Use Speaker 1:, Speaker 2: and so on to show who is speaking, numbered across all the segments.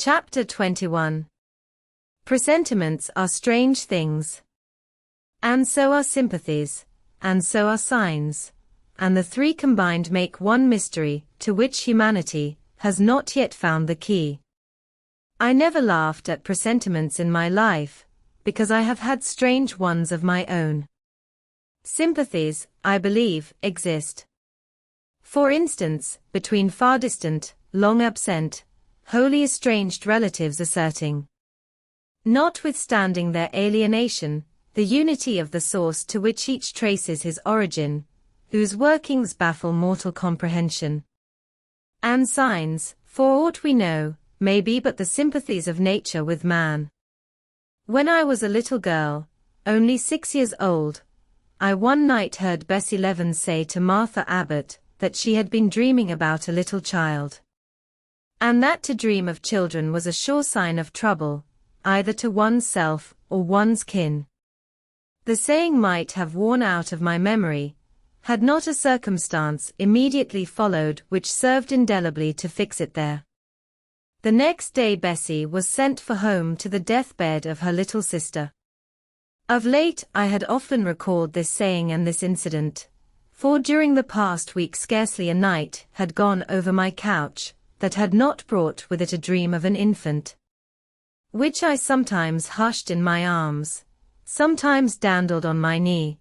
Speaker 1: Chapter 21. Presentiments are strange things. And so are sympathies, and so are signs, and the three combined make one mystery, to which humanity has not yet found the key. I never laughed at presentiments in my life, because I have had strange ones of my own. Sympathies, I believe, exist. For instance, between far distant, long absent, wholly estranged relatives asserting, notwithstanding their alienation, the unity of the source to which each traces his origin, whose workings baffle mortal comprehension. And signs, for aught we know, may be but the sympathies of nature with man. When I was a little girl, only 6 years old, I one night heard Bessie Levens say to Martha Abbott that she had been dreaming about a little child, and that to dream of children was a sure sign of trouble, either to one's self or one's kin. The saying might have worn out of my memory, had not a circumstance immediately followed which served indelibly to fix it there. The next day Bessie was sent for home to the deathbed of her little sister. Of late I had often recalled this saying and this incident, for during the past week scarcely a night had gone over my couch that had not brought with it a dream of an infant, which I sometimes hushed in my arms, sometimes dandled on my knee,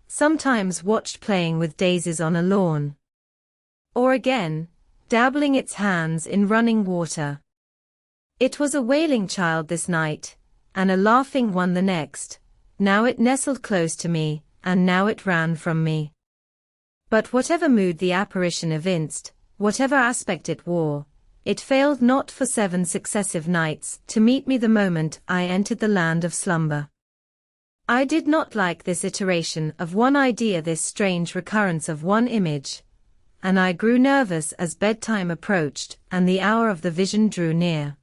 Speaker 1: sometimes watched playing with daisies on a lawn, or again, dabbling its hands in running water. It was a wailing child this night, and a laughing one the next. Now it nestled close to me, and now it ran from me. But whatever mood the apparition evinced, whatever aspect it wore, it failed not for 7 successive nights to meet me the moment I entered the land of slumber. I did not like this iteration of one idea, this strange recurrence of one image, and I grew nervous as bedtime approached and the hour of the vision drew near.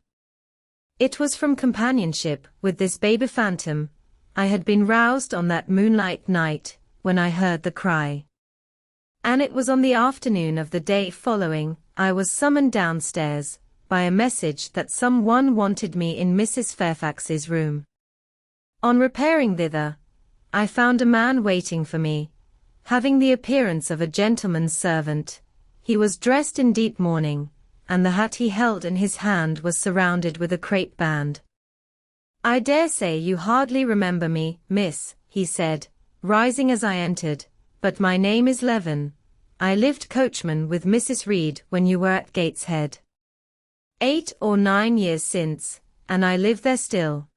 Speaker 1: It was from companionship with this baby phantom I had been roused on that moonlight night when I heard the cry. And it was on the afternoon of the day following I was summoned downstairs by a message that someone wanted me in Mrs. Fairfax's room. On repairing thither, I found a man waiting for me, having the appearance of a gentleman's servant. He was dressed in deep mourning, and the hat he held in his hand was surrounded with a crape band. "I dare say you hardly remember me, miss," he said, rising as I entered, "but my name is Leven. I lived coachman with Mrs. Reed when you were at Gateshead 8 or 9 years since, and I live there still."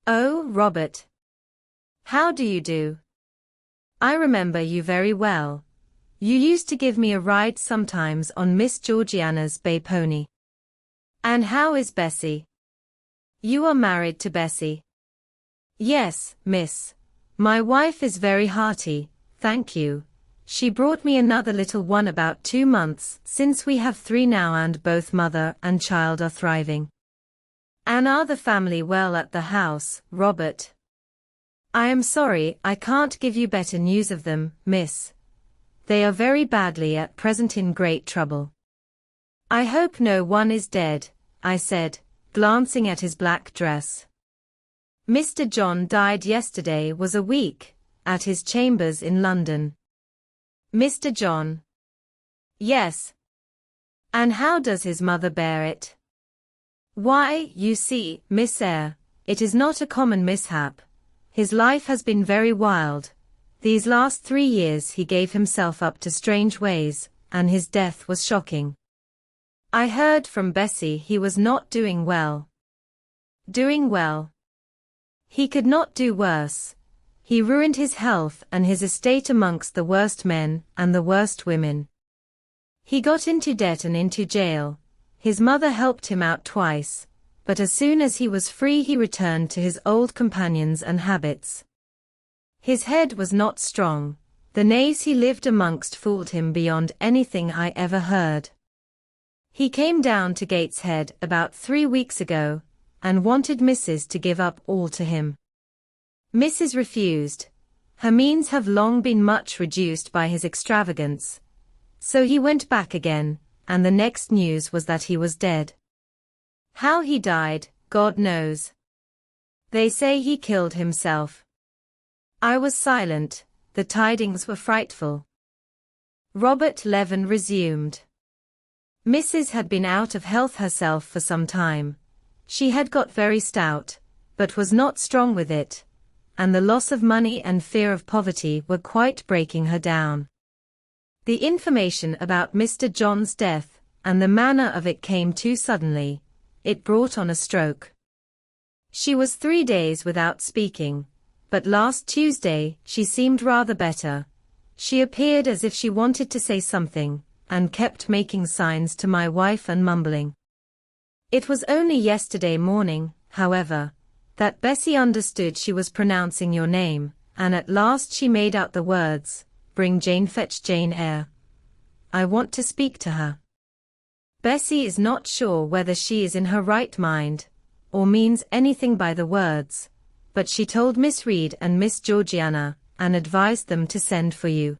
Speaker 1: "Oh, Robert. How do you do? I remember you very well. You used to give me a ride sometimes on Miss Georgiana's bay pony. And how is Bessie? You are married to Bessie?" "Yes, miss. My wife is very hearty, thank you. She brought me another little one about 2 months since. We have 3 now, and both mother and child are thriving." "And are the family well at the house, Robert?" "I am sorry I can't give you better news of them, miss. They are very badly at present, in great trouble." "I hope no one is dead," I said, glancing at his black dress. "Mr. John died yesterday, was a week, at his chambers in London." "Mr. John?" "Yes." "And how does his mother bear it?" "Why, you see, Miss Eyre, it is not a common mishap. His life has been very wild. These last 3 years he gave himself up to strange ways, and his death was shocking. I heard from Bessie he was not doing well." "Doing well?" "He could not do worse. He ruined his health and his estate amongst the worst men and the worst women. He got into debt and into jail. His mother helped him out twice, but as soon as he was free he returned to his old companions and habits. His head was not strong. The knaves he lived amongst fooled him beyond anything I ever heard. He came down to Gateshead about 3 weeks ago, and wanted Mrs. to give up all to him. Mrs. refused. Her means have long been much reduced by his extravagance. So he went back again, and the next news was that he was dead. How he died, God knows. They say he killed himself. I was silent, the tidings were frightful. Robert Levin resumed. Mrs. had been out of health herself for some time. She had got very stout, but was not strong with it, and the loss of money and fear of poverty were quite breaking her down. The information about Mr. John's death, and the manner of it came too suddenly. It brought on a stroke. She was 3 days without speaking, but last Tuesday she seemed rather better. She appeared as if she wanted to say something, and kept making signs to my wife and mumbling. It was only yesterday morning, however, that Bessie understood she was pronouncing your name, and at last she made out the words, "Bring Jane, fetch Jane Eyre. I want to speak to her." Bessie is not sure whether she is in her right mind, or means anything by the words, but she told Miss Reed and Miss Georgiana, and advised them to send for you.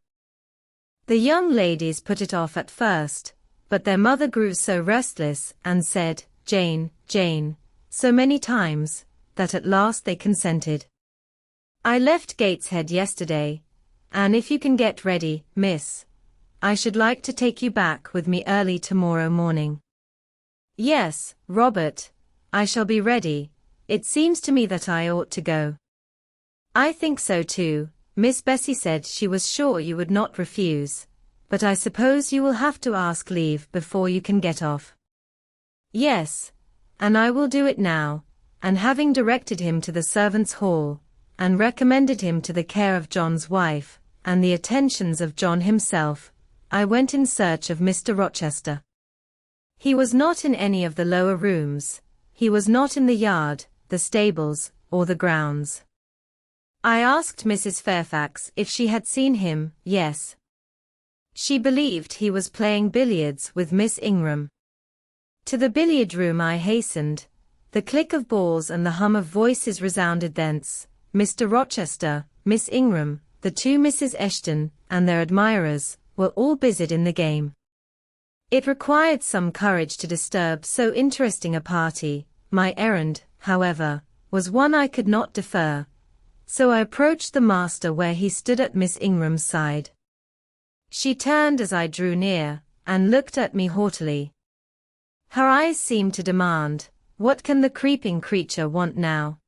Speaker 1: The young ladies put it off at first, but their mother grew so restless and said, "Jane, Jane," so many times, that at last they consented. I left Gateshead yesterday, and if you can get ready, miss, I should like to take you back with me early tomorrow morning. Yes, Robert, I shall be ready. It seems to me that I ought to go. I think so too. Miss Bessie said she was sure you would not refuse, but I suppose you will have to ask leave before you can get off. Yes, and I will do it now, and having directed him to the servants' hall, and recommended him to the care of John's wife, and the attentions of John himself, I went in search of Mr. Rochester. He was not in any of the lower rooms, he was not in the yard, the stables, or the grounds. I asked Mrs. Fairfax if she had seen him. Yes. She believed he was playing billiards with Miss Ingram. To the billiard room I hastened. The click of balls and the hum of voices resounded thence. Mr. Rochester, Miss Ingram, the 2 Misses Eshton, and their admirers, were all busied in the game. It required some courage to disturb so interesting a party. My errand, however, was one I could not defer, so I approached the master where he stood at Miss Ingram's side. She turned as I drew near, and looked at me haughtily. Her eyes seemed to demand, "What can the creeping creature want now?"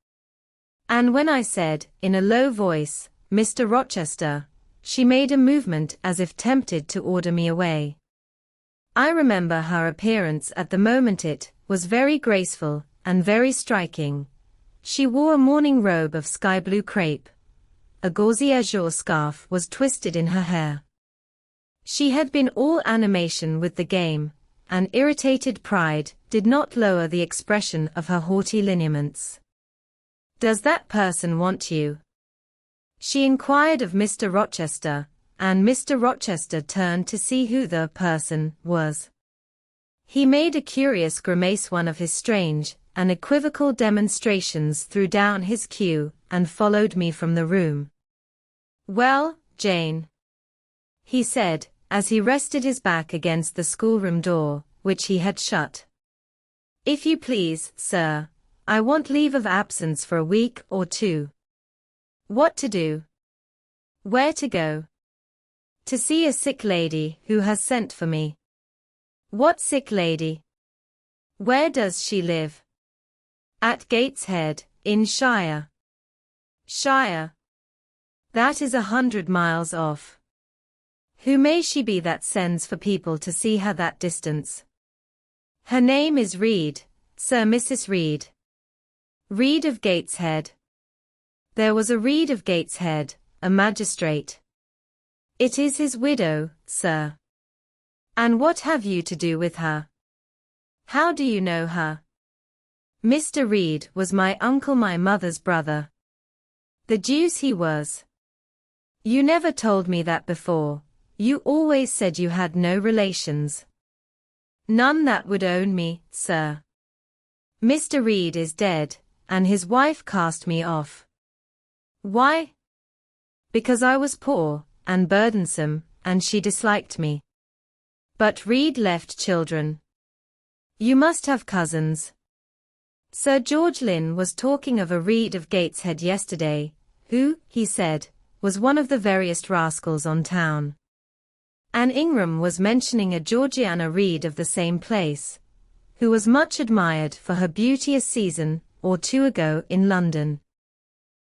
Speaker 1: And when I said, in a low voice, "Mr. Rochester," she made a movement as if tempted to order me away. I remember her appearance at the moment. It was very graceful, and very striking. She wore a morning robe of sky-blue crepe. A gauzy azure scarf was twisted in her hair. She had been all animation with the game, and irritated pride did not lower the expression of her haughty lineaments. "Does that person want you?" she inquired of Mr. Rochester, and Mr. Rochester turned to see who the person was. He made a curious grimace, one of his strange and equivocal demonstrations, threw down his cue, and followed me from the room. "Well, Jane," he said, as he rested his back against the schoolroom door, which he had shut. "If you please, sir, I want leave of absence for a week or 2. What to do? Where to go? To see a sick lady who has sent for me." "What sick lady? Where does she live?" "At Gateshead, in Shire." "Shire? That is 100 miles off. Who may she be that sends for people to see her that distance?" "Her name is Reed, Sir Mrs. Reed." "Reed of Gateshead?" "There was a Reed of Gateshead, a magistrate." "It is his widow, sir." "And what have you to do with her? How do you know her?" "Mr. Reed was my uncle, my mother's brother." "The deuce he was. You never told me that before. You always said you had no relations." "None that would own me, sir. Mr. Reed is dead, and his wife cast me off." "Why?" "Because I was poor, and burdensome, and she disliked me." "But Reed left children. You must have cousins." Sir George Lynn was talking of a Reed of Gateshead yesterday, who, he said, was one of the veriest rascals on town. And Ingram was mentioning a Georgiana Reed of the same place, who was much admired for her beauty a season or two ago in London.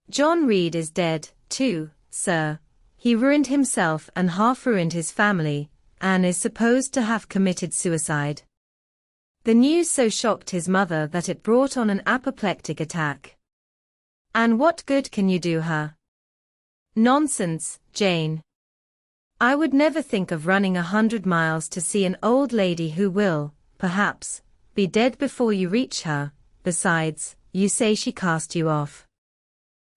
Speaker 1: John Reed is dead, too, sir. He ruined himself and half ruined his family, and is supposed to have committed suicide. The news so shocked his mother that it brought on an apoplectic attack. And what good can you do her? Nonsense, Jane. I would never think of running 100 miles to see an old lady who will, perhaps, be dead before you reach her. Besides, you say she cast you off.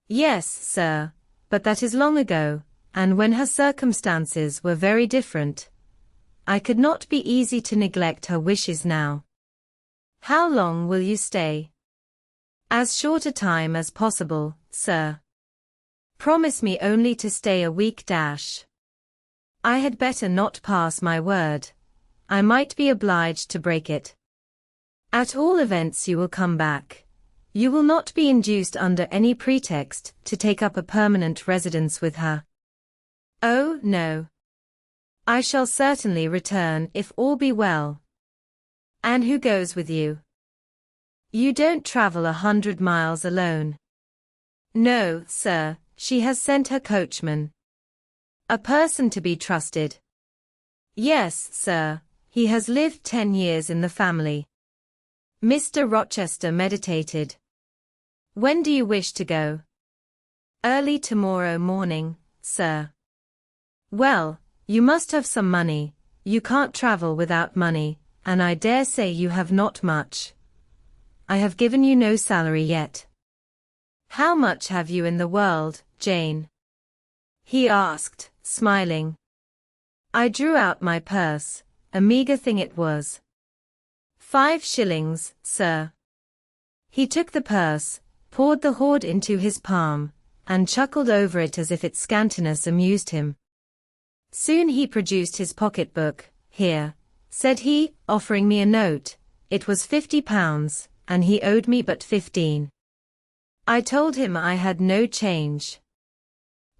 Speaker 1: Yes, sir, but that is long ago, and when her circumstances were very different. I could not be easy to neglect her wishes now. How long will you stay? As short a time as possible, sir. Promise me only to stay a week. I had better not pass my word. I might be obliged to break it. At all events you will come back. You will not be induced under any pretext to take up a permanent residence with her. Oh, no. I shall certainly return if all be well. And who goes with you? You don't travel 100 miles alone. No, sir, she has sent her coachman. A person to be trusted. Yes, sir, he has lived 10 years in the family. Mr. Rochester meditated. When do you wish to go? Early tomorrow morning, sir. Well, you must have some money. You can't travel without money, and I dare say you have not much. I have given you no salary yet. How much have you in the world, Jane? He asked, smiling. I drew out my purse, a meagre thing it was. 5 shillings, sir. He took the purse, poured the hoard into his palm, and chuckled over it as if its scantiness amused him. Soon he produced his pocket-book. Here, said he, offering me a note. It was £50, and he owed me but 15. I told him I had no change.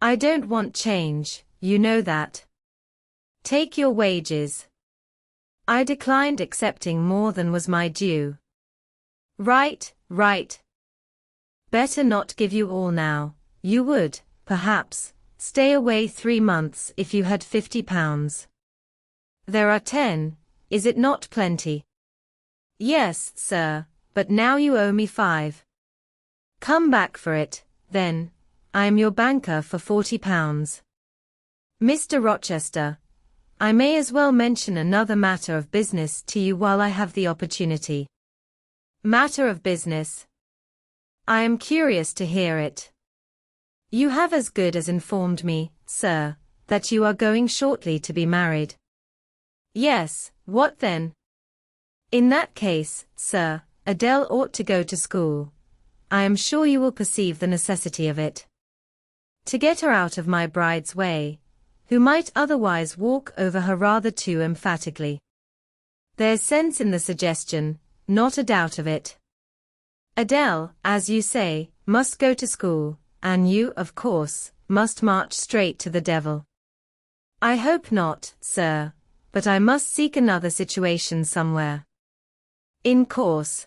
Speaker 1: I don't want change, you know that. Take your wages. I declined accepting more than was my due. Right. Better not give you all now. You would, perhaps, stay away 3 months if you had £50. There are 10, is it not plenty? Yes, sir, but now you owe me 5. Come back for it, then. I am your banker for £40. Mr. Rochester, I may as well mention another matter of business to you while I have the opportunity. Matter of business? I am curious to hear it. You have as good as informed me, sir, that you are going shortly to be married. Yes, what then? In that case, sir, Adele ought to go to school. I am sure you will perceive the necessity of it. To get her out of my bride's way, who might otherwise walk over her rather too emphatically. There's sense in the suggestion, not a doubt of it. Adele, as you say, must go to school, and you, of course, must march straight to the devil. I hope not, sir, but I must seek another situation somewhere. In course,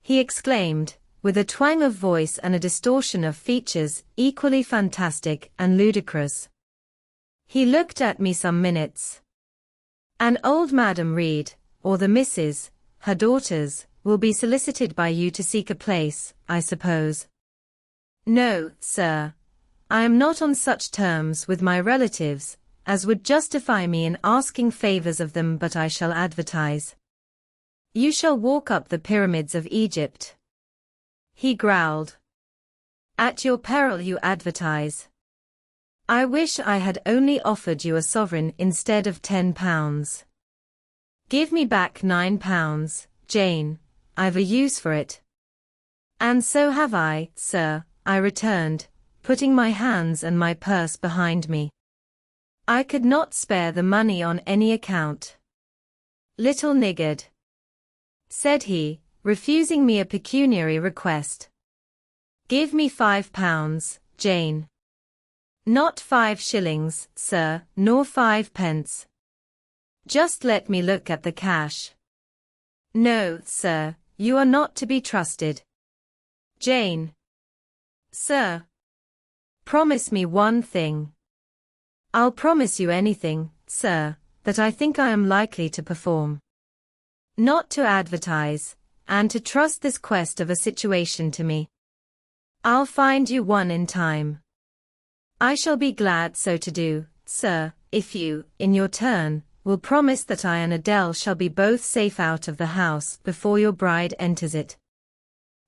Speaker 1: he exclaimed, with a twang of voice and a distortion of features equally fantastic and ludicrous. He looked at me some minutes. And old Madam Reed, or the Misses, her daughters, will be solicited by you to seek a place, I suppose. No, sir. I am not on such terms with my relatives as would justify me in asking favors of them, but I shall advertise. You shall walk up the pyramids of Egypt. He growled. At your peril you advertise. I wish I had only offered you a sovereign instead of £10. Give me back £9, Jane, I've a use for it. And so have I, sir, I returned, putting my hands and my purse behind me. I could not spare the money on any account. Little niggard, said he, refusing me a pecuniary request. "Give me £5, Jane." "Not 5 shillings, sir, nor 5 pence. Just let me look at the cash." "No, sir, you are not to be trusted." "Jane." "Sir." "Promise me one thing." "I'll promise you anything, sir, that I think I am likely to perform. Not to advertise, and to trust this quest of a situation to me. I'll find you one in time. I shall be glad so to do, sir, if you, in your turn, will promise that I and Adele shall be both safe out of the house before your bride enters it."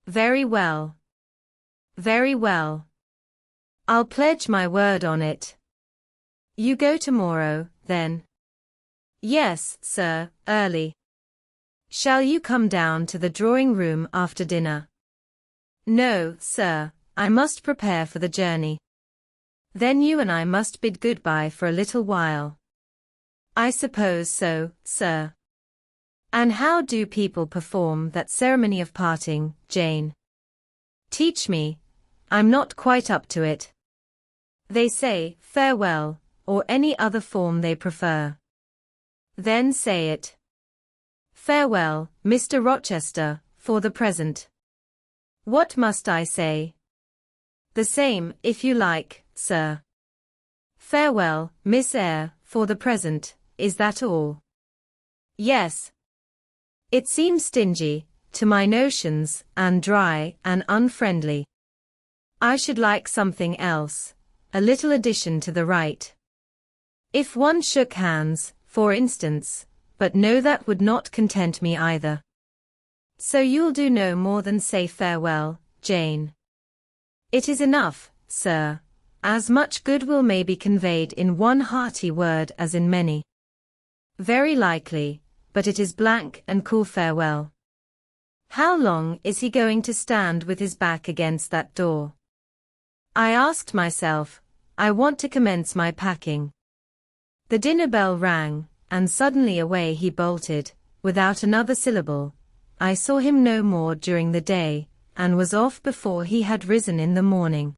Speaker 1: "Very well. Very well. I'll pledge my word on it." "You go tomorrow, then?" "Yes, sir, early." "Shall you come down to the drawing-room after dinner?" "No, sir, I must prepare for the journey." "Then you and I must bid goodbye for a little while." "I suppose so, sir." "And how do people perform that ceremony of parting, Jane? Teach me. I'm not quite up to it." "They say, farewell, or any other form they prefer." "Then say it." "Farewell, Mr. Rochester, for the present." "What must I say?" "The same, if you like, sir." "Farewell, Miss Eyre, for the present, is that all?" "Yes." "It seems stingy, to my notions, and dry and unfriendly. I should like something else, a little addition to the right. If one shook hands, for instance, but no, that would not content me either." "So you'll do no more than say farewell, Jane?" "It is enough, sir. As much goodwill may be conveyed in one hearty word as in many." "Very likely, but it is blank and cool farewell." "How long is he going to stand with his back against that door?" I asked myself. I want to commence my packing. The dinner bell rang, and suddenly away he bolted, without another syllable. I saw him no more during the day, and was off before he had risen in the morning.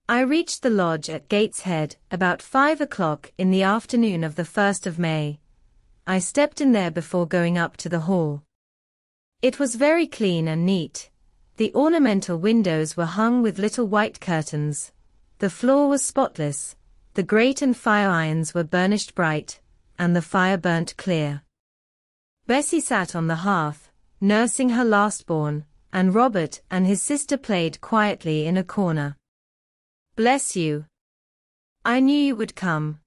Speaker 1: I reached the lodge at Gateshead about 5 o'clock in the afternoon of the 1st of May. I stepped in there before going up to the hall. It was very clean and neat. The ornamental windows were hung with little white curtains. The floor was spotless. The grate and fire irons were burnished bright, and the fire burnt clear. Bessie sat on the hearth, nursing her last-born, and Robert and his sister played quietly in a corner. "Bless you! I knew you would come,"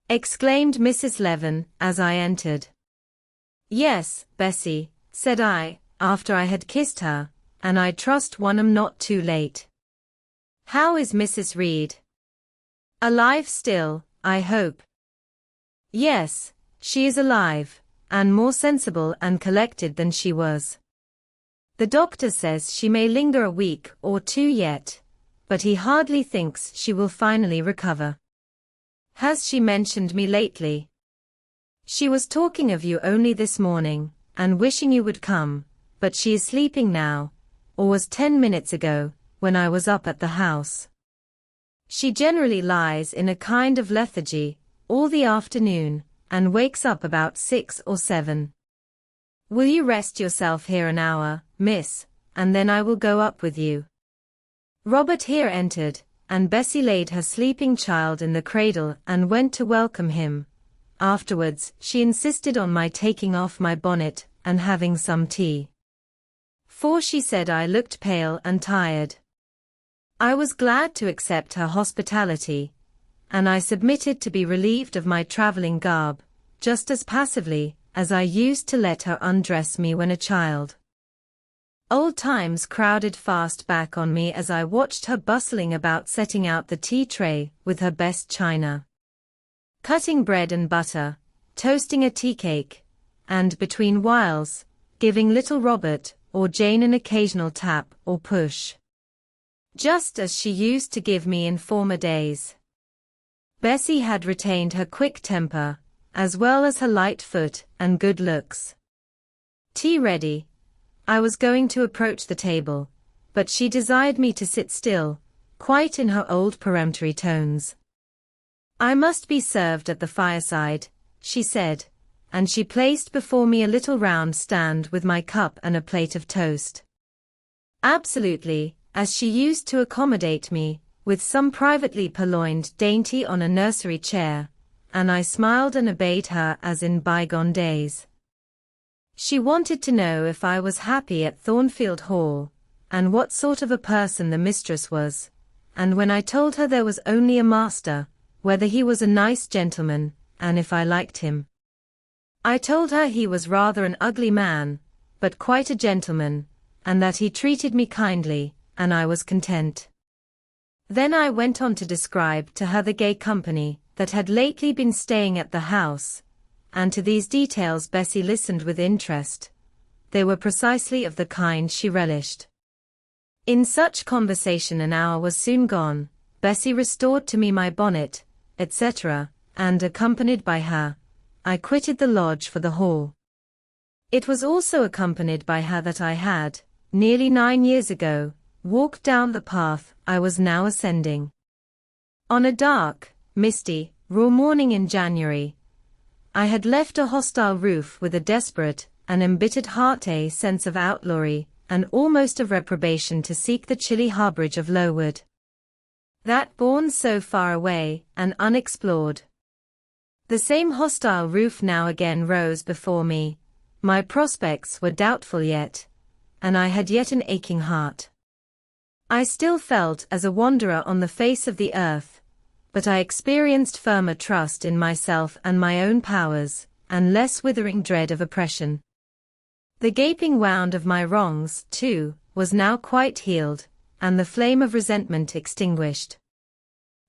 Speaker 1: exclaimed Mrs. Levin as I entered. "Yes, Bessie," said I, after I had kissed her, "and I trust one am not too late. How is Mrs. Reed? Alive still, I hope?" "Yes, she is alive, and more sensible and collected than she was. The doctor says she may linger a week or 2 yet, but he hardly thinks she will finally recover." "Has she mentioned me lately?" "She was talking of you only this morning, and wishing you would come, but she is sleeping now, or was 10 minutes ago, when I was up at the house. She generally lies in a kind of lethargy all the afternoon, and wakes up about 6 or 7. Will you rest yourself here an hour, miss, and then I will go up with you?" Robert here entered, and Bessie laid her sleeping child in the cradle and went to welcome him. Afterwards, she insisted on my taking off my bonnet and having some tea. For she said I looked pale and tired. I was glad to accept her hospitality, and I submitted to be relieved of my traveling garb, just as passively as I used to let her undress me when a child. Old times crowded fast back on me as I watched her bustling about setting out the tea tray with her best china, cutting bread and butter, toasting a tea cake, and, between whiles, giving little Robert or Jane an occasional tap or push, just as she used to give me in former days. Bessie had retained her quick temper, as well as her light foot and good looks. Tea ready, I was going to approach the table, but she desired me to sit still, quite in her old peremptory tones. "I must be served at the fireside," she said, and she placed before me a little round stand with my cup and a plate of toast. Absolutely, as she used to accommodate me, with some privately purloined dainty on a nursery chair, and I smiled and obeyed her as in bygone days. She wanted to know if I was happy at Thornfield Hall, and what sort of a person the mistress was, and when I told her there was only a master, whether he was a nice gentleman, and if I liked him. I told her he was rather an ugly man, but quite a gentleman, and that he treated me kindly, and I was content. Then I went on to describe to her the gay company that had lately been staying at the house, and to these details Bessie listened with interest. They were precisely of the kind she relished. In such conversation an hour was soon gone. Bessie restored to me my bonnet, etc., and accompanied by her, I quitted the lodge for the hall. It was also accompanied by her that I had, nearly 9 years ago, walked down the path I was now ascending. On a dark, misty, raw morning in January, I had left a hostile roof with a desperate and embittered heart, a sense of outlawry, and almost of reprobation, to seek the chilly harbourage of Lowood. That bourne so far away and unexplored. The same hostile roof now again rose before me. My prospects were doubtful yet, and I had yet an aching heart. I still felt as a wanderer on the face of the earth, but I experienced firmer trust in myself and my own powers, and less withering dread of oppression. The gaping wound of my wrongs, too, was now quite healed, and the flame of resentment extinguished.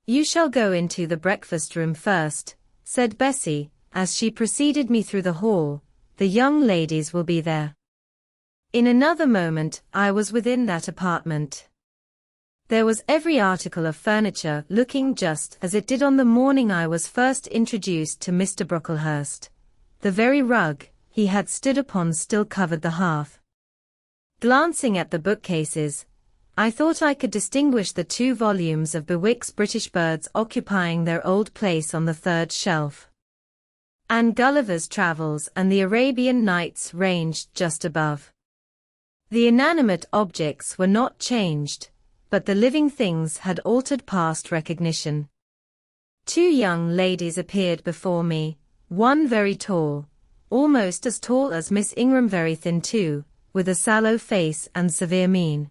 Speaker 1: "You shall go into the breakfast-room first," said Bessie, as she preceded me through the hall. "The young ladies will be there." In another moment I was within that apartment. There was every article of furniture looking just as it did on the morning I was first introduced to Mr. Brocklehurst. The very rug he had stood upon still covered the hearth. Glancing at the bookcases, I thought I could distinguish the 2 volumes of Bewick's British Birds occupying their old place on the 3rd shelf. And Gulliver's Travels and the Arabian Nights ranged just above. The inanimate objects were not changed, but the living things had altered past recognition. 2 young ladies appeared before me, one very tall, almost as tall as Miss Ingram, very thin too, with a sallow face and severe mien.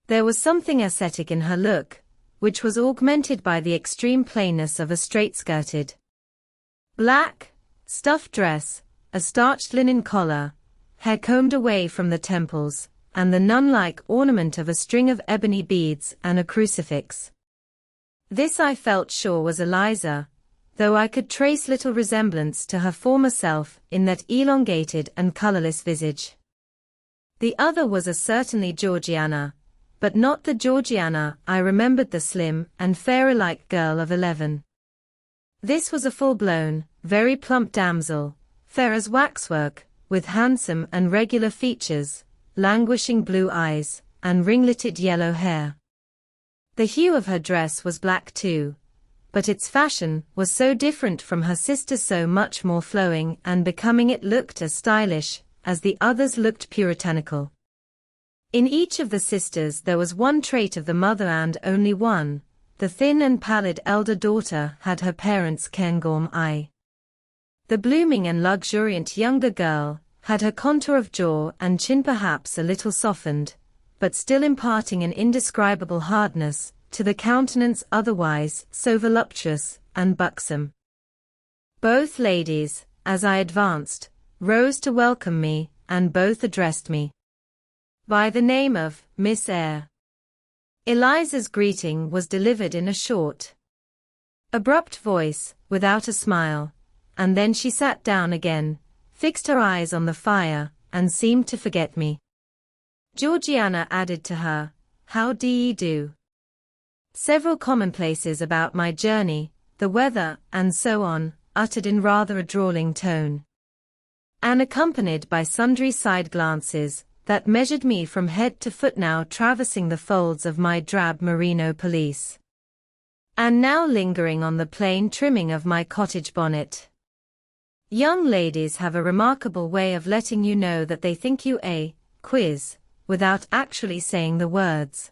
Speaker 1: There was something ascetic in her look, which was augmented by the extreme plainness of a straight-skirted black, stuff dress, a starched linen collar, hair combed away from the temples, and the nun-like ornament of a string of ebony beads and a crucifix. This I felt sure was Eliza, though I could trace little resemblance to her former self in that elongated and colourless visage. The other was certainly Georgiana, but not the Georgiana I remembered, the slim and fairy-like girl of 11. This was a full-blown, very plump damsel, fair as waxwork, with handsome and regular features, languishing blue eyes, and ringleted yellow hair. The hue of her dress was black too, but its fashion was so different from her sister's, so much more flowing and becoming, it looked as stylish as the others looked puritanical. In each of the sisters there was one trait of the mother, and only one. The thin and pallid elder daughter had her parents' cairngorm eye. The blooming and luxuriant younger girl had her contour of jaw and chin perhaps a little softened, but still imparting an indescribable hardness to the countenance otherwise so voluptuous and buxom. Both ladies, as I advanced, rose to welcome me, and both addressed me by the name of Miss Eyre. Eliza's greeting was delivered in a short, abrupt voice, without a smile, and then she sat down again, fixed her eyes on the fire, and seemed to forget me. Georgiana added to her, "How do ye do?" Several commonplaces about my journey, the weather, and so on, uttered in rather a drawling tone, and accompanied by sundry side glances, that measured me from head to foot, now traversing the folds of my drab merino pelisse, and now lingering on the plain trimming of my cottage bonnet. Young ladies have a remarkable way of letting you know that they think you a quiz, without actually saying the words.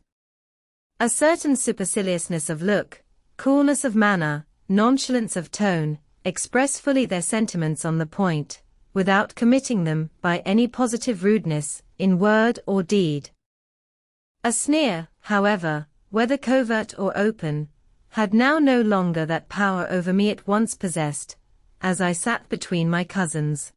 Speaker 1: A certain superciliousness of look, coolness of manner, nonchalance of tone, express fully their sentiments on the point, without committing them by any positive rudeness, in word or deed. A sneer, however, whether covert or open, had now no longer that power over me it once possessed, as I sat between my cousins.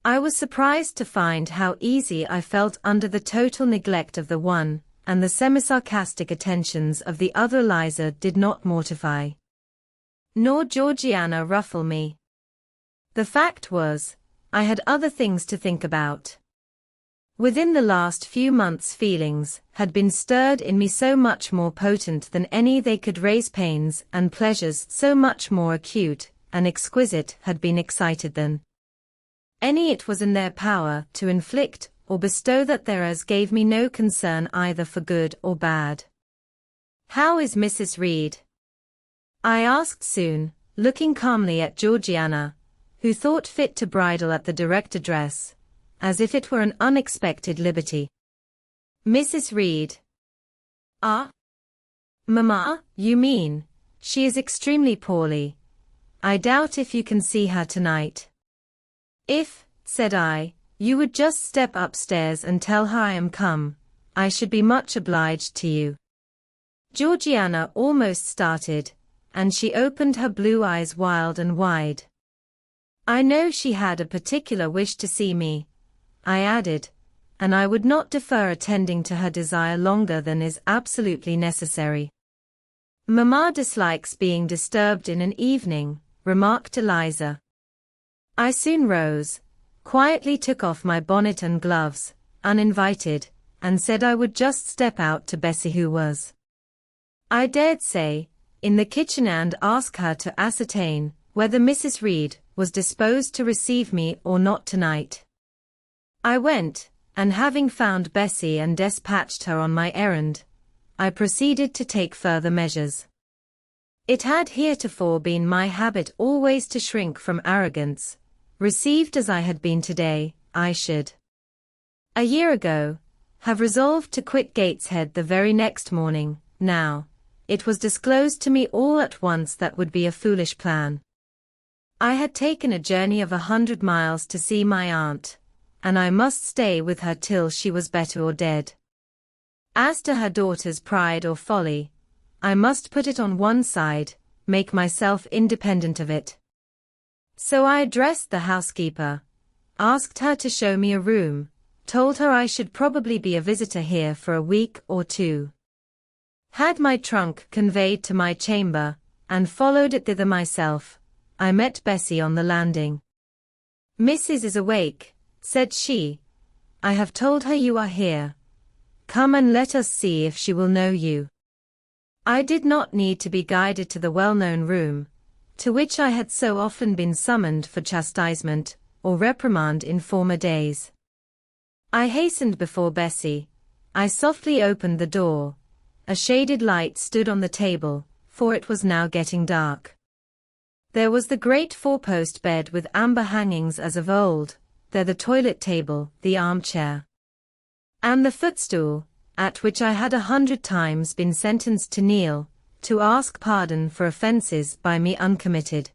Speaker 1: I was surprised to find how easy I felt under the total neglect of the one, and the semi-sarcastic attentions of the other. Eliza did not mortify, nor Georgiana ruffle me. The fact was, I had other things to think about. Within the last few months feelings had been stirred in me so much more potent than any they could raise, pains and pleasures so much more acute and exquisite had been excited than any it was in their power to inflict or bestow, that theirs gave me no concern either for good or bad. "How is Mrs. Reed?" I asked soon, looking calmly at Georgiana, who thought fit to bridle at the direct address, as if it were an unexpected liberty. "Mrs. Reed? Ah? Mamma, you mean, she is extremely poorly. I doubt if you can see her tonight." "If," said I, "you would just step upstairs and tell her I am come, I should be much obliged to you." Georgiana almost started, and she opened her blue eyes wild and wide. "I know she had a particular wish to see me," I added, "and I would not defer attending to her desire longer than is absolutely necessary." "Mamma dislikes being disturbed in an evening," remarked Eliza. I soon rose, quietly took off my bonnet and gloves, uninvited, and said I would just step out to Bessie, who was, I dared say, in the kitchen, and ask her to ascertain whether Mrs. Reed was disposed to receive me or not tonight. I went, and having found Bessie and despatched her on my errand, I proceeded to take further measures. It had heretofore been my habit always to shrink from arrogance. Received as I had been today, I should, a year ago, have resolved to quit Gateshead the very next morning. Now, it was disclosed to me all at once that would be a foolish plan. I had taken a journey of 100 miles to see my aunt, and I must stay with her till she was better or dead. As to her daughter's pride or folly, I must put it on one side, make myself independent of it. So I addressed the housekeeper, asked her to show me a room, told her I should probably be a visitor here for a week or two, had my trunk conveyed to my chamber, and followed it thither myself. I met Bessie on the landing. "Mrs. is awake," said she. "I have told her you are here. Come and let us see if she will know you." I did not need to be guided to the well-known room, to which I had so often been summoned for chastisement or reprimand in former days. I hastened before Bessie. I softly opened the door. A shaded light stood on the table, for it was now getting dark. There was the great four-post bed with amber hangings as of old, there the toilet table, the armchair, and the footstool, at which I had 100 times been sentenced to kneel, to ask pardon for offences by me uncommitted.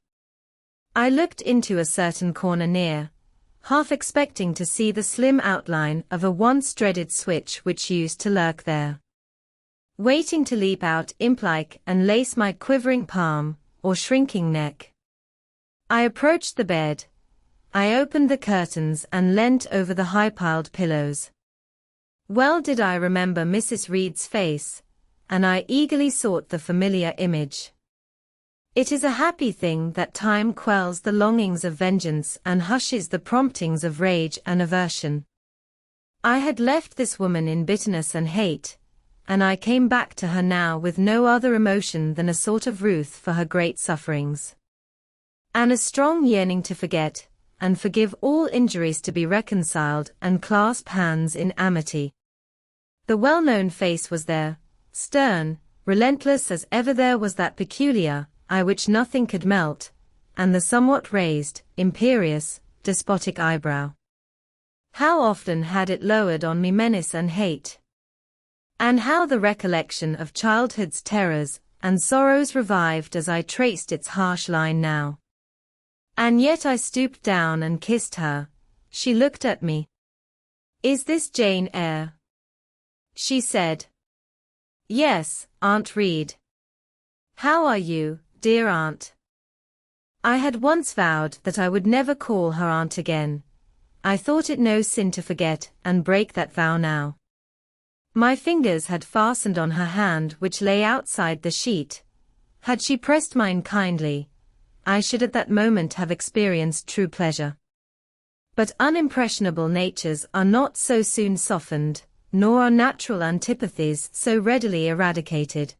Speaker 1: I looked into a certain corner near, half expecting to see the slim outline of a once dreaded switch which used to lurk there, waiting to leap out imp-like and lace my quivering palm or shrinking neck. I approached the bed. I opened the curtains and leant over the high-piled pillows. Well did I remember Mrs. Reed's face, and I eagerly sought the familiar image. It is a happy thing that time quells the longings of vengeance and hushes the promptings of rage and aversion. I had left this woman in bitterness and hate, and I came back to her now with no other emotion than a sort of ruth for her great sufferings, and a strong yearning to forget, and forgive all injuries to be reconciled and clasp hands in amity. The well-known face was there, stern, relentless as ever there was that peculiar eye which nothing could melt, and the somewhat raised, imperious, despotic eyebrow. How often had it lowered on me menace and hate! And how the recollection of childhood's terrors and sorrows revived as I traced its harsh line now. And yet I stooped down and kissed her. She looked at me. "Is this Jane Eyre?" she said. "Yes, Aunt Reed." "How are you, dear aunt?" I had once vowed that I would never call her aunt again. I thought it no sin to forget and break that vow now. My fingers had fastened on her hand which lay outside the sheet. Had she pressed mine kindly, I should at that moment have experienced true pleasure. But unimpressionable natures are not so soon softened, nor are natural antipathies so readily eradicated.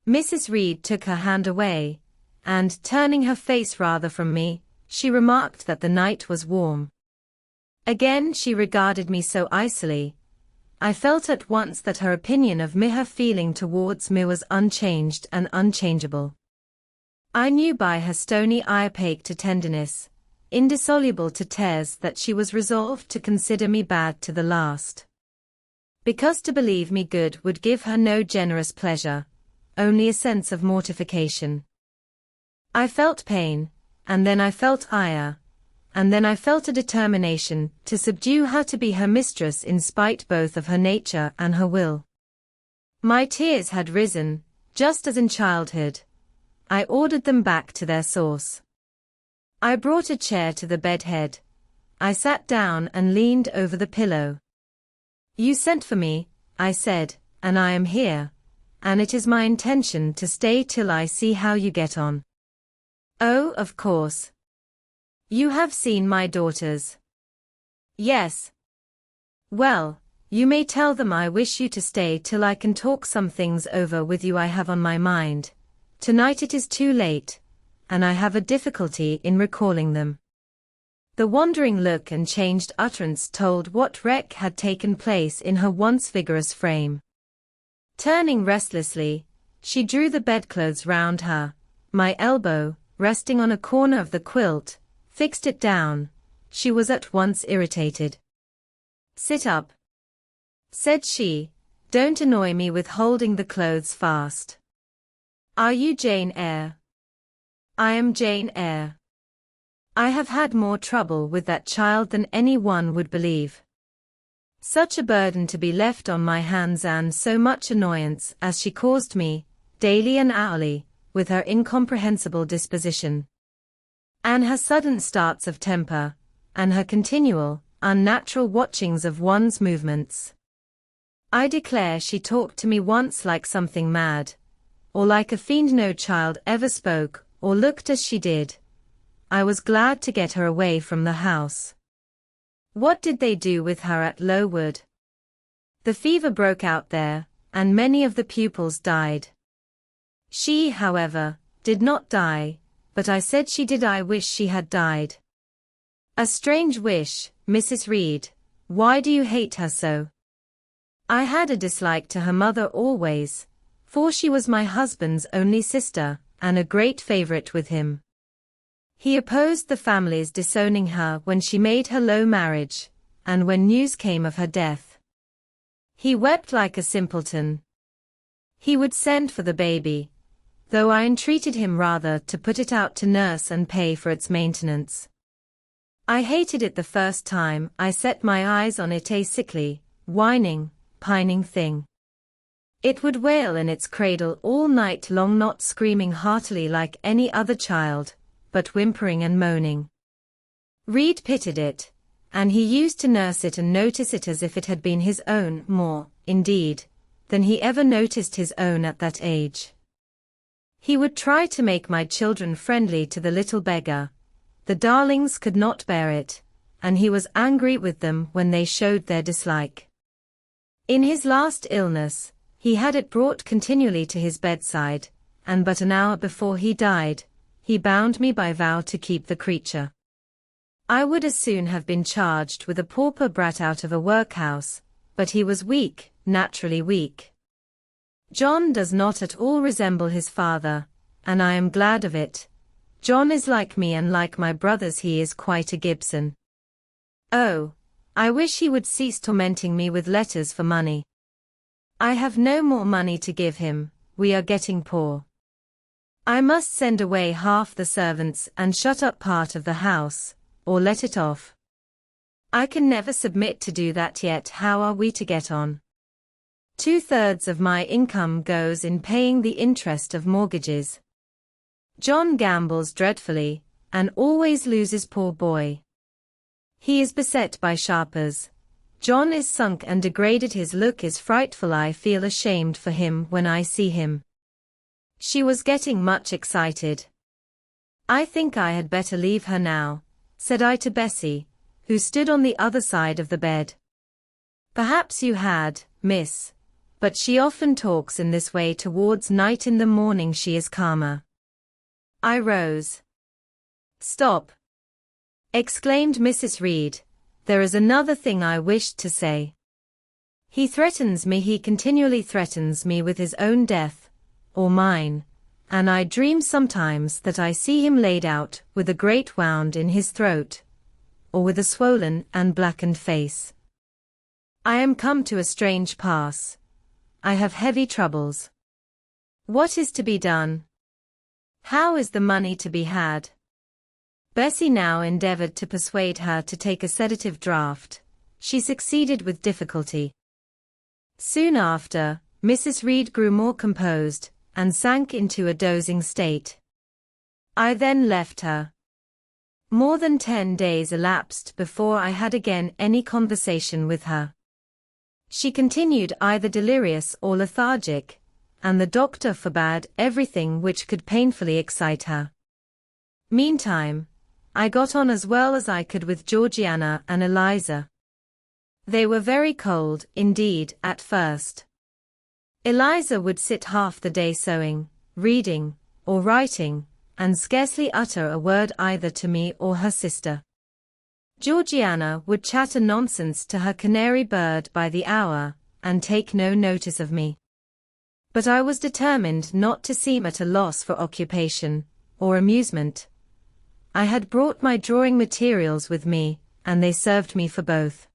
Speaker 1: Mrs. Reed took her hand away, and, turning her face rather from me, she remarked that the night was warm. Again she regarded me so icily. I felt at once that her opinion of me, her feeling towards me, was unchanged and unchangeable. I knew by her stony eye opaque to tenderness, indissoluble to tears, that she was resolved to consider me bad to the last. Because to believe me good would give her no generous pleasure, only a sense of mortification. I felt pain, and then I felt ire, and then I felt a determination to subdue her, to be her mistress in spite both of her nature and her will. My tears had risen, just as in childhood. I ordered them back to their source. I brought a chair to the bed head. I sat down and leaned over the pillow. "You sent for me," I said, "and I am here, and it is my intention to stay till I see how you get on." "Oh, of course. You have seen my daughters?" "Yes." "Well, you may tell them I wish you to stay till I can talk some things over with you I have on my mind. Tonight it is too late, and I have a difficulty in recalling them." The wandering look and changed utterance told what wreck had taken place in her once vigorous frame. Turning restlessly, she drew the bedclothes round her, my elbow, resting on a corner of the quilt, fixed it down. She was at once irritated. "Sit up," said she. "Don't annoy me with holding the clothes fast." "Are you Jane Eyre?" "I am Jane Eyre. I have had more trouble with that child than any one would believe. Such a burden to be left on my hands, and so much annoyance as she caused me, daily and hourly, with her incomprehensible disposition, and her sudden starts of temper, and her continual, unnatural watchings of one's movements. I declare she talked to me once like something mad, or like a fiend. No child ever spoke or looked as she did. I was glad to get her away from the house. What did they do with her at Lowood? The fever broke out there, and many of the pupils died. She, however, did not die, but I said she did. I wish she had died." "A strange wish, Mrs. Reed. Why do you hate her so?" "I had a dislike to her mother always, for she was my husband's only sister, and a great favorite with him. He opposed the family's disowning her when she made her low marriage, and when news came of her death, he wept like a simpleton. He would send for the baby, though I entreated him rather to put it out to nurse and pay for its maintenance. I hated it the first time I set my eyes on it, a sickly, whining, pining thing. It would wail in its cradle all night long, not screaming heartily like any other child, but whimpering and moaning. Reed pitied it, and he used to nurse it and notice it as if it had been his own, more, indeed, than he ever noticed his own at that age. He would try to make my children friendly to the little beggar. The darlings could not bear it, and he was angry with them when they showed their dislike. In his last illness, he had it brought continually to his bedside, and but an hour before he died, he bound me by vow to keep the creature. I would as soon have been charged with a pauper brat out of a workhouse, but he was weak, naturally weak. John does not at all resemble his father, and I am glad of it. John is like me, and like my brothers he is quite a Gibson. Oh, I wish he would cease tormenting me with letters for money. I have no more money to give him, we are getting poor. I must send away half the servants and shut up part of the house, or let it off. I can never submit to do that yet. How are we to get on? 2/3 of my income goes in paying the interest of mortgages. John gambles dreadfully, and always loses, poor boy. He is beset by sharpers. John is sunk and degraded, his look is frightful, I feel ashamed for him when I see him. She was getting much excited. I think I had better leave her now, said I to Bessie, who stood on the other side of the bed. Perhaps you had, miss, but she often talks in this way towards night. In the morning she is calmer. I rose. Stop, exclaimed Mrs. Reed, there is another thing I wished to say. He threatens me, he continually threatens me with his own death, or mine, and I dream sometimes that I see him laid out with a great wound in his throat, or with a swollen and blackened face. I am come to a strange pass. I have heavy troubles. What is to be done? How is the money to be had? Bessie now endeavored to persuade her to take a sedative draught. She succeeded with difficulty. Soon after, Mrs. Reed grew more composed, and sank into a dozing state. I then left her. More than 10 days elapsed before I had again any conversation with her. She continued either delirious or lethargic, and the doctor forbade everything which could painfully excite her. Meantime, I got on as well as I could with Georgiana and Eliza. They were very cold, indeed, at first. Eliza would sit half the day sewing, reading, or writing, and scarcely utter a word either to me or her sister. Georgiana would chatter nonsense to her canary bird by the hour, and take no notice of me. But I was determined not to seem at a loss for occupation, or amusement. I had brought my drawing materials with me, and they served me for both.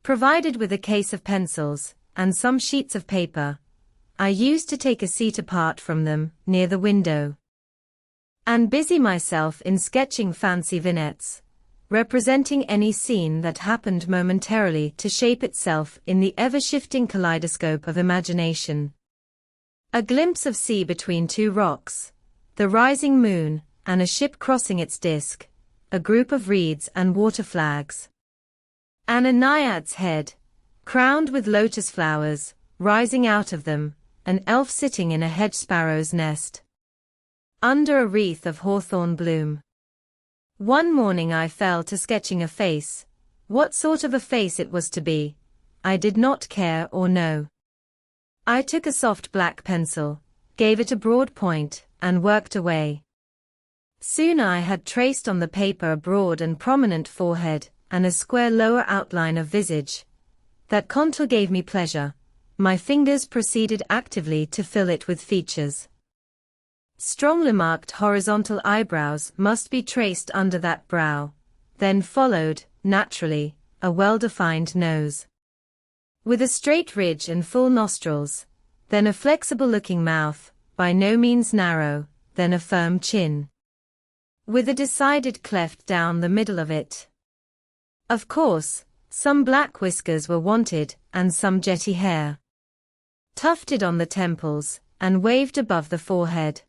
Speaker 1: Provided with a case of pencils, and some sheets of paper, I used to take a seat apart from them, near the window, and busy myself in sketching fancy vignettes, representing any scene that happened momentarily to shape itself in the ever-shifting kaleidoscope of imagination. A glimpse of sea between two rocks, the rising moon, and a ship crossing its disk, a group of reeds and water flags, and a naiad's head, crowned with lotus flowers, rising out of them, an elf sitting in a hedge sparrow's nest, under a wreath of hawthorn bloom. One morning I fell to sketching a face. What sort of a face it was to be, I did not care or know. I took a soft black pencil, gave it a broad point, and worked away. Soon I had traced on the paper a broad and prominent forehead, and a square lower outline of visage. That contour gave me pleasure. My fingers proceeded actively to fill it with features. Strongly marked horizontal eyebrows must be traced under that brow. Then followed, naturally, a well-defined nose, with a straight ridge and full nostrils, then a flexible-looking mouth, by no means narrow, then a firm chin, with a decided cleft down the middle of it. Of course, some black whiskers were wanted, and some jetty hair, tufted on the temples, and waved above the forehead.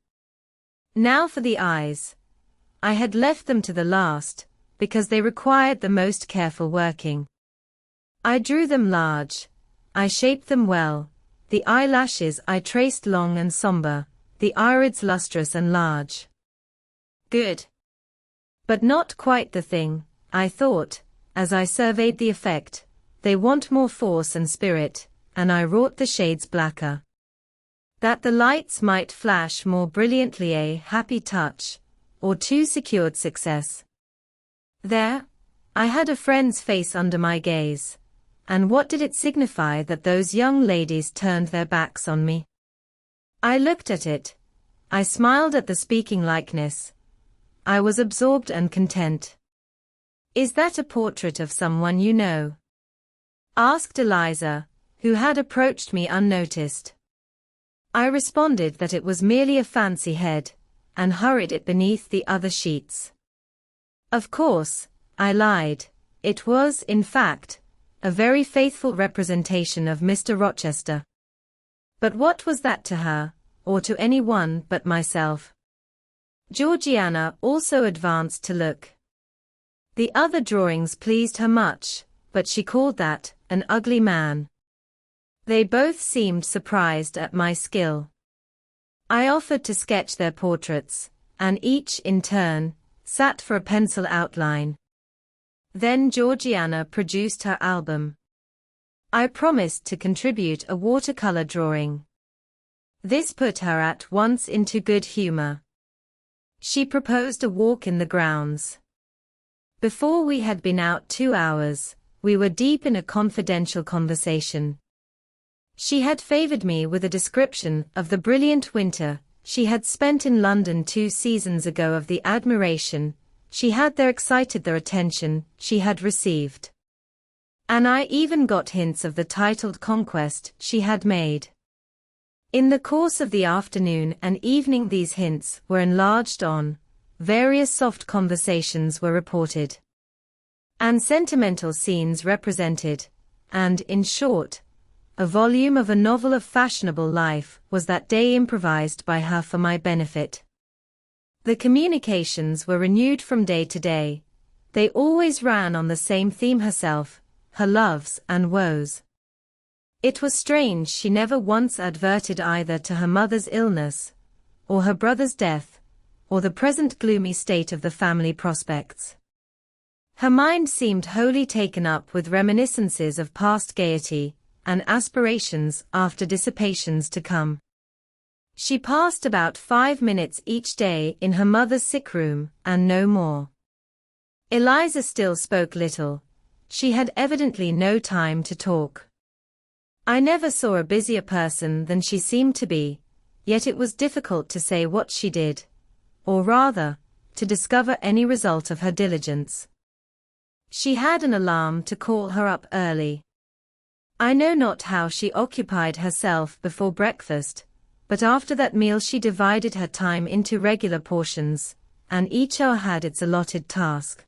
Speaker 1: Now for the eyes. I had left them to the last, because they required the most careful working. I drew them large. I shaped them well. The eyelashes I traced long and somber, the irids lustrous and large. Good. But not quite the thing, I thought, as I surveyed the effect. They want more force and spirit, and I wrought the shades blacker, that the lights might flash more brilliantly. A happy touch, or two secured success. There, I had a friend's face under my gaze, and what did it signify that those young ladies turned their backs on me? I looked at it. I smiled at the speaking likeness. I was absorbed and content. "Is that a portrait of someone you know?" asked Eliza, who had approached me unnoticed. I responded that it was merely a fancy head, and hurried it beneath the other sheets. Of course, I lied. It was, in fact, a very faithful representation of Mr. Rochester. But what was that to her, or to anyone but myself? Georgiana also advanced to look. The other drawings pleased her much, but she called that an ugly man. They both seemed surprised at my skill. I offered to sketch their portraits, and each, in turn, sat for a pencil outline. Then Georgiana produced her album. I promised to contribute a watercolor drawing. This put her at once into good humor. She proposed a walk in the grounds. Before we had been out 2 hours, we were deep in a confidential conversation. She had favored me with a description of the brilliant winter she had spent in London 2 seasons ago, of the admiration she had there excited, the attention she had received. And I even got hints of the titled conquest she had made. In the course of the afternoon and evening these hints were enlarged on, various soft conversations were reported, and sentimental scenes represented, and, in short, a volume of a novel of fashionable life was that day improvised by her for my benefit. The communications were renewed from day to day. They always ran on the same theme: herself, her loves and woes. It was strange she never once adverted either to her mother's illness, or her brother's death, or the present gloomy state of the family prospects. Her mind seemed wholly taken up with reminiscences of past gaiety, and aspirations after dissipations to come. She passed about 5 minutes each day in her mother's sick room, and no more. Eliza still spoke little. She had evidently no time to talk. I never saw a busier person than she seemed to be, yet it was difficult to say what she did, or rather, to discover any result of her diligence. She had an alarm to call her up early. I know not how she occupied herself before breakfast, but after that meal she divided her time into regular portions, and each hour had its allotted task.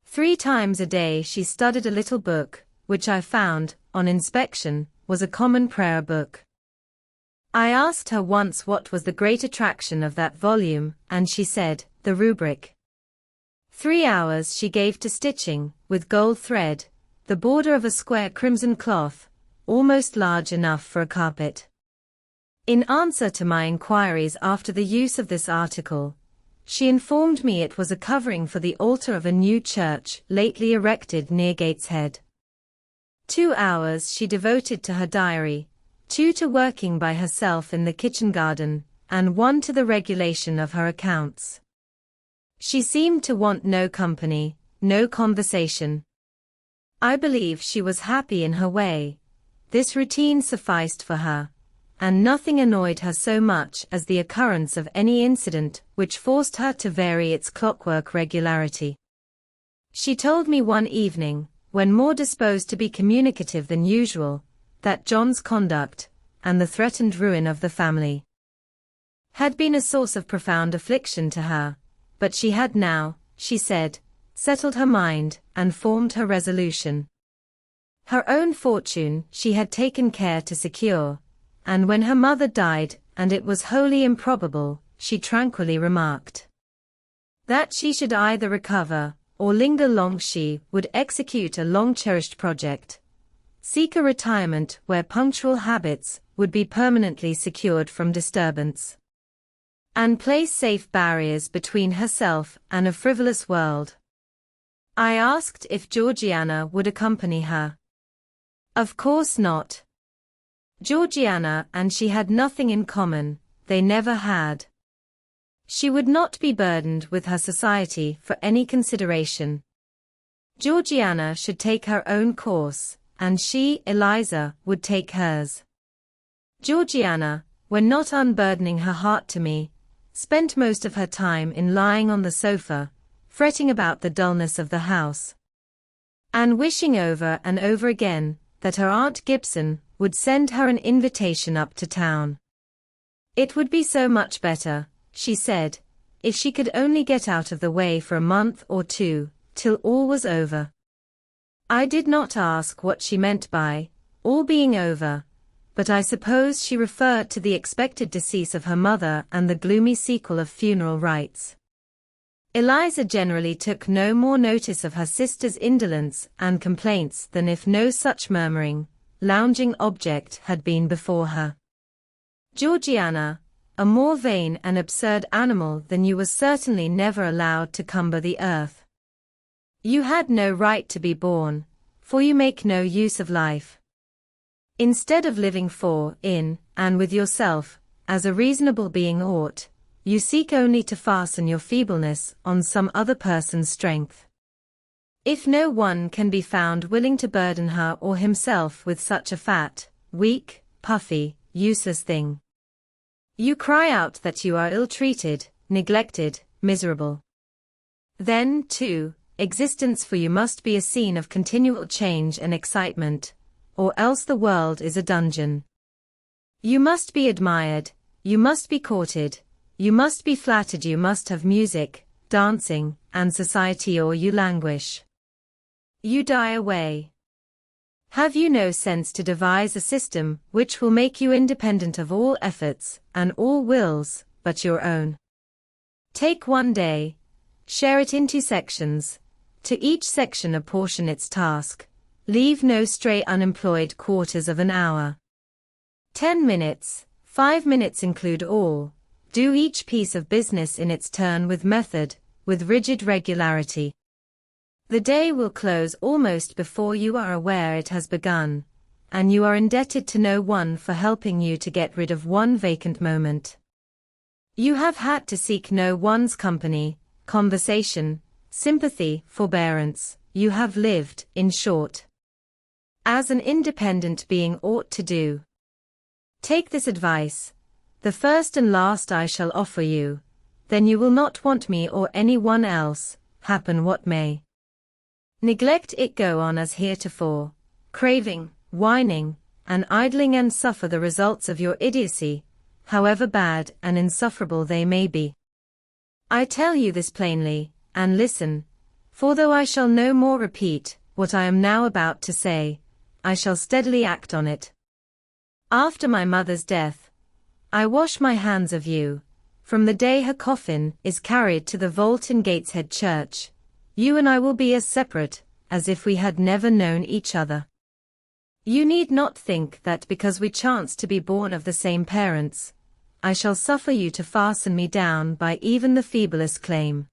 Speaker 1: 3 times a day she studied a little book, which I found, on inspection, was a common prayer book. I asked her once what was the great attraction of that volume, and she said, the rubric. 3 hours she gave to stitching, with gold thread, the border of a square crimson cloth, almost large enough for a carpet. In answer to my inquiries after the use of this article, she informed me it was a covering for the altar of a new church lately erected near Gateshead. 2 hours she devoted to her diary, 2 to working by herself in the kitchen garden, and 1 to the regulation of her accounts. She seemed to want no company, no conversation. I believe she was happy in her way. This routine sufficed for her, and nothing annoyed her so much as the occurrence of any incident which forced her to vary its clockwork regularity. She told me one evening, when more disposed to be communicative than usual, that John's conduct, and the threatened ruin of the family, had been a source of profound affliction to her, but she had now, she said, settled her mind, and formed her resolution. Her own fortune she had taken care to secure, and when her mother died, and it was wholly improbable, she tranquilly remarked that she should either recover, or linger long, she would execute a long-cherished project, seek a retirement where punctual habits would be permanently secured from disturbance, and place safe barriers between herself and a frivolous world. I asked if Georgiana would accompany her. Of course not. Georgiana and she had nothing in common, they never had. She would not be burdened with her society for any consideration. Georgiana should take her own course, and she, Eliza, would take hers. Georgiana, when not unburdening her heart to me, spent most of her time in lying on the sofa, fretting about the dullness of the house, and wishing over and over again that her Aunt Gibson would send her an invitation up to town. It would be so much better, she said, if she could only get out of the way for a month or two, till all was over. I did not ask what she meant by all being over, but I suppose she referred to the expected decease of her mother and the gloomy sequel of funeral rites. Eliza generally took no more notice of her sister's indolence and complaints than if no such murmuring, lounging object had been before her. Georgiana, a more vain and absurd animal than you, was certainly never allowed to cumber the earth. You had no right to be born, for you make no use of life. Instead of living for, in, and with yourself, as a reasonable being ought, you seek only to fasten your feebleness on some other person's strength. If no one can be found willing to burden her or himself with such a fat, weak, puffy, useless thing, you cry out that you are ill-treated, neglected, miserable. Then, too, existence for you must be a scene of continual change and excitement, or else the world is a dungeon. You must be admired, you must be courted, you must be flattered, you must have music, dancing, and society, or you languish. You die away. Have you no sense to devise a system which will make you independent of all efforts and all wills but your own? Take one day, share it into sections, to each section apportion its task, leave no stray unemployed quarters of an hour. 10 minutes, 5 minutes include all, do each piece of business in its turn with method, with rigid regularity. The day will close almost before you are aware it has begun, and you are indebted to no one for helping you to get rid of one vacant moment. You have had to seek no one's company, conversation, sympathy, forbearance. You have lived, in short, as an independent being ought to do. Take this advice, the first and last I shall offer you, then you will not want me or any one else, happen what may. Neglect it, go on as heretofore, craving, whining, and idling, and suffer the results of your idiocy, however bad and insufferable they may be. I tell you this plainly, and listen, for though I shall no more repeat what I am now about to say, I shall steadily act on it. After my mother's death, I wash my hands of you. From the day her coffin is carried to the vault in Gateshead Church, you and I will be as separate as if we had never known each other. You need not think that because we chance to be born of the same parents, I shall suffer you to fasten me down by even the feeblest claim.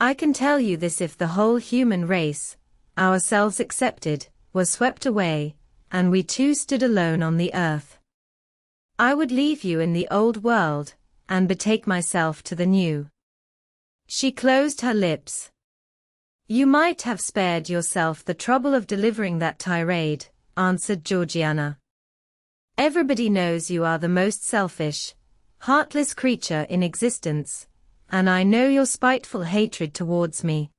Speaker 1: I can tell you this: if the whole human race, ourselves excepted, was swept away, and we two stood alone on the earth, I would leave you in the old world, and betake myself to the new. She closed her lips. You might have spared yourself the trouble of delivering that tirade, answered Georgiana. Everybody knows you are the most selfish, heartless creature in existence, and I know your spiteful hatred towards me.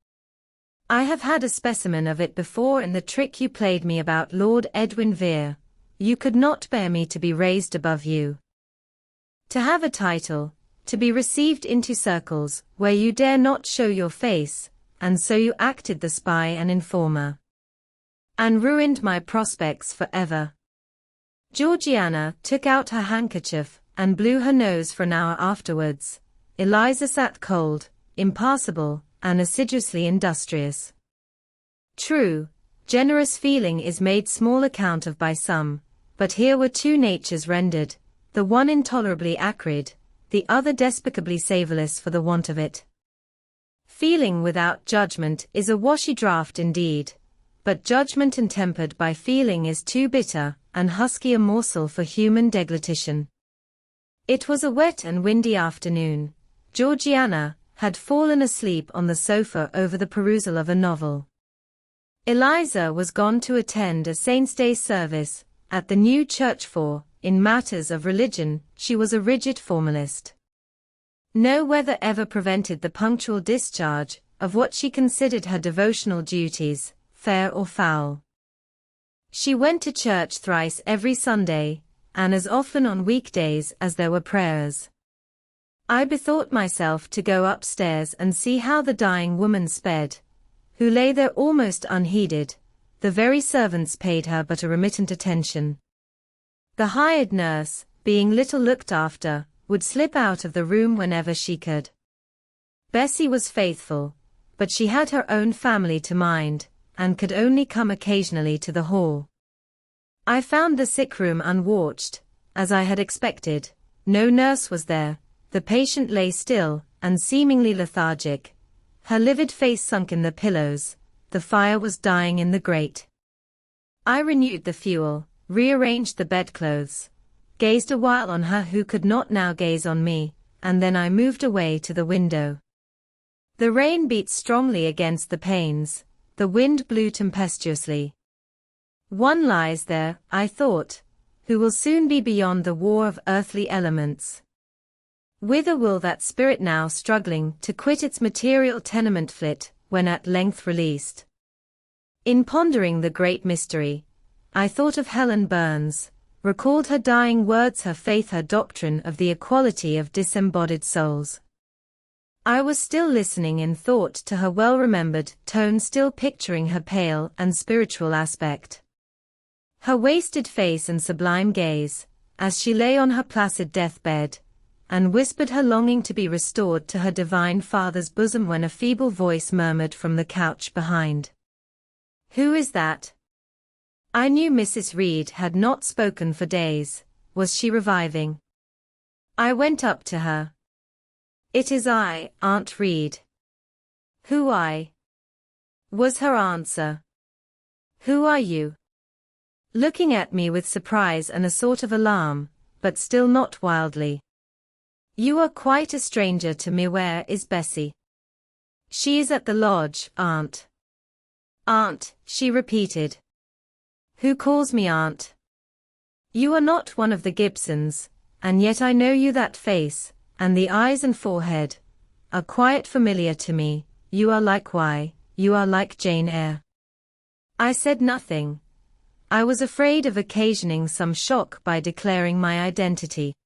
Speaker 1: I have had a specimen of it before in the trick you played me about Lord Edwin Vere. You could not bear me to be raised above you, to have a title, to be received into circles where you dare not show your face, and so you acted the spy and informer, and ruined my prospects forever. Georgiana took out her handkerchief and blew her nose for an hour afterwards. Eliza sat cold, impassible, and assiduously industrious. True, generous feeling is made small account of by some, but here were two natures rendered, the one intolerably acrid, the other despicably savourless for the want of it. Feeling without judgment is a washy draught indeed, but judgment untempered by feeling is too bitter and husky a morsel for human deglutition. It was a wet and windy afternoon. Georgiana had fallen asleep on the sofa over the perusal of a novel. Eliza was gone to attend a Saint's Day service at the new church, for, in matters of religion, she was a rigid formalist. No weather ever prevented the punctual discharge of what she considered her devotional duties, fair or foul. She went to church thrice every Sunday, and as often on weekdays as there were prayers. I bethought myself to go upstairs and see how the dying woman sped, who lay there almost unheeded. The very servants paid her but a remittent attention. The hired nurse, being little looked after, would slip out of the room whenever she could. Bessie was faithful, but she had her own family to mind, and could only come occasionally to the hall. I found the sick room unwatched, as I had expected. No nurse was there. The patient lay still, and seemingly lethargic, her livid face sunk in the pillows. The fire was dying in the grate. I renewed the fuel, rearranged the bedclothes, gazed a while on her who could not now gaze on me, and then I moved away to the window. The rain beat strongly against the panes, the wind blew tempestuously. One lies there, I thought, who will soon be beyond the war of earthly elements. Whither will that spirit now struggling to quit its material tenement flit, when at length released? In pondering the great mystery, I thought of Helen Burns, recalled her dying words, her faith, her doctrine of the equality of disembodied souls. I was still listening in thought to her well-remembered tone, still picturing her pale and spiritual aspect, her wasted face and sublime gaze, as she lay on her placid deathbed, and whispered her longing to be restored to her divine Father's bosom, when a feeble voice murmured from the couch behind, "Who is that?" I knew Mrs. Reed had not spoken for days. Was she reviving? I went up to her. "It is I, Aunt Reed." "Who I?" was her answer. "Who are you?" Looking at me with surprise and a sort of alarm, but still not wildly. "You are quite a stranger to me. Where is Bessie?" "She is at the lodge, Aunt." "Aunt," she repeated. "Who calls me aunt?" "You are not one of the Gibsons, and yet I know you. That face, and the eyes and forehead, are quite familiar to me. You are like Jane Eyre." I said nothing. I was afraid of occasioning some shock by declaring my identity.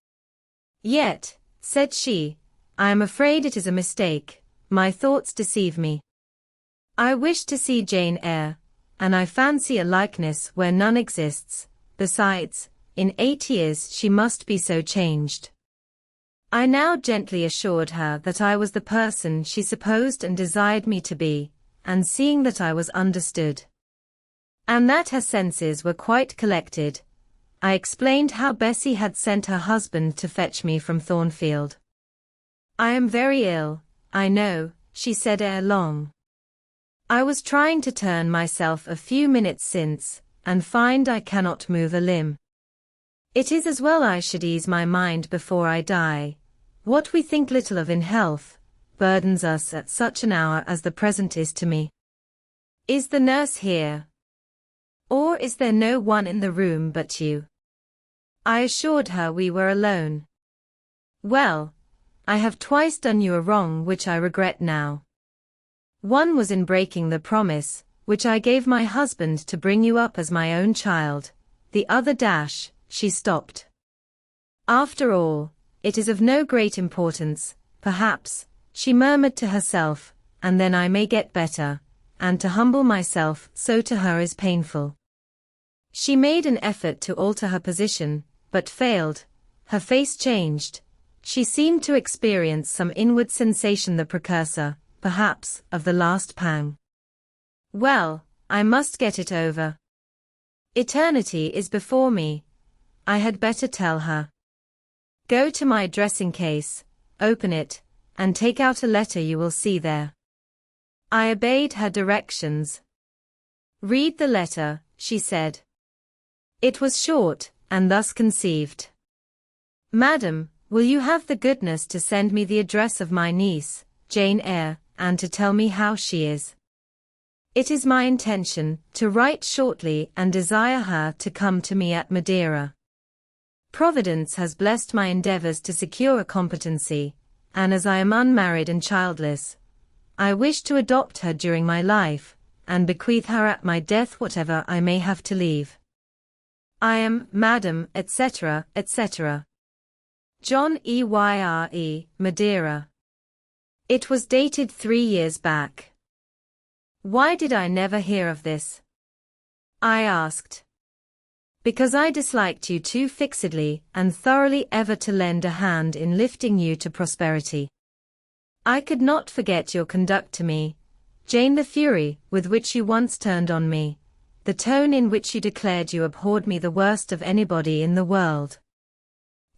Speaker 1: "Yet," said she, "I am afraid it is a mistake. My thoughts deceive me. I wish to see Jane Eyre, and I fancy a likeness where none exists. Besides, in 8 years she must be so changed." I now gently assured her that I was the person she supposed and desired me to be, and seeing that I was understood, and that her senses were quite collected, I explained how Bessie had sent her husband to fetch me from Thornfield. "I am very ill, I know," she said ere long. "I was trying to turn myself a few minutes since, and find I cannot move a limb. It is as well I should ease my mind before I die. What we think little of in health, burdens us at such an hour as the present is to me. Is the nurse here? Or is there no one in the room but you?" I assured her we were alone. "Well, I have twice done you a wrong which I regret now. One was in breaking the promise, which I gave my husband to bring you up as my own child. The other she stopped. "After all, it is of no great importance, perhaps," she murmured to herself, "and then I may get better, and to humble myself so to her is painful." She made an effort to alter her position, but failed. Her face changed. She seemed to experience some inward sensation, the precursor, perhaps, of the last pang. "Well, I must get it over. Eternity is before me," I had better tell her. "Go to my dressing case, open it, and take out a letter you will see there." I obeyed her directions. "Read the letter," she said. It was short, and thus conceived. "Madam, will you have the goodness to send me the address of my niece, Jane Eyre, and to tell me how she is? It is my intention to write shortly and desire her to come to me at Madeira. Providence has blessed my endeavors to secure a competency, and as I am unmarried and childless, I wish to adopt her during my life, and bequeath her at my death whatever I may have to leave. I am, Madam, etc., etc. John Eyre, Madeira. It was dated 3 years back. Why did I never hear of this? I asked. Because I disliked you too fixedly and thoroughly ever to lend a hand in lifting you to prosperity. I could not forget your conduct to me, Jane, the fury with which you once turned on me, the tone in which you declared you abhorred me the worst of anybody in the world.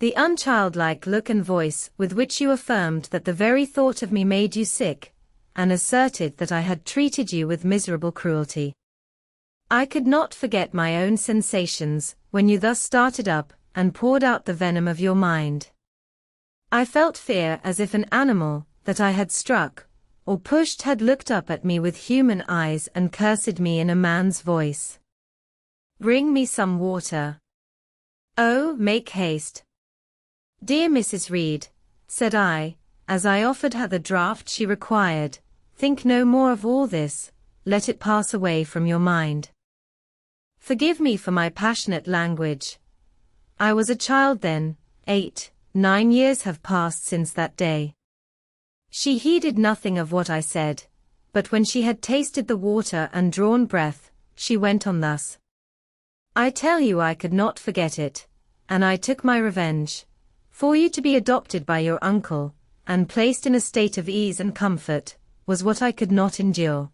Speaker 1: The unchildlike look and voice with which you affirmed that the very thought of me made you sick, and asserted that I had treated you with miserable cruelty. I could not forget my own sensations when you thus started up and poured out the venom of your mind. I felt fear as if an animal that I had struck or pushed had looked up at me with human eyes and cursed me in a man's voice. Bring me some water. Oh, make haste. Dear Mrs. Reed, said I, as I offered her the draught she required, think no more of all this, let it pass away from your mind. Forgive me for my passionate language. I was a child then, 8, 9 years have passed since that day. She heeded nothing of what I said, but when she had tasted the water and drawn breath, she went on thus. I tell you I could not forget it, and I took my revenge. For you to be adopted by your uncle, and placed in a state of ease and comfort, was what I could not endure.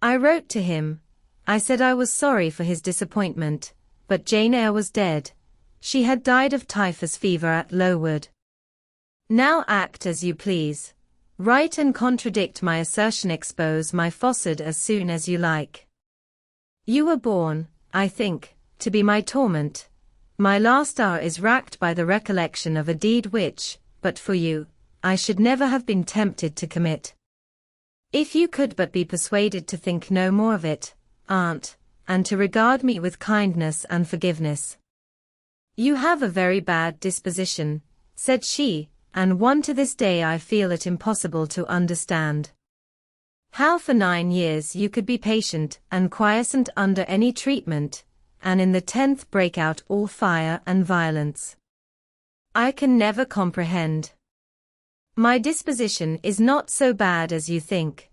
Speaker 1: I wrote to him. I said I was sorry for his disappointment, but Jane Eyre was dead. She had died of typhus fever at Lowood. Now act as you please. Write and contradict my assertion, expose my falsehood as soon as you like. You were born, I think, to be my torment. My last hour is racked by the recollection of a deed which, but for you, I should never have been tempted to commit. If you could but be persuaded to think no more of it, aunt, and to regard me with kindness and forgiveness. You have a very bad disposition, said she, and one to this day I feel it impossible to understand. How for 9 years you could be patient and quiescent under any treatment, and in the 10th break out all fire and violence. I can never comprehend. My disposition is not so bad as you think.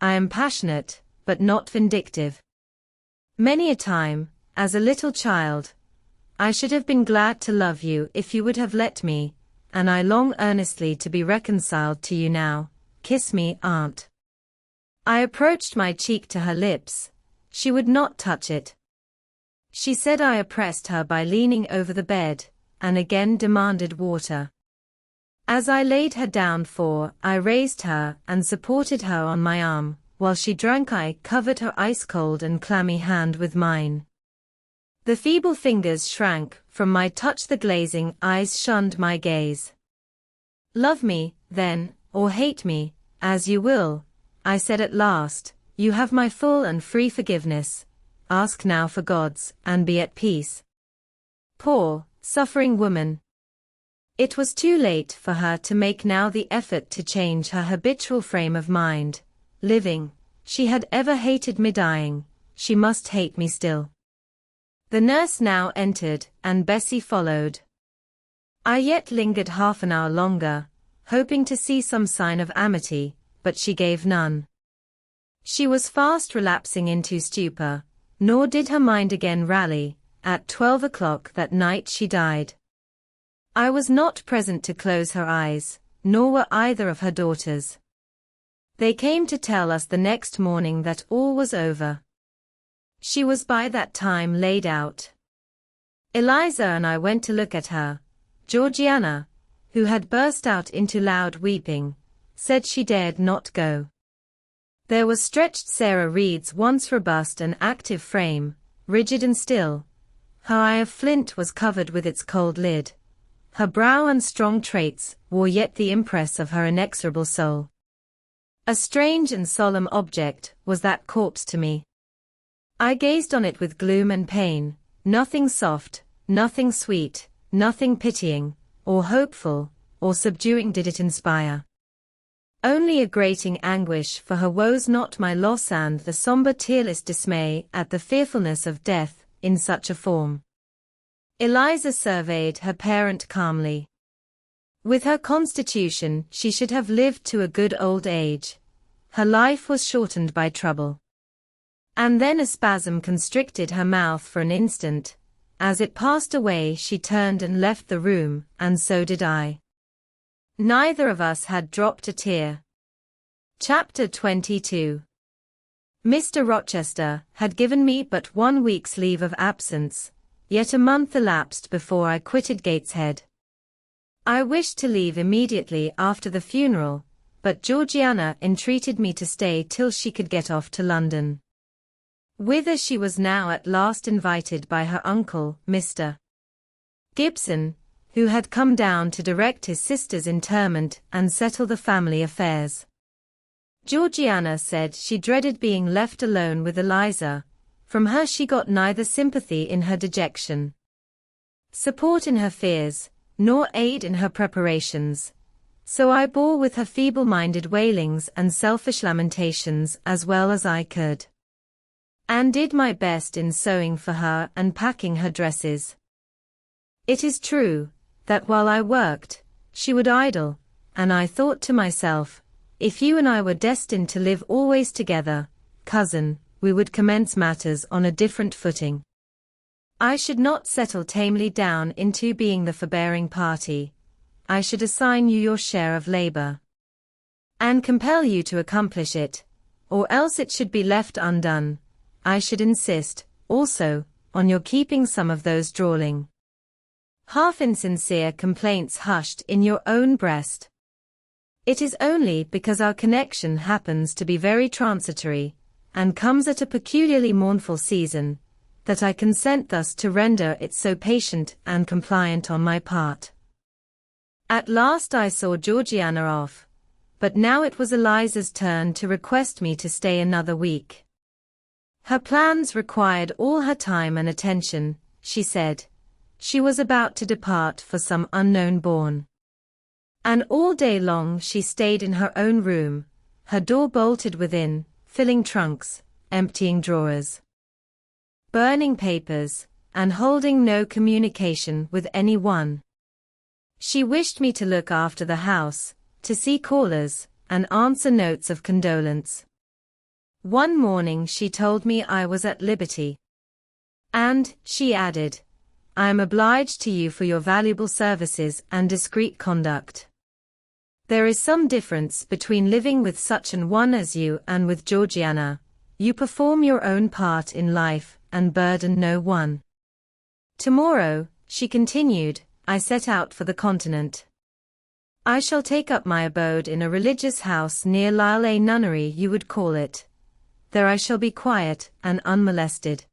Speaker 1: I am passionate, but not vindictive. Many a time, as a little child, I should have been glad to love you if you would have let me, and I long earnestly to be reconciled to you now. Kiss me, aunt. I approached my cheek to her lips. She would not touch it. She said I oppressed her by leaning over the bed, and again demanded water. As I laid her down I raised her and supported her on my arm, while she drank I covered her ice-cold and clammy hand with mine. The feeble fingers shrank from my touch, the glazing eyes shunned my gaze. Love me, then, or hate me, as you will, I said at last, you have my full and free forgiveness. Ask now for God's, and be at peace. Poor, suffering woman. It was too late for her to make now the effort to change her habitual frame of mind. Living, she had ever hated me; dying, she must hate me still. The nurse now entered, and Bessie followed. I yet lingered half an hour longer, hoping to see some sign of amity, but she gave none. She was fast relapsing into stupor, nor did her mind again rally. At 12 o'clock that night she died. I was not present to close her eyes, nor were either of her daughters. They came to tell us the next morning that all was over. She was by that time laid out. Eliza and I went to look at her. Georgiana, who had burst out into loud weeping, said she dared not go. There was stretched Sarah Reed's once robust and active frame, rigid and still. Her eye of flint was covered with its cold lid. her brow and strong traits wore yet the impress of her inexorable soul. A strange and solemn object was that corpse to me. I gazed on it with gloom and pain, nothing soft, nothing sweet, nothing pitying, or hopeful, or subduing did it inspire. Only a grating anguish for her woes, not my loss, and the somber tearless dismay at the fearfulness of death in such a form. Eliza surveyed her parent calmly. With her constitution she should have lived to a good old age. Her life was shortened by trouble. And then a spasm constricted her mouth for an instant. As it passed away she turned and left the room, and so did I. Neither of us had dropped a tear. Chapter 22. Mr. Rochester had given me but 1 week's leave of absence, yet a month elapsed before I quitted Gateshead. I wished to leave immediately after the funeral, but Georgiana entreated me to stay till she could get off to London, whither she was now at last invited by her uncle, Mr. Gibson, who had come down to direct his sister's interment and settle the family affairs. Georgiana said she dreaded being left alone with Eliza. From her she got neither sympathy in her dejection, support in her fears, nor aid in her preparations. So I bore with her feeble-minded wailings and selfish lamentations as well as I could, and did my best in sewing for her and packing her dresses. It is true that while I worked, she would idle, and I thought to myself, if you and I were destined to live always together, cousin, we would commence matters on a different footing. I should not settle tamely down into being the forbearing party. I should assign you your share of labor, and compel you to accomplish it, or else it should be left undone. I should insist, also, on your keeping some of those drawling, half insincere complaints hushed in your own breast. It is only because our connection happens to be very transitory, and comes at a peculiarly mournful season, that I consent thus to render it so patient and compliant on my part. At last I saw Georgiana off, but now it was Eliza's turn to request me to stay another week. Her plans required all her time and attention, she said. She was about to depart for some unknown bourne, and all day long she stayed in her own room, her door bolted within, filling trunks, emptying drawers, burning papers, and holding no communication with any one. She wished me to look after the house, to see callers, and answer notes of condolence. One morning she told me I was at liberty. And, she added, I am obliged to you for your valuable services and discreet conduct. There is some difference between living with such an one as you and with Georgiana. You perform your own part in life and burden no one. Tomorrow, she continued, I set out for the continent. I shall take up my abode in a religious house near Lisle, a nunnery you would call it. There I shall be quiet and unmolested.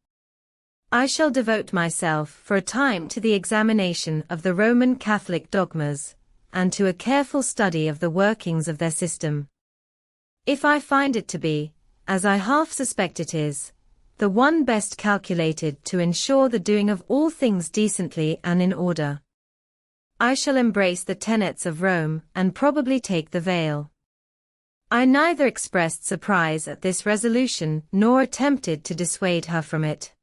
Speaker 1: I shall devote myself for a time to the examination of the Roman Catholic dogmas, and to a careful study of the workings of their system. If I find it to be, as I half suspect it is, the one best calculated to ensure the doing of all things decently and in order, I shall embrace the tenets of Rome and probably take the veil. I neither expressed surprise at this resolution nor attempted to dissuade her from it.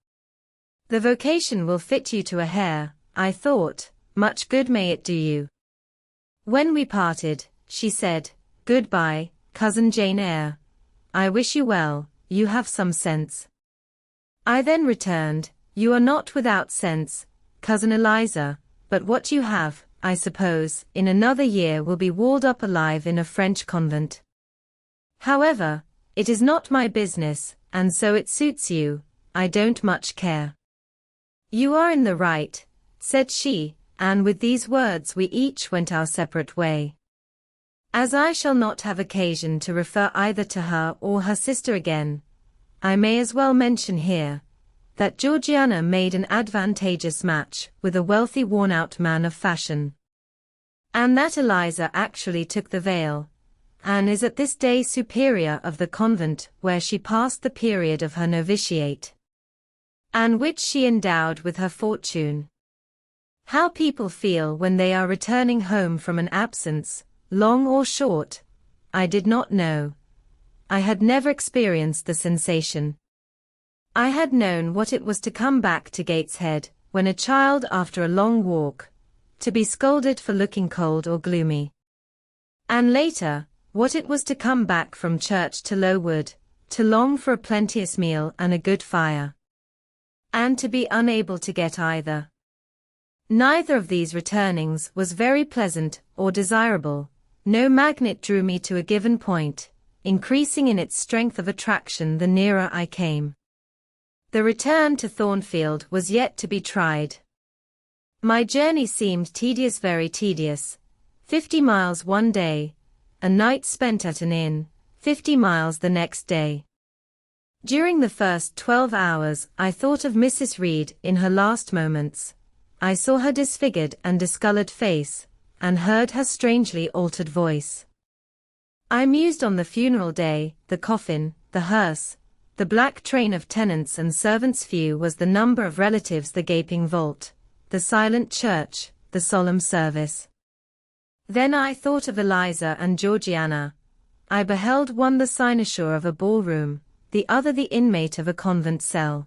Speaker 1: The vocation will fit you to a hair, I thought, much good may it do you. When we parted, she said, Goodbye, cousin Jane Eyre. I wish you well, you have some sense. I then returned, You are not without sense, cousin Eliza, but what you have, I suppose, in another year will be walled up alive in a French convent. However, it is not my business, and so it suits you, I don't much care. You are in the right, said she, and with these words we each went our separate way. As I shall not have occasion to refer either to her or her sister again, I may as well mention here, that Georgiana made an advantageous match with a wealthy worn-out man of fashion. and that Eliza actually took the veil, and is at this day superior of the convent where she passed the period of her novitiate, and which she endowed with her fortune. How people feel when they are returning home from an absence, long or short, I did not know. I had never experienced the sensation. I had known what it was to come back to Gateshead, when a child after a long walk, to be scolded for looking cold or gloomy. And later, what it was to come back from church to Lowood, to long for a plenteous meal and a good fire, and to be unable to get either. Neither of these returnings was very pleasant or desirable. No magnet drew me to a given point, increasing in its strength of attraction the nearer I came. The return to Thornfield was yet to be tried. My journey seemed tedious, very tedious. 50 miles one day, a night spent at an inn, 50 miles the next day. During the first 12 hours I thought of Mrs. Reed in her last moments. I saw her disfigured and discolored face, and heard her strangely altered voice. I mused on the funeral day, the coffin, the hearse, the black train of tenants and servants. Few was the number of relatives, the gaping vault, the silent church, the solemn service. Then I thought of Eliza and Georgiana. I beheld one the cynosure of a ballroom, the other the inmate of a convent cell.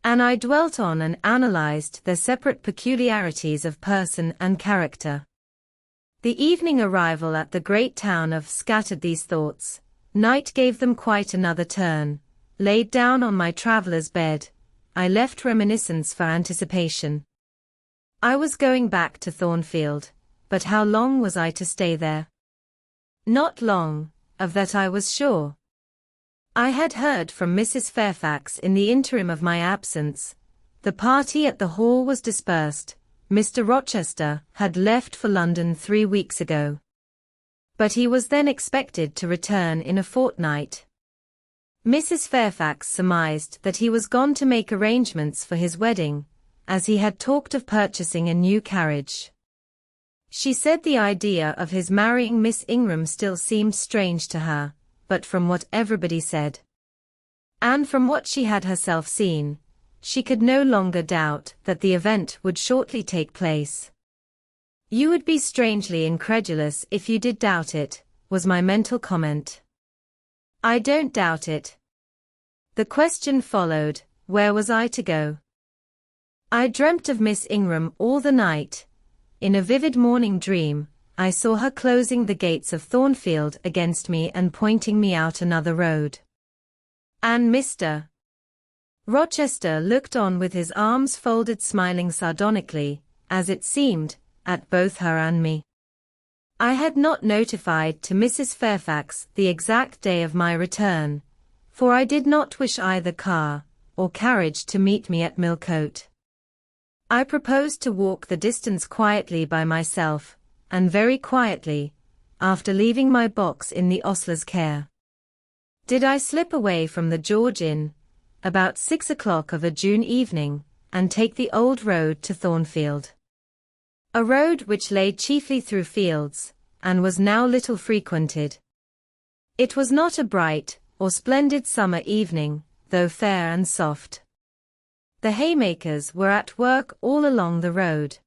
Speaker 1: And I dwelt on and analyzed their separate peculiarities of person and character. The evening arrival at the great town of scattered these thoughts. Night gave them quite another turn. Laid down on my traveller's bed, I left reminiscence for anticipation. I was going back to Thornfield, but how long was I to stay there? Not long, of that I was sure. I had heard from Mrs. Fairfax in the interim of my absence. The party at the hall was dispersed. Mr. Rochester had left for London 3 weeks ago. But he was then expected to return in a fortnight. Mrs. Fairfax surmised that he was gone to make arrangements for his wedding, as he had talked of purchasing a new carriage. She said the idea of his marrying Miss Ingram still seemed strange to her, but from what everybody said, and from what she had herself seen, she could no longer doubt that the event would shortly take place. "You would be strangely incredulous if you did doubt it," was my mental comment. "I don't doubt it." The question followed, where was I to go? I dreamt of Miss Ingram all the night. In a vivid morning dream, I saw her closing the gates of Thornfield against me and pointing me out another road. And Mr. Rochester looked on with his arms folded, smiling sardonically, as it seemed, at both her and me. I had not notified to Mrs. Fairfax the exact day of my return, for I did not wish either car or carriage to meet me at Millcote. I proposed to walk the distance quietly by myself, and very quietly, after leaving my box in the ostler's care. Did I slip away from the George Inn, about 6 o'clock of a June evening, and take the old road to Thornfield. A road which lay chiefly through fields, and was now little frequented. It was not a bright or splendid summer evening, though fair and soft. The haymakers were at work all along the road.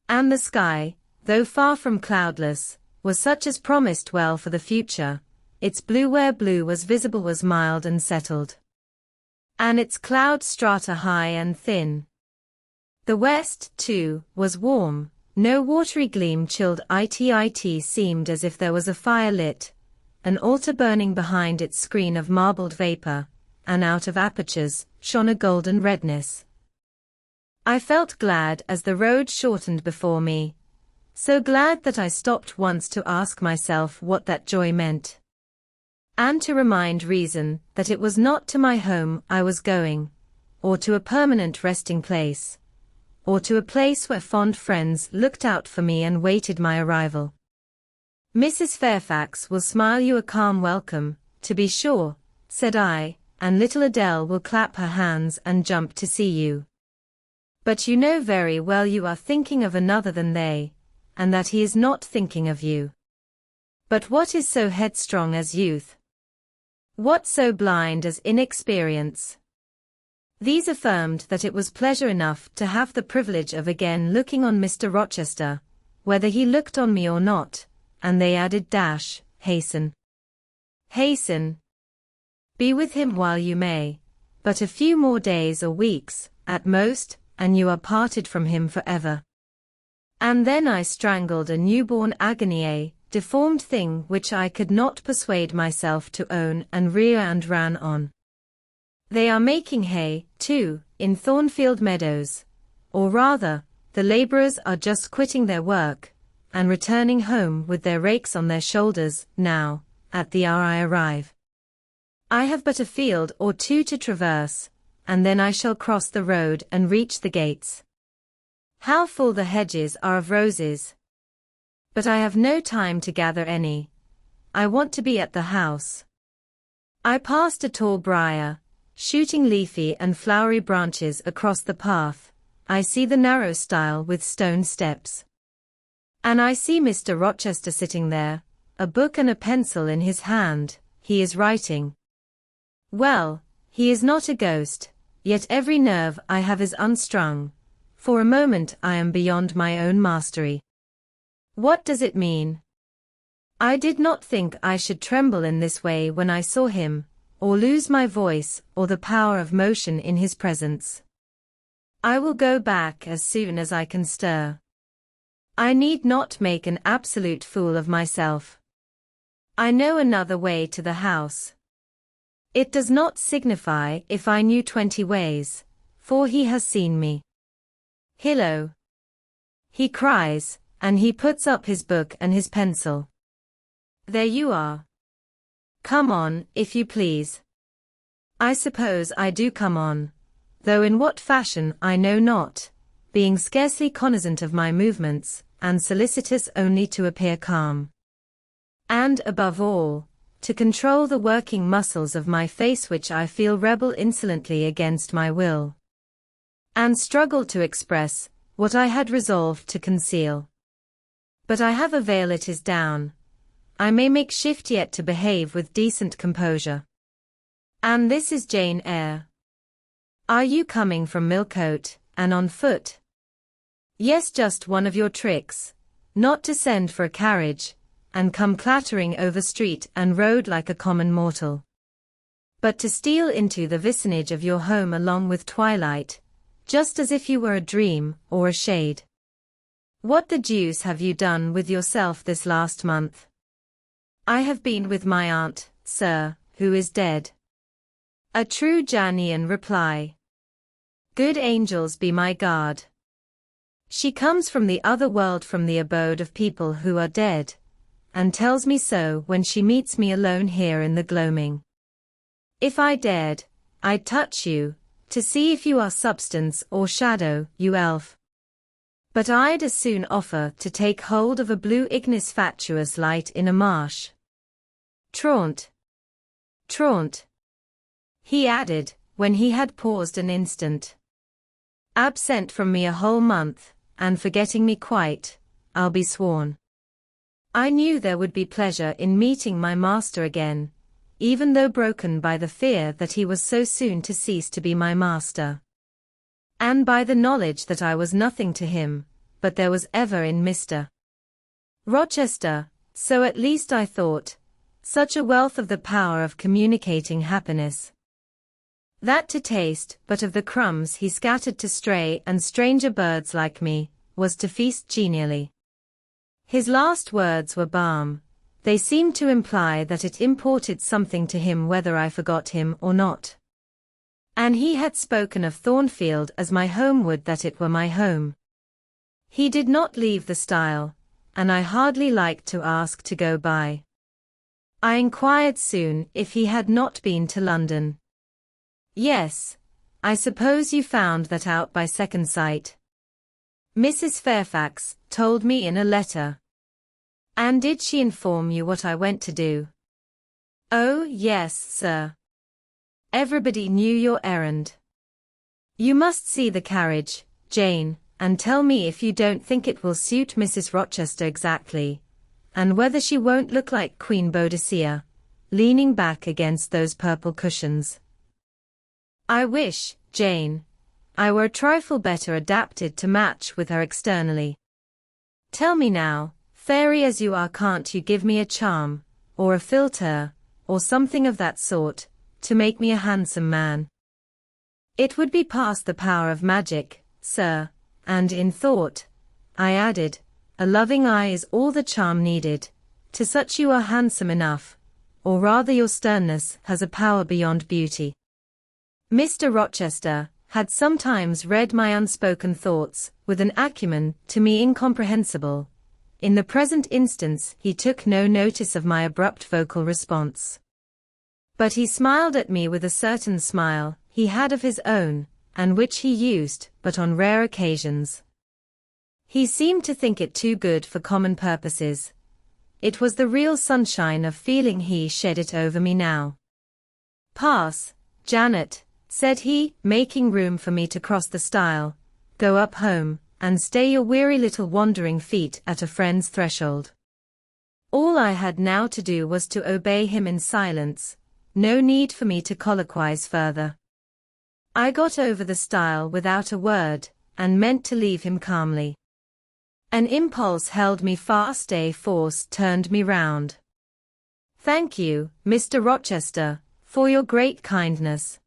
Speaker 1: And the sky, though far from cloudless, was such as promised well for the future. Its blue, where blue was visible, was mild and settled, and its cloud strata high and thin. The west, too, was warm. No watery gleam chilled it seemed as if there was a fire lit, an altar burning behind its screen of marbled vapor, and out of apertures shone a golden redness. I felt glad as the road shortened before me, so glad that I stopped once to ask myself what that joy meant, and to remind reason that it was not to my home I was going, or to a permanent resting place, or to a place where fond friends looked out for me and waited my arrival. "Mrs. Fairfax will smile you a calm welcome, to be sure," said I, "and little Adele will clap her hands and jump to see you. But you know very well you are thinking of another than they, and that he is not thinking of you. But what is so headstrong as youth? What so blind as inexperience? These affirmed that it was pleasure enough to have the privilege of again looking on Mr. Rochester, whether he looked on me or not, and they added hasten. Hasten. Be with him while you may, but a few more days or weeks, at most, and you are parted from him forever. And then I strangled a newborn agony, a deformed thing which I could not persuade myself to own and rear, and ran on. They are making hay, too, in Thornfield Meadows, or rather, the labourers are just quitting their work, and returning home with their rakes on their shoulders, now, at the hour I arrive. I have but a field or two to traverse, and then I shall cross the road and reach the gates. How full the hedges are of roses! But I have no time to gather any. I want to be at the house. I passed a tall briar, shooting leafy and flowery branches across the path. I see the narrow stile with stone steps. And I see Mr. Rochester sitting there, a book and a pencil in his hand. He is writing. Well, he is not a ghost, yet every nerve I have is unstrung. For a moment I am beyond my own mastery. What does it mean? I did not think I should tremble in this way when I saw him, or lose my voice or the power of motion in his presence. I will go back as soon as I can stir. I need not make an absolute fool of myself. I know another way to the house. It does not signify if I knew 20 ways, for he has seen me. Hillo! He cries, and he puts up his book and his pencil. There you are. Come on, if you please. I suppose I do come on, though in what fashion I know not, being scarcely cognizant of my movements, and solicitous only to appear calm. And above all, to control the working muscles of my face, which I feel rebel insolently against my will, and struggle to express what I had resolved to conceal. But I have a veil, it is down. I may make shift yet to behave with decent composure. And this is Jane Eyre. Are you coming from Millcote, and on foot? Yes, just one of your tricks, not to send for a carriage, and come clattering over street and road like a common mortal, but to steal into the vicinage of your home along with twilight, just as if you were a dream or a shade. What the deuce have you done with yourself this last month? I have been with my aunt, sir, who is dead. A true Janean reply. Good angels be my guard. She comes from the other world, from the abode of people who are dead, and tells me so when she meets me alone here in the gloaming. If I dared, I'd touch you, to see if you are substance or shadow, you elf. But I'd as soon offer to take hold of a blue ignis fatuus light in a marsh. Traunt. Traunt. He added, when he had paused an instant. Absent from me a whole month, and forgetting me quite, I'll be sworn. I knew there would be pleasure in meeting my master again, even though broken by the fear that he was so soon to cease to be my master, and by the knowledge that I was nothing to him, but there was ever in Mr. Rochester, so at least I thought, such a wealth of the power of communicating happiness, that to taste but of the crumbs he scattered to stray and stranger birds like me, was to feast genially. His last words were balm. They seemed to imply that it imported something to him whether I forgot him or not. And he had spoken of Thornfield as my home, would that it were my home. He did not leave the stile, and I hardly liked to ask to go by. I inquired soon if he had not been to London. Yes, I suppose you found that out by second sight. Mrs. Fairfax told me in a letter. And did she inform you what I went to do? Oh, yes, sir. Everybody knew your errand. You must see the carriage, Jane, and tell me if you don't think it will suit Mrs. Rochester exactly, and whether she won't look like Queen Boadicea, leaning back against those purple cushions. I wish, Jane, I were a trifle better adapted to match with her externally. Tell me now, fairy as you are, can't you give me a charm, or a philtre, or something of that sort, to make me a handsome man? It would be past the power of magic, sir, and in thought, I added, a loving eye is all the charm needed. To such you are handsome enough, or rather your sternness has a power beyond beauty. Mr. Rochester had sometimes read my unspoken thoughts with an acumen to me incomprehensible. In the present instance he took no notice of my abrupt vocal response. But he smiled at me with a certain smile he had of his own, and which he used but on rare occasions. He seemed to think it too good for common purposes. It was the real sunshine of feeling he shed it over me now. Pass, Janet, said he, making room for me to cross the stile. Go up home, and stay your weary little wandering feet at a friend's threshold. All I had now to do was to obey him in silence, no need for me to colloquize further. I got over the stile without a word, and meant to leave him calmly. An impulse held me fast, a force turned me round. Thank you, Mr. Rochester, for your great kindness.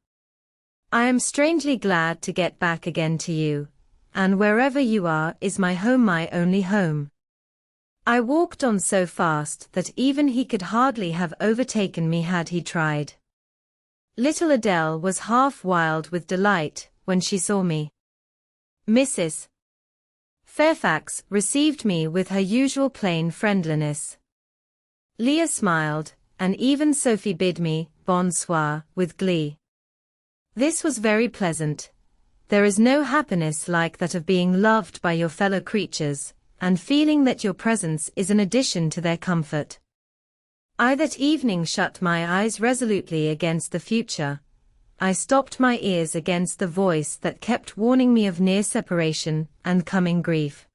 Speaker 1: I am strangely glad to get back again to you, and wherever you are is my home, my only home. I walked on so fast that even he could hardly have overtaken me had he tried. Little Adele was half wild with delight when she saw me. Mrs. Fairfax received me with her usual plain friendliness. Leah smiled, and even Sophie bid me bonsoir with glee. This was very pleasant. There is no happiness like that of being loved by your fellow creatures, and feeling that your presence is an addition to their comfort. I that evening shut my eyes resolutely against the future. I stopped my ears against the voice that kept warning me of near separation and coming grief.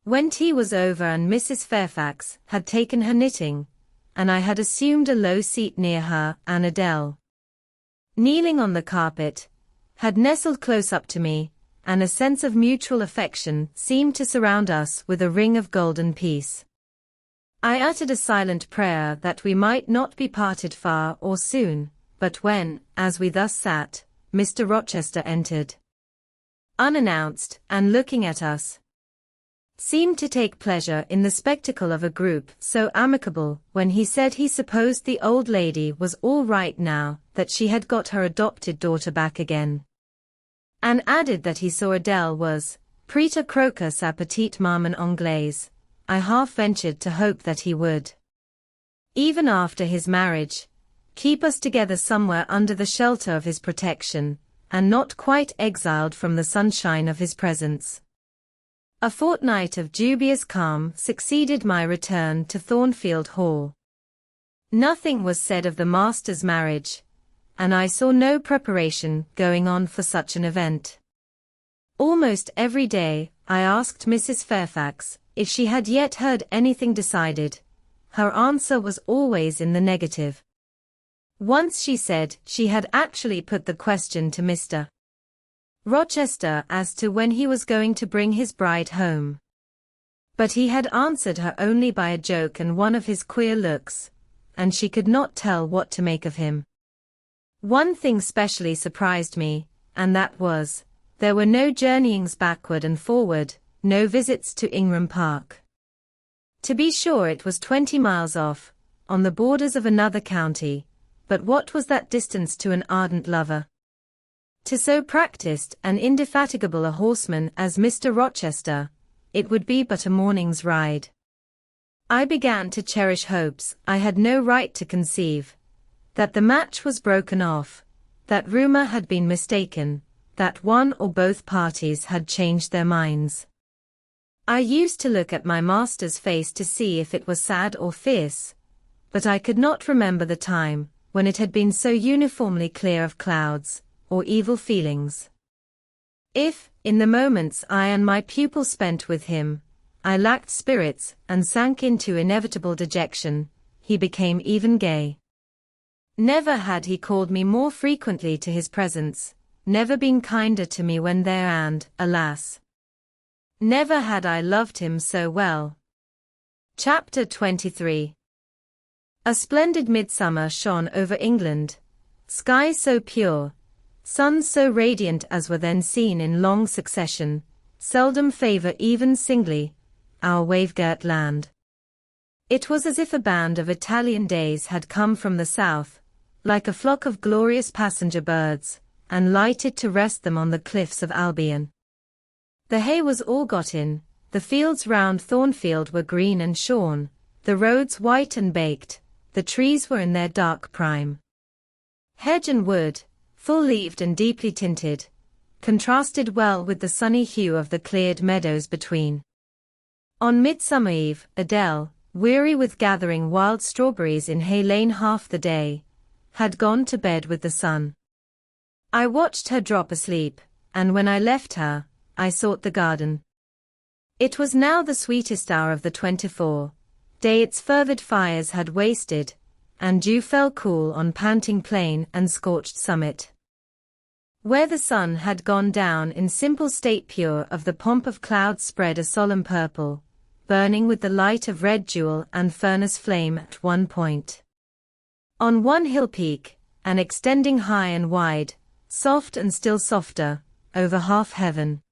Speaker 1: When tea was over and Mrs. Fairfax had taken her knitting, and I had assumed a low seat near her, and Adele, kneeling on the carpet, had nestled close up to me, and a sense of mutual affection seemed to surround us with a ring of golden peace. I uttered a silent prayer that we might not be parted far or soon, but when, as we thus sat, Mr. Rochester entered, unannounced, and looking at us, seemed to take pleasure in the spectacle of a group so amicable, when he said he supposed the old lady was all right now that she had got her adopted daughter back again, and added that he saw Adele was prête à croquer sa petite maman anglaise. I half ventured to hope that he would, even after his marriage, keep us together somewhere under the shelter of his protection, and not quite exiled from the sunshine of his presence. A fortnight of dubious calm succeeded my return to Thornfield Hall. Nothing was said of the master's marriage, and I saw no preparation going on for such an event. Almost every day, I asked Mrs. Fairfax if she had yet heard anything decided. Her answer was always in the negative. Once she said she had actually put the question to Mr. Rochester as to when he was going to bring his bride home. But he had answered her only by a joke and one of his queer looks, and she could not tell what to make of him. One thing specially surprised me, and that was, there were no journeyings backward and forward, no visits to Ingram Park. To be sure, it was 20 miles off, on the borders of another county, but what was that distance to an ardent lover? To so practiced and indefatigable a horseman as Mr. Rochester, it would be but a morning's ride. I began to cherish hopes I had no right to conceive, that the match was broken off, that rumor had been mistaken, that one or both parties had changed their minds. I used to look at my master's face to see if it was sad or fierce, but I could not remember the time when it had been so uniformly clear of clouds or evil feelings. If, in the moments I and my pupil spent with him, I lacked spirits and sank into inevitable dejection, he became even gay. Never had he called me more frequently to his presence, never been kinder to me when there, and, alas, never had I loved him so well. Chapter 23. A splendid midsummer shone over England, skies so pure, suns so radiant as were then seen in long succession, seldom favor even singly, our wave-girt land. It was as if a band of Italian days had come from the south, like a flock of glorious passenger birds, and lighted to rest them on the cliffs of Albion. The hay was all got in, the fields round Thornfield were green and shorn, the roads white and baked, the trees were in their dark prime. Hedge and wood, full-leaved and deeply tinted, contrasted well with the sunny hue of the cleared meadows between. On Midsummer Eve, Adele, weary with gathering wild strawberries in Hay Lane half the day, had gone to bed with the sun. I watched her drop asleep, and when I left her, I sought the garden. It was now the sweetest hour of the 24 day its fervid fires had wasted, and dew fell cool on panting plain and scorched summit. Where the sun had gone down in simple state pure of the pomp of clouds spread a solemn purple, burning with the light of red jewel and furnace flame at one point. On one hill peak, and extending high and wide, soft and still softer, over half heaven.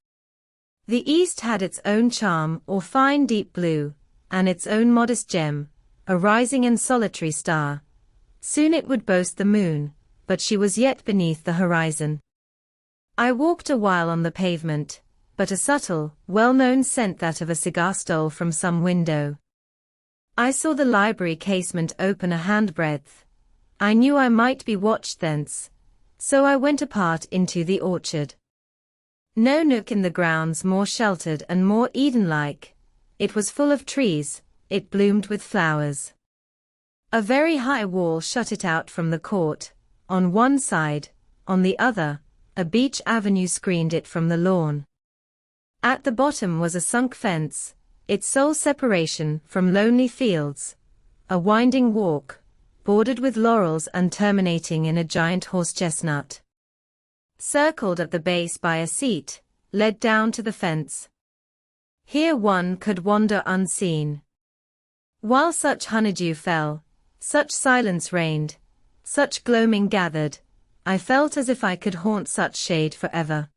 Speaker 1: The east had its own charm or fine deep blue, and its own modest gem, a rising and solitary star. Soon it would boast the moon, but she was yet beneath the horizon. I walked a while on the pavement, but a subtle, well-known scent that of a cigar stole from some window. I saw the library casement open a handbreadth. I knew I might be watched thence, so I went apart into the orchard. No nook in the grounds more sheltered and more Eden-like. It was full of trees, it bloomed with flowers. A very high wall shut it out from the court, on one side, on the other, a beech avenue screened it from the lawn. At the bottom was a sunk fence, its sole separation from lonely fields, a winding walk, bordered with laurels and terminating in a giant horse-chestnut. Circled at the base by a seat, led down to the fence. Here one could wander unseen. While such honeydew fell, such silence reigned, such gloaming gathered, I felt as if I could haunt such shade forever.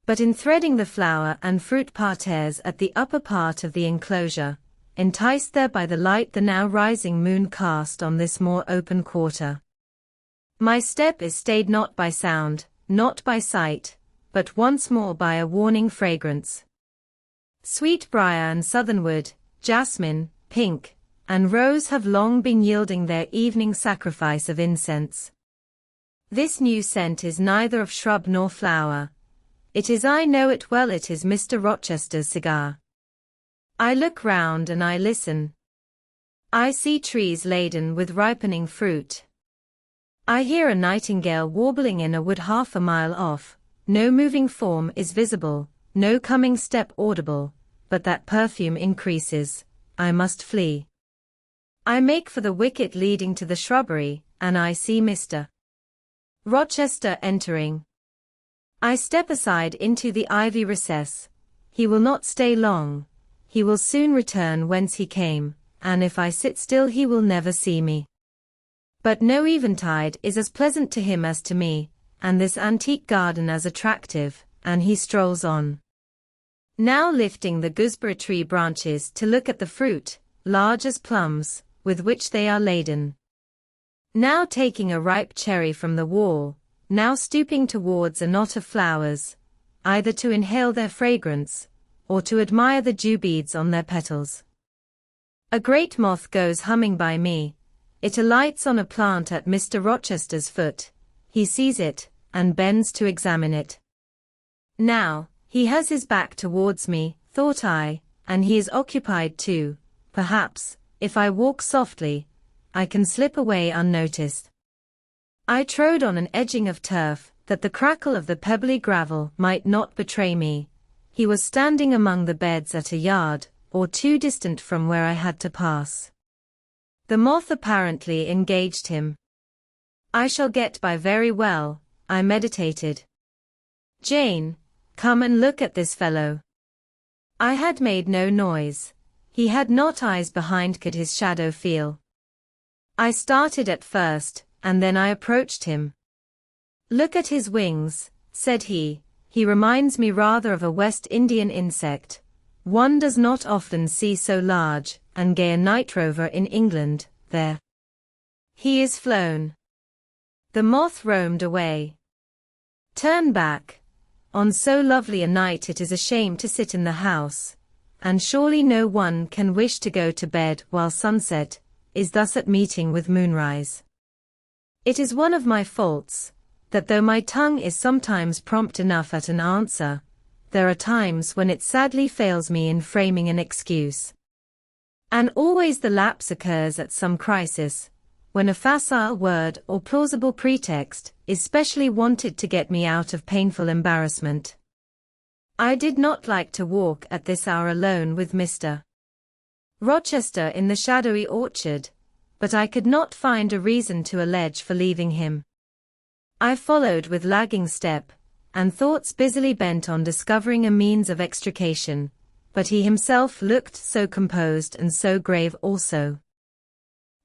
Speaker 1: But in threading the flower and fruit parterres at the upper part of the enclosure, enticed there by the light the now rising moon cast on this more open quarter, my step is stayed not by sound, not by sight, but once more by a warning fragrance. Sweet briar and southernwood, jasmine, pink, and rose have long been yielding their evening sacrifice of incense. This new scent is neither of shrub nor flower. It is, I know it well, it is Mr. Rochester's cigar. I look round and I listen. I see trees laden with ripening fruit. I hear a nightingale warbling in a wood half a mile off. No moving form is visible, no coming step audible, but that perfume increases. I must flee. I make for the wicket leading to the shrubbery, and I see Mr. Rochester entering. I step aside into the ivy recess. He will not stay long. He will soon return whence he came, and if I sit still he will never see me. But no eventide is as pleasant to him as to me, and this antique garden as attractive, and he strolls on. Now lifting the gooseberry tree branches to look at the fruit, large as plums, with which they are laden. Now taking a ripe cherry from the wall, now stooping towards a knot of flowers, either to inhale their fragrance, or to admire the dew beads on their petals. A great moth goes humming by me. It alights on a plant at Mr. Rochester's foot. He sees it, and bends to examine it. Now, he has his back towards me, thought I, and he is occupied too. Perhaps, if I walk softly, I can slip away unnoticed. I trode on an edging of turf, that the crackle of the pebbly gravel might not betray me, he was standing among the beds at a yard or two distant from where I had to pass. The moth apparently engaged him. I shall get by very well, I meditated. Jane, come and look at this fellow. I had made no noise. He had not eyes behind could his shadow feel. I started at first, and then I approached him. Look at his wings, said he reminds me rather of a West Indian insect. One does not often see so large and gay a night rover in England. There. He is flown. The moth roamed away. Turn back. On so lovely a night it is a shame to sit in the house, and surely no one can wish to go to bed while sunset is thus at meeting with moonrise. It is one of my faults, that though my tongue is sometimes prompt enough at an answer, there are times when it sadly fails me in framing an excuse. And always the lapse occurs at some crisis, when a facile word or plausible pretext is specially wanted to get me out of painful embarrassment. I did not like to walk at this hour alone with Mr. Rochester in the shadowy orchard, but I could not find a reason to allege for leaving him. I followed with lagging step, and thoughts busily bent on discovering a means of extrication, but he himself looked so composed and so grave also.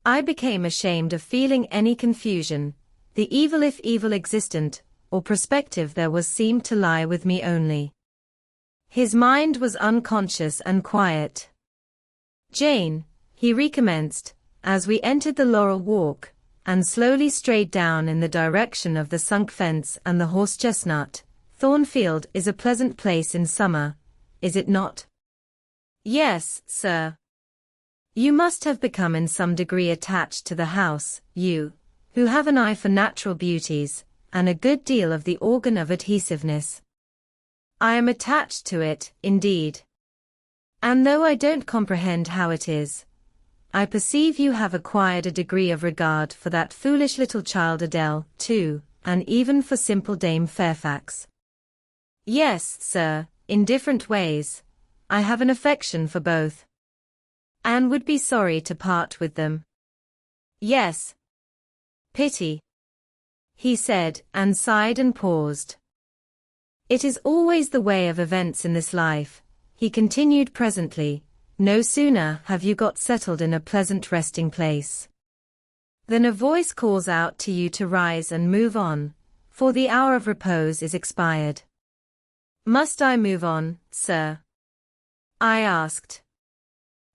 Speaker 1: I became ashamed of feeling any confusion. The evil, if evil existent, or prospective there was, seemed to lie with me only. His mind was unconscious and quiet. Jane, he recommenced, as we entered the laurel walk, and slowly strayed down in the direction of the sunk fence and the horse-chestnut. Thornfield is a pleasant place in summer, is it not? Yes, sir. You must have become in some degree attached to the house, you, who have an eye for natural beauties, and a good deal of the organ of adhesiveness. I am attached to it, indeed. And though I don't comprehend how it is, I perceive you have acquired a degree of regard for that foolish little child Adele, too, and even for simple Dame Fairfax. Yes, sir, in different ways. I have an affection for both, and would be sorry to part with them. Yes. Pity, he said, and sighed and paused. It is always the way of events in this life, he continued presently. No sooner have you got settled in a pleasant resting place than a voice calls out to you to rise and move on, for the hour of repose is expired. Must I move on, sir? I asked.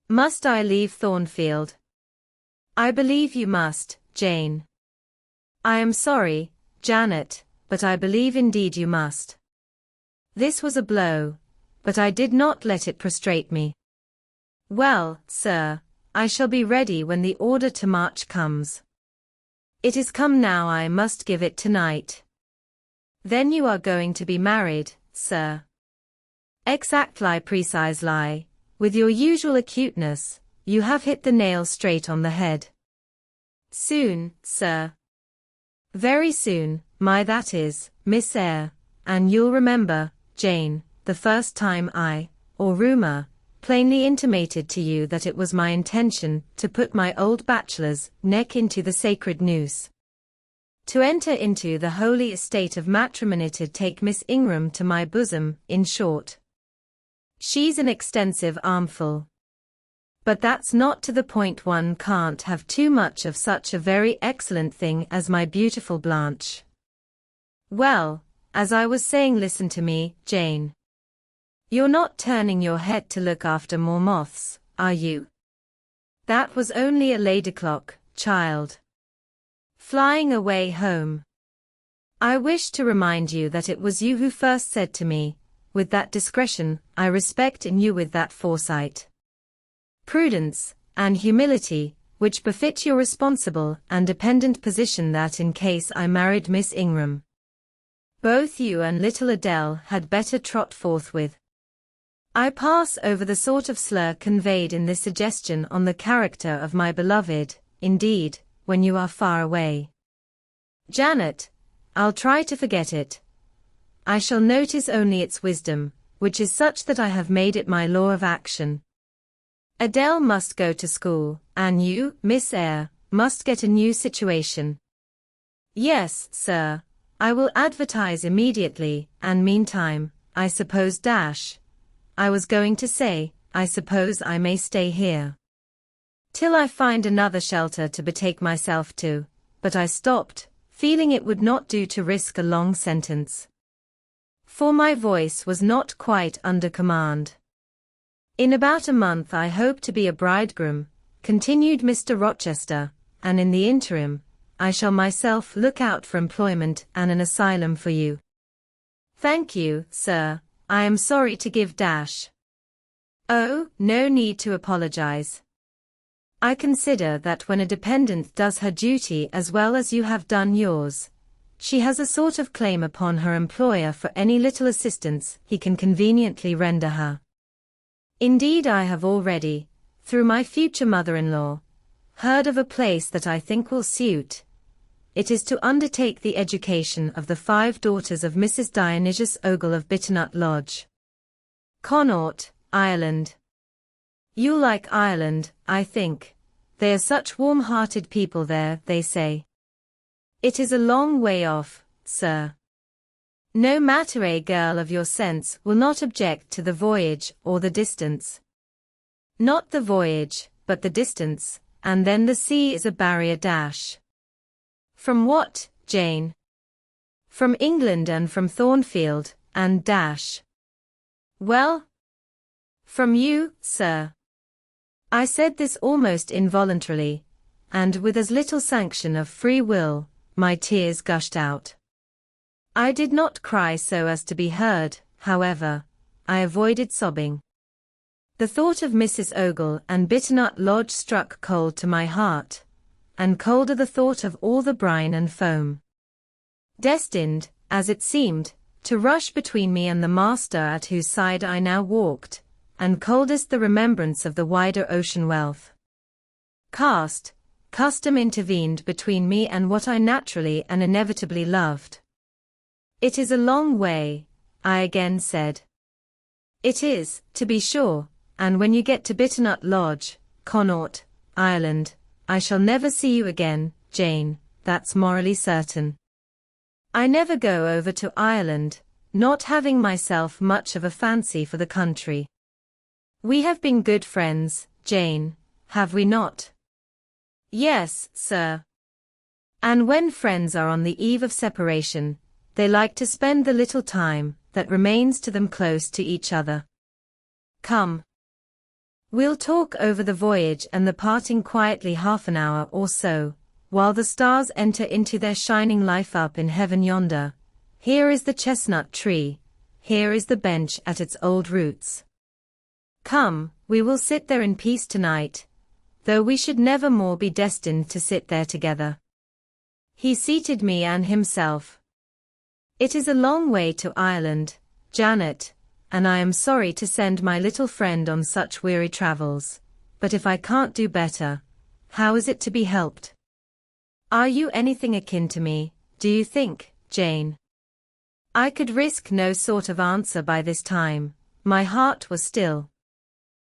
Speaker 1: Must I leave Thornfield? I believe you must, Jane. I am sorry, Janet, but I believe indeed you must. This was a blow, but I did not let it prostrate me. Well, sir, I shall be ready when the order to march comes. It is come now, I must give it tonight. Then you are going to be married, sir? Exactly, precisely. With your usual acuteness, you have hit the nail straight on the head. Soon, sir. Very soon, that is, Miss Eyre, and you'll remember, Jane, the first time I, or rumour, plainly intimated to you that it was my intention to put my old bachelor's neck into the sacred noose. To enter into the holy estate of matrimony, to take Miss Ingram to my bosom, in short. She's an extensive armful. But that's not to the point. One can't have too much of such a very excellent thing as my beautiful Blanche. Well, as I was saying, listen to me, Jane. You're not turning your head to look after more moths, are you? That was only a ladyclock, child. Flying away home. I wish to remind you that it was you who first said to me, with that discretion I respect in you, with that foresight, prudence, and humility, which befit your responsible and dependent position, that in case I married Miss Ingram, both you and little Adele had better trot forthwith. I pass over the sort of slur conveyed in this suggestion on the character of my beloved, indeed, when you are far away. Janet, I'll try to forget it. I shall notice only its wisdom, which is such that I have made it my law of action. Adele must go to school, and you, Miss Eyre, must get a new situation. Yes, sir. I will advertise immediately, and meantime, I suppose I was going to say, I suppose I may stay here till I find another shelter to betake myself to, but I stopped, feeling it would not do to risk a long sentence. For my voice was not quite under command. In about a month I hope to be a bridegroom, continued Mr. Rochester, and in the interim, I shall myself look out for employment and an asylum for you. Thank you, sir. I am sorry to give Oh, no need to apologize. I consider that when a dependent does her duty as well as you have done yours, she has a sort of claim upon her employer for any little assistance he can conveniently render her. Indeed, I have already, through my future mother-in-law, heard of a place that I think will suit. It is to undertake the education of the 5 daughters of Mrs. Dionysius Ogle of Bitternut Lodge, Connaught, Ireland. You'll like Ireland, I think. They are such warm-hearted people there, they say. It is a long way off, sir. No matter, a girl of your sense will not object to the voyage or the distance. Not the voyage, but the distance, and then the sea is a barrier. From what, Jane? From England and from Thornfield, and Well? From you, sir. I said this almost involuntarily, and with as little sanction of free will, my tears gushed out. I did not cry so as to be heard, however. I avoided sobbing. The thought of Mrs. Ogle and Bitternut Lodge struck cold to my heart, and colder the thought of all the brine and foam, destined, as it seemed, to rush between me and the master at whose side I now walked, and coldest the remembrance of the wider ocean wealth. Custom intervened between me and what I naturally and inevitably loved. It is a long way, I again said. It is, to be sure, and when you get to Bitternut Lodge, Connaught, Ireland, I shall never see you again, Jane, that's morally certain. I never go over to Ireland, not having myself much of a fancy for the country. We have been good friends, Jane, have we not? Yes, sir. And when friends are on the eve of separation, they like to spend the little time that remains to them close to each other. Come. We'll talk over the voyage and the parting quietly half an hour or so, while the stars enter into their shining life up in heaven yonder. Here is the chestnut tree, here is the bench at its old roots. Come, we will sit there in peace tonight, though we should never more be destined to sit there together. He seated me and himself. It is a long way to Ireland, Janet, and I am sorry to send my little friend on such weary travels, but if I can't do better, how is it to be helped? Are you anything akin to me, do you think, Jane? I could risk no sort of answer by this time. My heart was still.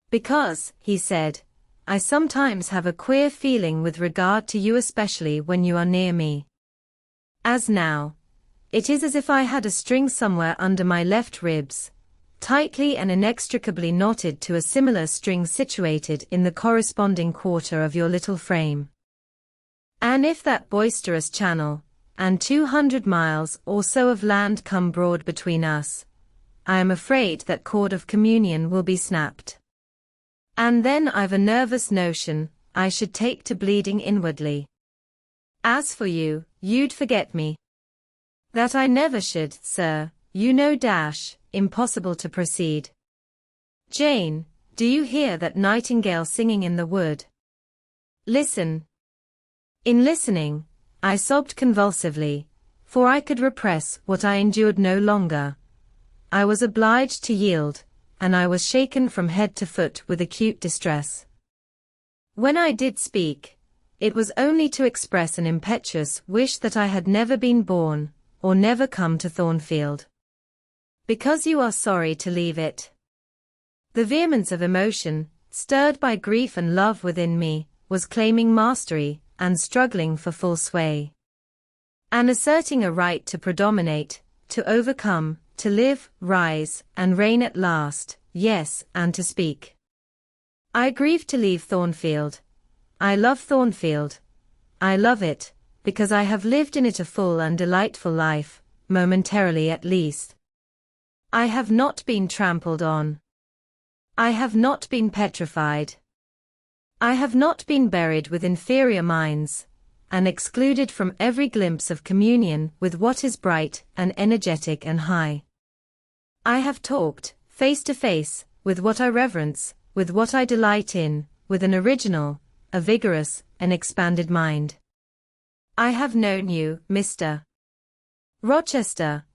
Speaker 1: Because, he said, I sometimes have a queer feeling with regard to you, especially when you are near me. As now. It is as if I had a string somewhere under my left ribs, tightly and inextricably knotted to a similar string situated in the corresponding quarter of your little frame. And if that boisterous channel, and 200 miles or so of land come broad between us, I am afraid that cord of communion will be snapped. And then I've a nervous notion I should take to bleeding inwardly. As for you, you'd forget me. That I never should, sir, you know. Impossible to proceed. Jane, do you hear that nightingale singing in the wood? Listen. In listening, I sobbed convulsively, for I could repress what I endured no longer. I was obliged to yield, and I was shaken from head to foot with acute distress. When I did speak, it was only to express an impetuous wish that I had never been born, or never come to Thornfield. Because you are sorry to leave it. The vehemence of emotion, stirred by grief and love within me, was claiming mastery, and struggling for full sway. And asserting a right to predominate, to overcome, to live, rise, and reign at last, yes, and to speak. I grieve to leave Thornfield. I love Thornfield. I love it, because I have lived in it a full and delightful life, momentarily at least. I have not been trampled on. I have not been petrified. I have not been buried with inferior minds, and excluded from every glimpse of communion with what is bright and energetic and high. I have talked, face to face, with what I reverence, with what I delight in, with an original, a vigorous, an expanded mind. I have known you, Mr. Rochester,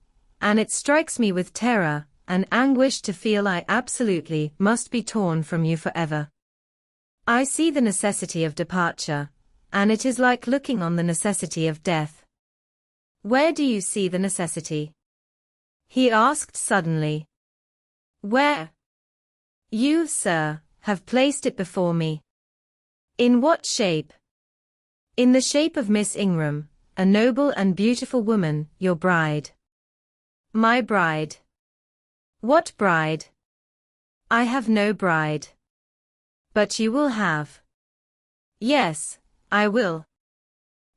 Speaker 1: and it strikes me with terror and anguish to feel I absolutely must be torn from you forever. I see the necessity of departure, and it is like looking on the necessity of death. Where do you see the necessity? He asked suddenly. Where? You, sir, have placed it before me. In what shape? In the shape of Miss Ingram, a noble and beautiful woman, your bride. My bride. What bride? I have no bride. But you will have. Yes, I will.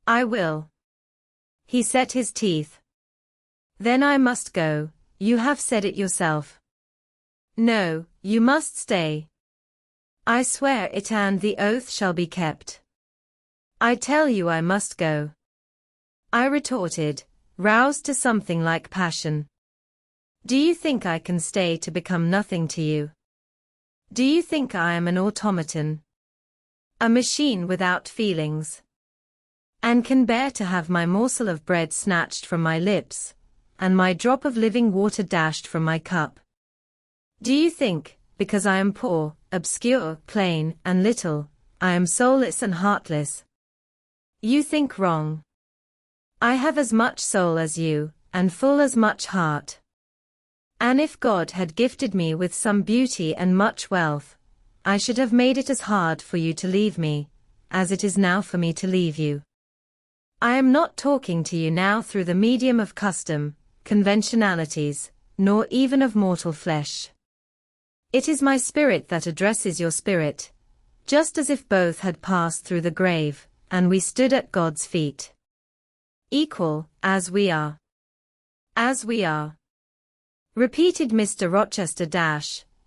Speaker 1: I will. He set his teeth. Then I must go, you have said it yourself. No, you must stay. I swear it and the oath shall be kept. I tell you I must go. I retorted, roused to something like passion. Do you think I can stay to become nothing to you? Do you think I am an automaton? A machine without feelings? And can bear to have my morsel of bread snatched from my lips, and my drop of living water dashed from my cup? Do you think, because I am poor, obscure, plain, and little, I am soulless and heartless? You think wrong. I have as much soul as you, and full as much heart. And if God had gifted me with some beauty and much wealth, I should have made it as hard for you to leave me, as it is now for me to leave you. I am not talking to you now through the medium of custom, conventionalities, nor even of mortal flesh. It is my spirit that addresses your spirit, just as if both had passed through the grave, and we stood at God's feet. Equal, as we are. As we are. Repeated Mr. Rochester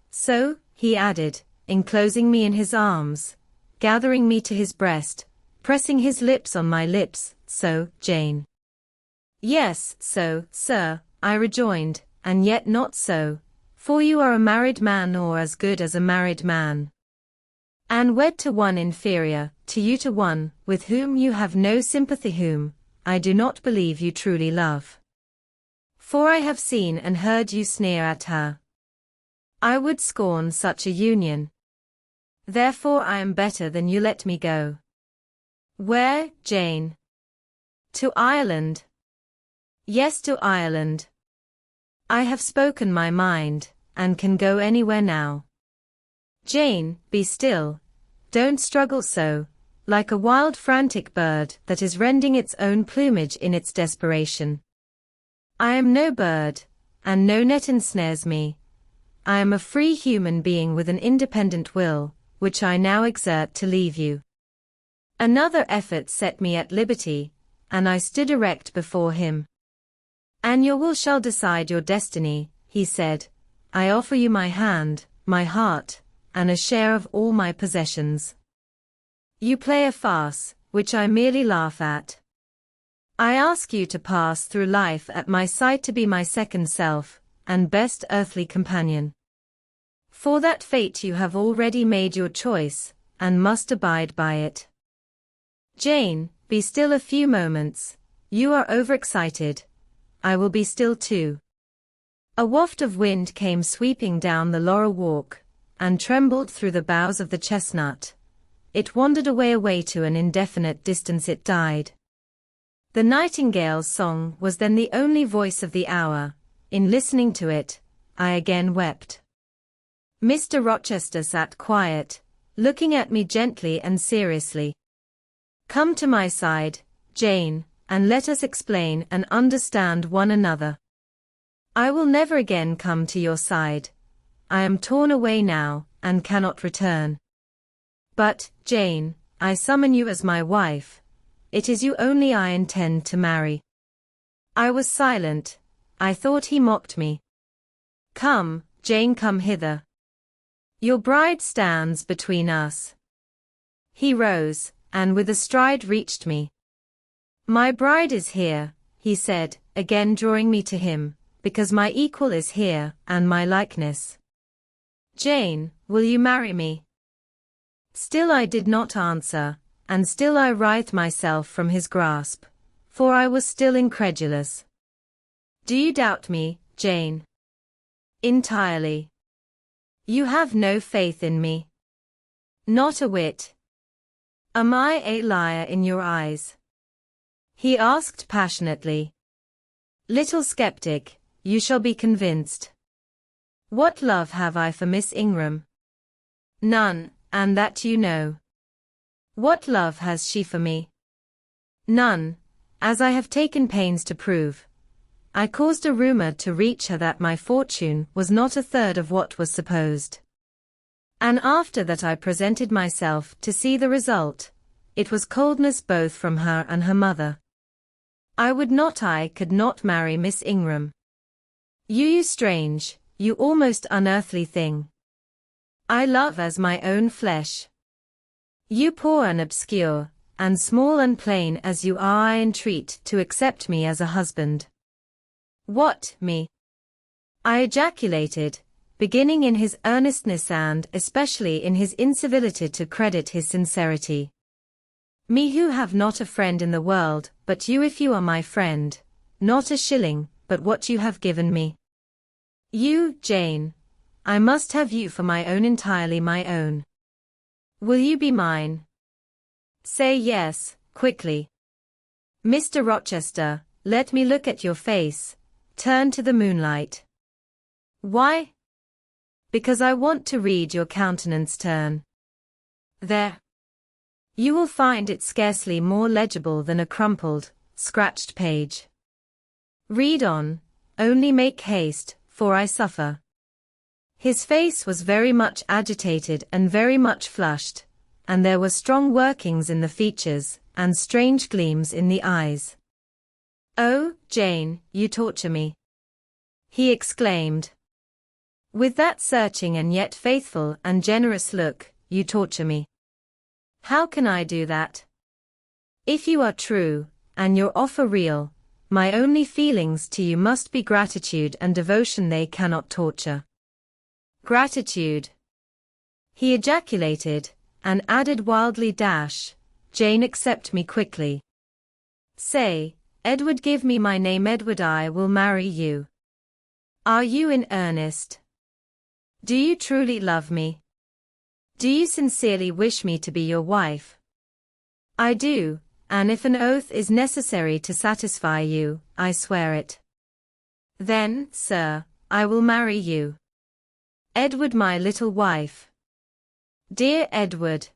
Speaker 1: so, he added, enclosing me in his arms, gathering me to his breast, pressing his lips on my lips, so, Jane. Yes, so, sir, I rejoined, and yet not so, for you are a married man or as good as a married man. And wed to one inferior, to you to one, with whom you have no sympathy whom, I do not believe you truly love. For I have seen and heard you sneer at her. I would scorn such a union. Therefore I am better than you let me go. Where, Jane? To Ireland. Yes, to Ireland. I have spoken my mind, and can go anywhere now. Jane, be still. Don't struggle so, like a wild frantic bird that is rending its own plumage in its desperation. I am no bird, and no net ensnares me. I am a free human being with an independent will, which I now exert to leave you. Another effort set me at liberty, and I stood erect before him. And your will shall decide your destiny, he said. I offer you my hand, my heart, and a share of all my possessions. You play a farce, which I merely laugh at. I ask you to pass through life at my side to be my second self, and best earthly companion. For that fate you have already made your choice, and must abide by it. Jane, be still a few moments. You are overexcited. I will be still too. A waft of wind came sweeping down the laurel walk, and trembled through the boughs of the chestnut. It wandered away to an indefinite distance it died. The nightingale's song was then the only voice of the hour. In listening to it, I again wept. Mr. Rochester sat quiet, looking at me gently and seriously. "Come to my side, Jane, and let us explain and understand one another." "I will never again come to your side. I am torn away now, and cannot return." "But, Jane, I summon you as my wife. It is you only I intend to marry." I was silent. I thought he mocked me. "Come, Jane, come hither. Your bride stands between us." He rose, and with a stride reached me. "My bride is here," he said, again drawing me to him, "because my equal is here, and my likeness. Jane, will you marry me?" Still I did not answer, and still I writhed myself from his grasp, for I was still incredulous. "Do you doubt me, Jane?" "Entirely." "You have no faith in me?" "Not a whit." "Am I a liar in your eyes?" he asked passionately. "Little skeptic, you shall be convinced. What love have I for Miss Ingram?" "None, and that you know." "What love has she for me?" "None, as I have taken pains to prove. I caused a rumor to reach her that my fortune was not a third of what was supposed. And after that I presented myself to see the result. It was coldness both from her and her mother. I could not marry Miss Ingram. You strange, you almost unearthly thing. I love as my own flesh. You poor and obscure, and small and plain as you are, I entreat to accept me as a husband." "What, me?" I ejaculated, beginning in his earnestness and especially in his incivility to credit his sincerity. "Me who have not a friend in the world, but you if you are my friend, not a shilling, but what you have given me. You, Jane, I must have you for my own, entirely my own. Will you be mine? Say yes, quickly. Mr. Rochester, let me look at your face. Turn to the moonlight." "Why?" "Because I want to read your countenance. Turn. There. You will find it scarcely more legible than a crumpled, scratched page. Read on, only make haste, for I suffer." His face was very much agitated and very much flushed, and there were strong workings in the features, and strange gleams in the eyes. "Oh, Jane, you torture me!" he exclaimed. "With that searching and yet faithful and generous look, you torture me. How can I do that? If you are true, and your offer real, my only feelings to you must be gratitude and devotion. They cannot torture." "Gratitude!" he ejaculated, and added wildly, "Jane, accept me quickly. Say, Edward, give me my name, Edward, I will marry you. Are you in earnest? Do you truly love me? Do you sincerely wish me to be your wife?" "I do, and if an oath is necessary to satisfy you, I swear it." "Then, sir, I will marry you. Edward, my little wife. Dear Edward.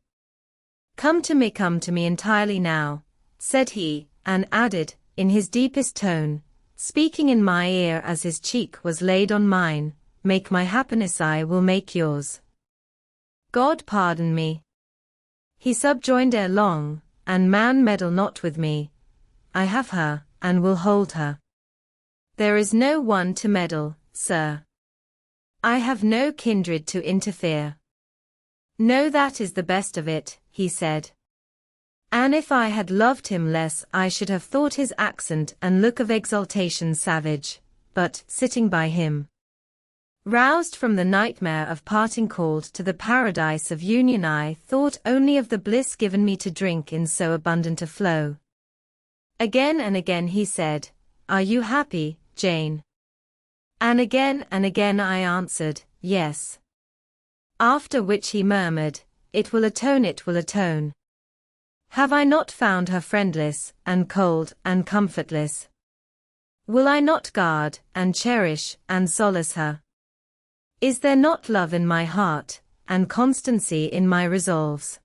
Speaker 1: Come to me entirely now," said he, and added, in his deepest tone, speaking in my ear as his cheek was laid on mine, "Make my happiness, I will make yours." "God pardon me," he subjoined ere long, "and man, meddle not with me. I have her, and will hold her. There is no one to meddle, sir. I have no kindred to interfere." "No, that is the best of it," he said. And if I had loved him less, I should have thought his accent and look of exultation savage, but, sitting by him, roused from the nightmare of parting, called to the paradise of union, I thought only of the bliss given me to drink in so abundant a flow. Again and again he said, "Are you happy, Jane?" And again I answered, "Yes." After which he murmured, "It will atone, it will atone." Have I not found her friendless, and cold, and comfortless? Will I not guard, and cherish, and solace her? Is there not love in my heart, and constancy in my resolves?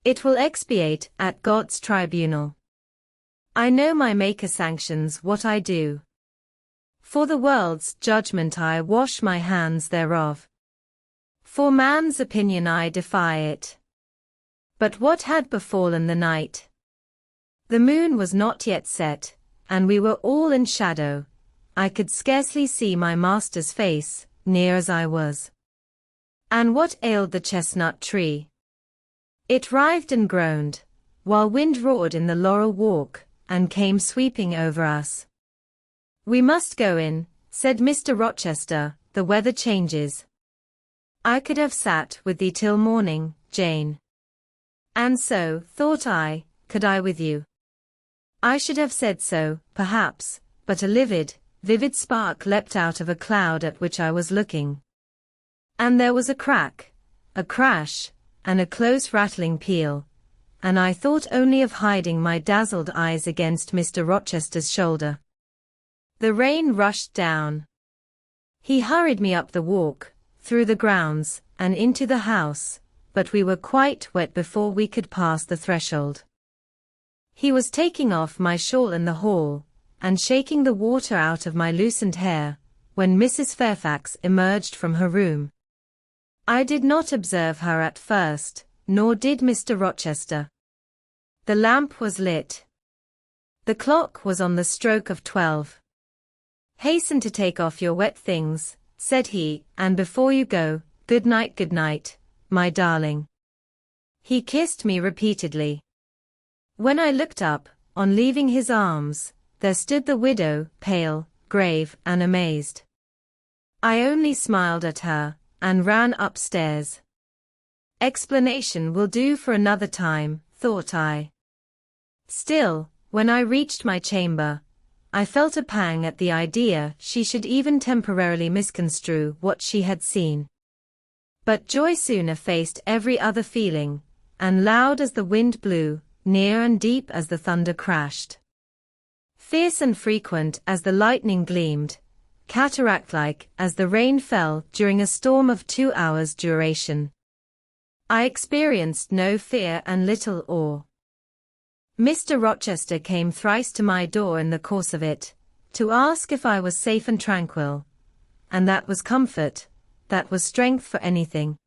Speaker 1: It will expiate at God's tribunal. I know my Maker sanctions what I do. For the world's judgment I wash my hands thereof. For man's opinion I defy it. But what had befallen the night? The moon was not yet set, and we were all in shadow. I could scarcely see my master's face, near as I was. And what ailed the chestnut tree? It writhed and groaned, while wind roared in the laurel walk, and came sweeping over us. We must go in, said Mr. Rochester, the weather changes. I could have sat with thee till morning, Jane. And so, thought I, could I with you. I should have said so, perhaps, but a vivid spark leapt out of a cloud at which I was looking. And there was a crack, a crash, and a close rattling peal, and I thought only of hiding my dazzled eyes against Mr. Rochester's shoulder. The rain rushed down. He hurried me up the walk, through the grounds, and into the house, but we were quite wet before we could pass the threshold. He was taking off my shawl in the hall, and shaking the water out of my loosened hair, when Mrs. Fairfax emerged from her room. I did not observe her at first, nor did Mr. Rochester. The lamp was lit. The clock was on the stroke of 12. Hasten to take off your wet things, said he, and before you go, good night, my darling. He kissed me repeatedly. When I looked up, on leaving his arms, there stood the widow, pale, grave, and amazed. I only smiled at her, and ran upstairs. Explanation will do for another time, thought I. Still, when I reached my chamber, I felt a pang at the idea she should even temporarily misconstrue what she had seen. But joy soon effaced every other feeling, and loud as the wind blew, near and deep as the thunder crashed, fierce and frequent as the lightning gleamed, cataract-like as the rain fell during a storm of 2 hours' duration, I experienced no fear and little awe. Mr. Rochester came thrice to my door in the course of it, to ask if I was safe and tranquil. And that was comfort, that was strength for anything.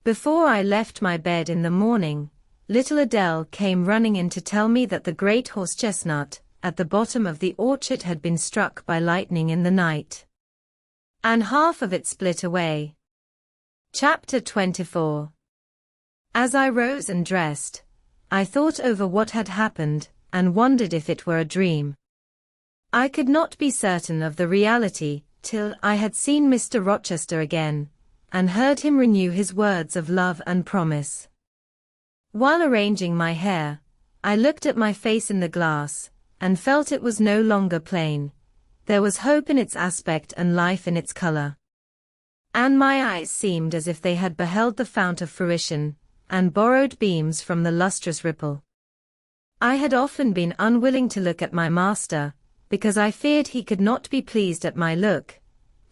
Speaker 1: Before I left my bed in the morning, little Adele came running in to tell me that the great horse-chestnut at the bottom of the orchard had been struck by lightning in the night, and half of it split away. Chapter 24. As I rose and dressed, I thought over what had happened, and wondered if it were a dream. I could not be certain of the reality, till I had seen Mr. Rochester again, and heard him renew his words of love and promise. While arranging my hair, I looked at my face in the glass, and felt it was no longer plain. There was hope in its aspect and life in its color. And my eyes seemed as if they had beheld the fount of fruition, and borrowed beams from the lustrous ripple. I had often been unwilling to look at my master, because I feared he could not be pleased at my look,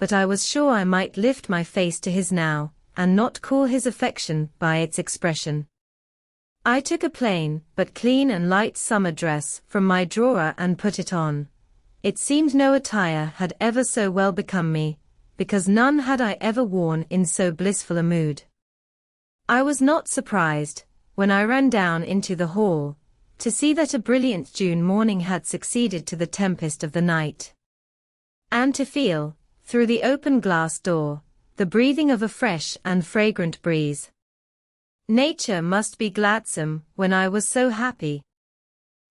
Speaker 1: but I was sure I might lift my face to his now, and not cool his affection by its expression. I took a plain, but clean and light summer dress from my drawer and put it on. It seemed no attire had ever so well become me, because none had I ever worn in so blissful a mood. I was not surprised, when I ran down into the hall, to see that a brilliant June morning had succeeded to the tempest of the night, and to feel, through the open glass door, the breathing of a fresh and fragrant breeze. Nature must be gladsome when I was so happy.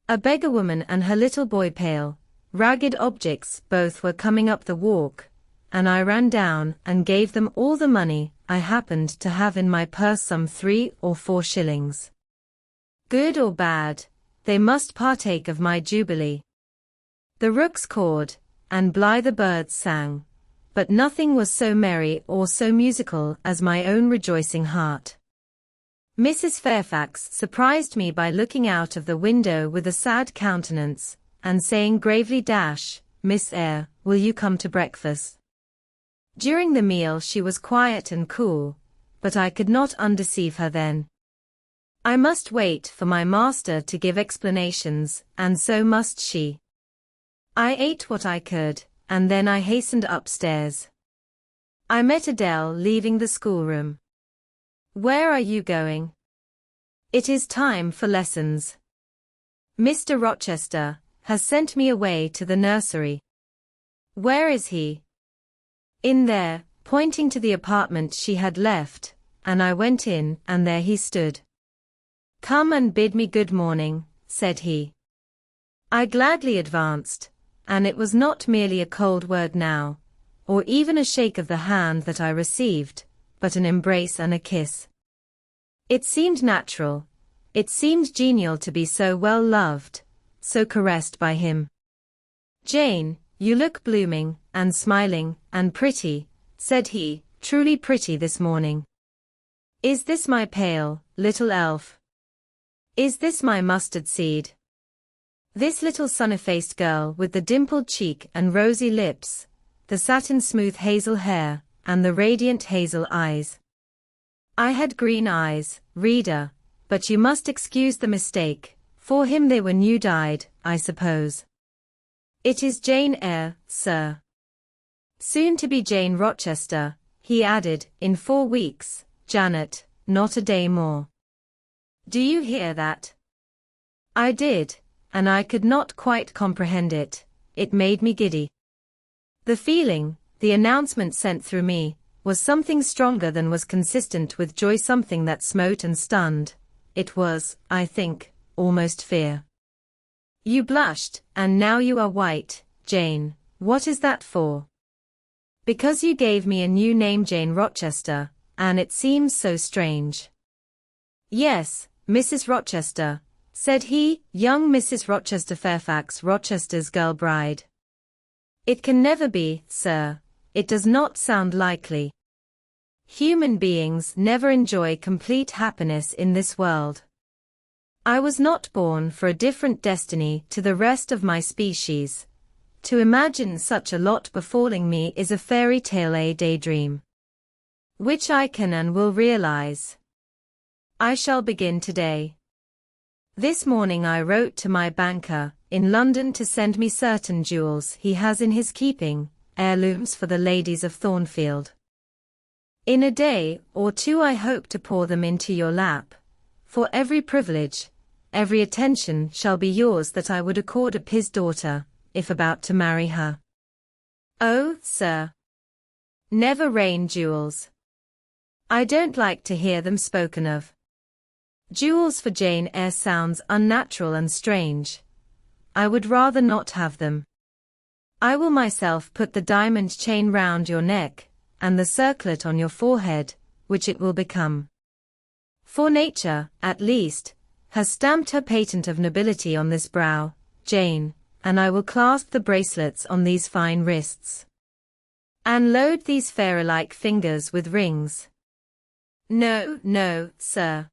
Speaker 1: A beggar woman and her little boy, pale, ragged objects, both were coming up the walk, and I ran down and gave them all the money I happened to have in my purse, some 3 or 4 shillings. Good or bad, they must partake of my jubilee. The rooks cawed, and blithe birds sang, but nothing was so merry or so musical as my own rejoicing heart. Mrs. Fairfax surprised me by looking out of the window with a sad countenance, and saying gravely, "Miss Eyre, will you come to breakfast?" During the meal she was quiet and cool, but I could not undeceive her then. I must wait for my master to give explanations, and so must she. I ate what I could, and then I hastened upstairs. I met Adele leaving the schoolroom. "Where are you going?" "It is time for lessons. Mr. Rochester has sent me away to the nursery." "Where is he?" "In there," pointing to the apartment she had left, and I went in, and there he stood. "Come and bid me good morning," said he. I gladly advanced, and it was not merely a cold word now, or even a shake of the hand that I received, but an embrace and a kiss. It seemed natural, it seemed genial to be so well loved, so caressed by him. "Jane, you look blooming, and smiling, and pretty," said he, "truly pretty this morning. Is this my pale, little elf? Is this my mustard seed? This little sunny-faced girl with the dimpled cheek and rosy lips, the satin-smooth hazel hair, and the radiant hazel eyes? I had green eyes, reader, but you must excuse the mistake, for him they were new-dyed, I suppose. It is Jane Eyre, sir. Soon to be Jane Rochester," he added, "in 4 weeks, Janet, not a day more. Do you hear that?" I did, and I could not quite comprehend it. It made me giddy. The feeling, the announcement sent through me, was something stronger than was consistent with joy, something that smote and stunned. It was, I think, almost fear. "You blushed, and now you are white, Jane. What is that for?" "Because you gave me a new name, Jane Rochester, and it seems so strange." "Yes, Mrs. Rochester," said he, "young Mrs. Rochester Fairfax Rochester's girl bride." "It can never be, sir. It does not sound likely. Human beings never enjoy complete happiness in this world. I was not born for a different destiny to the rest of my species. To imagine such a lot befalling me is a fairy tale, a daydream, which I can and will realize. I shall begin today. This morning I wrote to my banker in London to send me certain jewels he has in his keeping, heirlooms for the ladies of Thornfield. In a day or 2 I hope to pour them into your lap, for every privilege, every attention shall be yours that I would accord a his daughter, if about to marry her. Oh, sir, never rain jewels. I don't like to hear them spoken of. Jewels for Jane Eyre sounds unnatural and strange. I would rather not have them. I will myself put the diamond chain round your neck, and the circlet on your forehead, which it will become. For nature, at least, has stamped her patent of nobility on this brow, Jane, and I will clasp the bracelets on these fine wrists, and load these fairy-like fingers with rings. No, no, sir.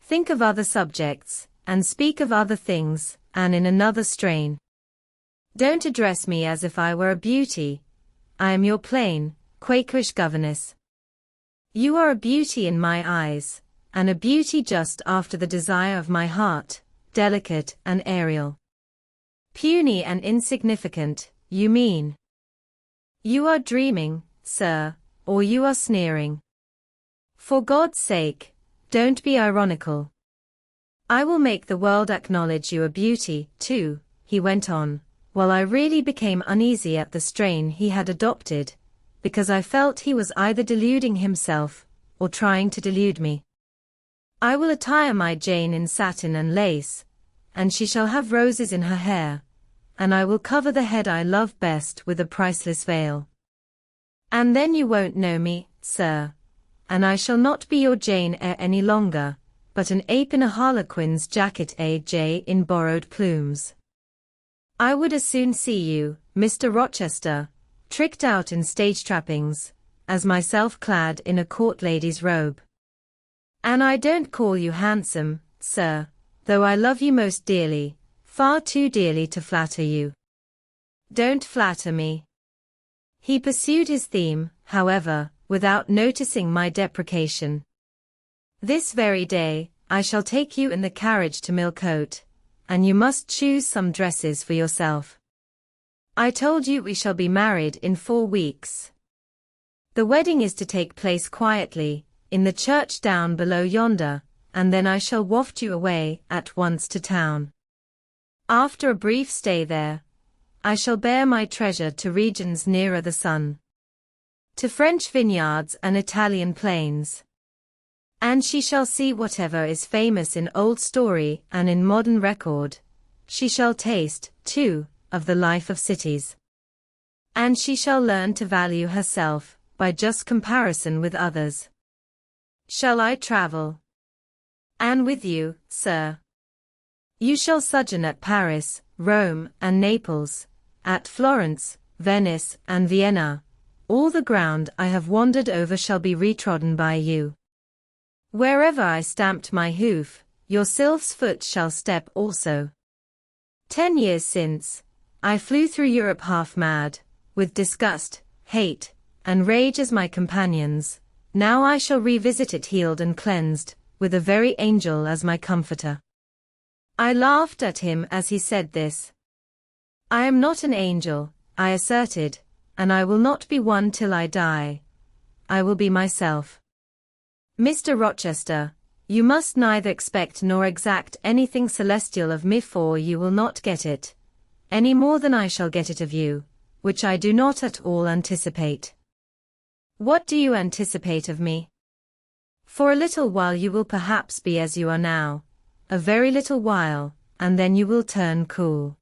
Speaker 1: Think of other subjects, and speak of other things, and in another strain. Don't address me as if I were a beauty. I am your plain, Quakerish governess. You are a beauty in my eyes, and a beauty just after the desire of my heart, delicate and aerial. Puny and insignificant, you mean. You are dreaming, sir, or you are sneering. For God's sake, don't be ironical. I will make the world acknowledge you a beauty, too, he went on, while I really became uneasy at the strain he had adopted, because I felt he was either deluding himself, or trying to delude me. I will attire my Jane in satin and lace, and she shall have roses in her hair, and I will cover the head I love best with a priceless veil. And then you won't know me, sir, and I shall not be your Jane Eyre any longer, but an ape in a harlequin's jacket, a jay in borrowed plumes. I would as soon see you, Mr. Rochester, tricked out in stage trappings, as myself clad in a court lady's robe. And I don't call you handsome, sir, though I love you most dearly, far too dearly to flatter you. Don't flatter me. He pursued his theme, however, without noticing my deprecation. This very day, I shall take you in the carriage to Millcote, and you must choose some dresses for yourself. I told you we shall be married in 4 weeks. The wedding is to take place quietly, in the church down below yonder, and then I shall waft you away at once to town. After a brief stay there, I shall bear my treasure to regions nearer the sun, to French vineyards and Italian plains. And she shall see whatever is famous in old story and in modern record. She shall taste, too, of the life of cities. And she shall learn to value herself, by just comparison with others. Shall I travel? And with you, sir. You shall sojourn at Paris, Rome, and Naples, at Florence, Venice, and Vienna. All the ground I have wandered over shall be retrodden by you. Wherever I stamped my hoof, your sylph's foot shall step also. 10 years since, I flew through Europe half mad, with disgust, hate, and rage as my companions. Now I shall revisit it healed and cleansed, with a very angel as my comforter. I laughed at him as he said this. I am not an angel, I asserted, and I will not be one till I die. I will be myself. Mr. Rochester, you must neither expect nor exact anything celestial of me, for you will not get it, any more than I shall get it of you, which I do not at all anticipate. What do you anticipate of me? For a little while you will perhaps be as you are now, a very little while, and then you will turn cool.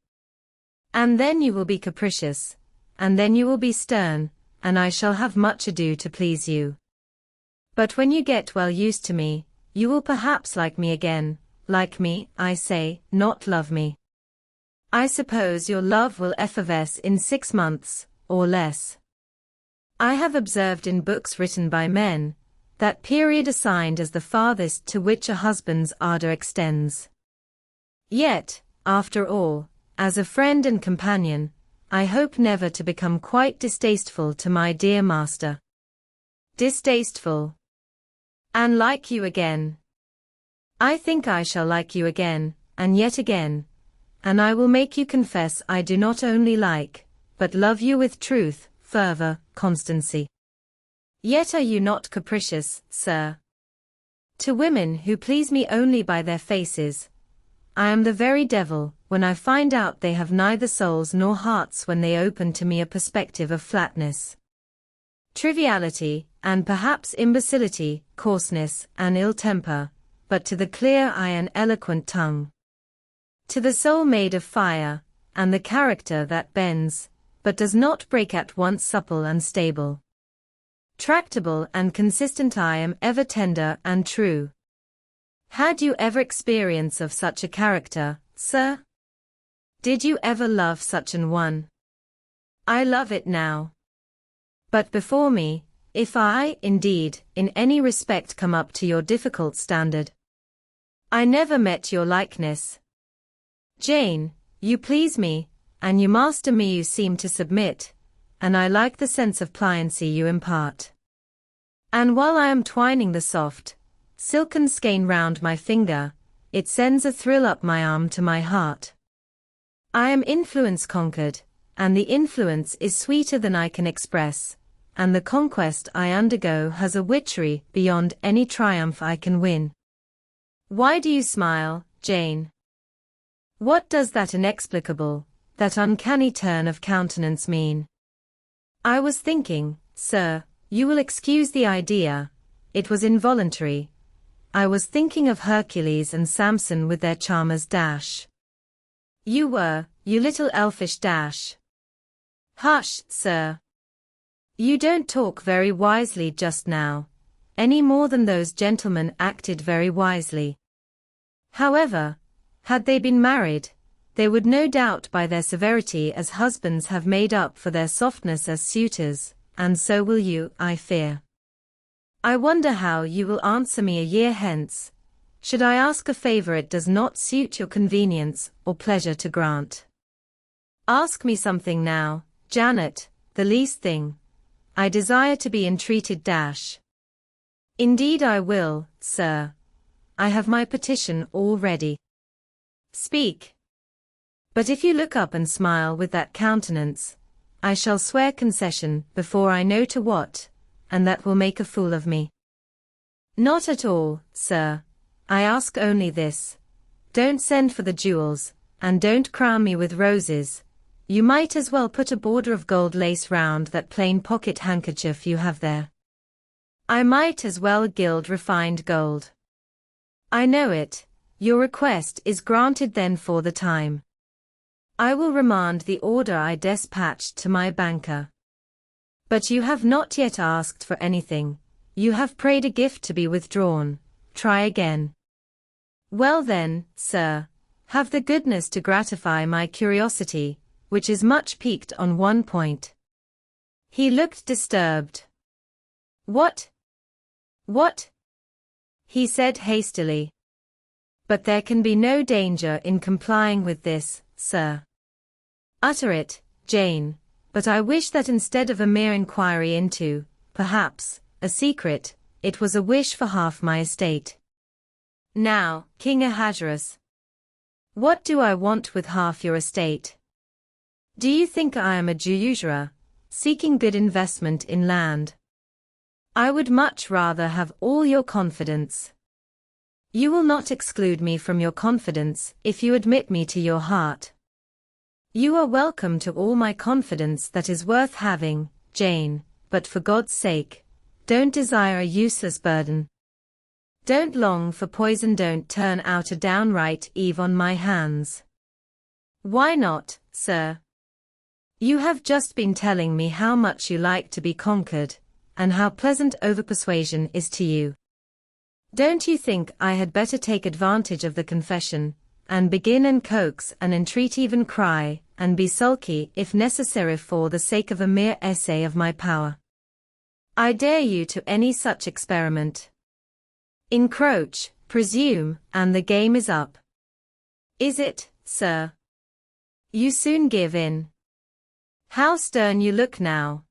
Speaker 1: And then you will be capricious, and then you will be stern, and I shall have much ado to please you. But when you get well used to me, you will perhaps like me again, like me, I say, not love me. I suppose your love will effervesce in 6 months, or less. I have observed in books written by men, that period assigned as the farthest to which a husband's ardor extends. Yet, after all, as a friend and companion, I hope never to become quite distasteful to my dear master. Distasteful. And like you again. I think I shall like you again, and yet again, and I will make you confess I do not only like, but love you with truth, fervor, constancy. Yet are you not capricious, sir? To women who please me only by their faces, I am the very devil, when I find out they have neither souls nor hearts, when they open to me a perspective of flatness, triviality, and perhaps imbecility, coarseness, and ill temper, but to the clear eye and eloquent tongue, to the soul made of fire, and the character that bends, but does not break, at once supple and stable, tractable and consistent, I am ever tender and true. Had you ever experience of such a character, sir? Did you ever love such an one? I love it now. But before me, if I, indeed, in any respect come up to your difficult standard, I never met your likeness. Jane, you please me, and you master me, you seem to submit, and I like the sense of pliancy you impart. And while I am twining the soft, silken skein round my finger, it sends a thrill up my arm to my heart. I am influence conquered, and the influence is sweeter than I can express, and the conquest I undergo has a witchery beyond any triumph I can win. Why do you smile, Jane? What does that inexplicable, that uncanny turn of countenance mean? I was thinking, sir, you will excuse the idea, it was involuntary. I was thinking of Hercules and Samson with their charmers dash. You were, you little elfish dash. Hush, sir. You don't talk very wisely just now, any more than those gentlemen acted very wisely. However, had they been married, they would no doubt by their severity as husbands have made up for their softness as suitors, and so will you, I fear. I wonder how you will answer me a year hence, should I ask a favor it does not suit your convenience or pleasure to grant. Ask me something now, Janet, the least thing. I desire to be entreated. Indeed I will, sir. I have my petition all ready. Speak. But if you look up and smile with that countenance, I shall swear concession before I know to what, and that will make a fool of me. Not at all, sir. I ask only this. Don't send for the jewels, and don't crown me with roses. You might as well put a border of gold lace round that plain pocket handkerchief you have there. I might as well gild refined gold. I know it. Your request is granted then for the time. I will remand the order I despatched to my banker. But you have not yet asked for anything. You have prayed a gift to be withdrawn. Try again. Well then, sir, have the goodness to gratify my curiosity, which is much piqued on one point. He looked disturbed. What? What? He said hastily. But there can be no danger in complying with this, sir. Utter it, Jane, but I wish that instead of a mere inquiry into, perhaps, a secret, it was a wish for half my estate. Now, King Ahasuerus, what do I want with half your estate? Do you think I am a usurer, seeking good investment in land? I would much rather have all your confidence. You will not exclude me from your confidence if you admit me to your heart. You are welcome to all my confidence that is worth having, Jane, but for God's sake, don't desire a useless burden. Don't long for poison. Don't turn out a downright Eve on my hands. Why not, sir? You have just been telling me how much you like to be conquered, and how pleasant overpersuasion is to you. Don't you think I had better take advantage of the confession, and begin and coax and entreat, even cry, and be sulky if necessary for the sake of a mere essay of my power? I dare you to any such experiment. Encroach, presume, and the game is up. Is it, sir? You soon give in. How stern you look now.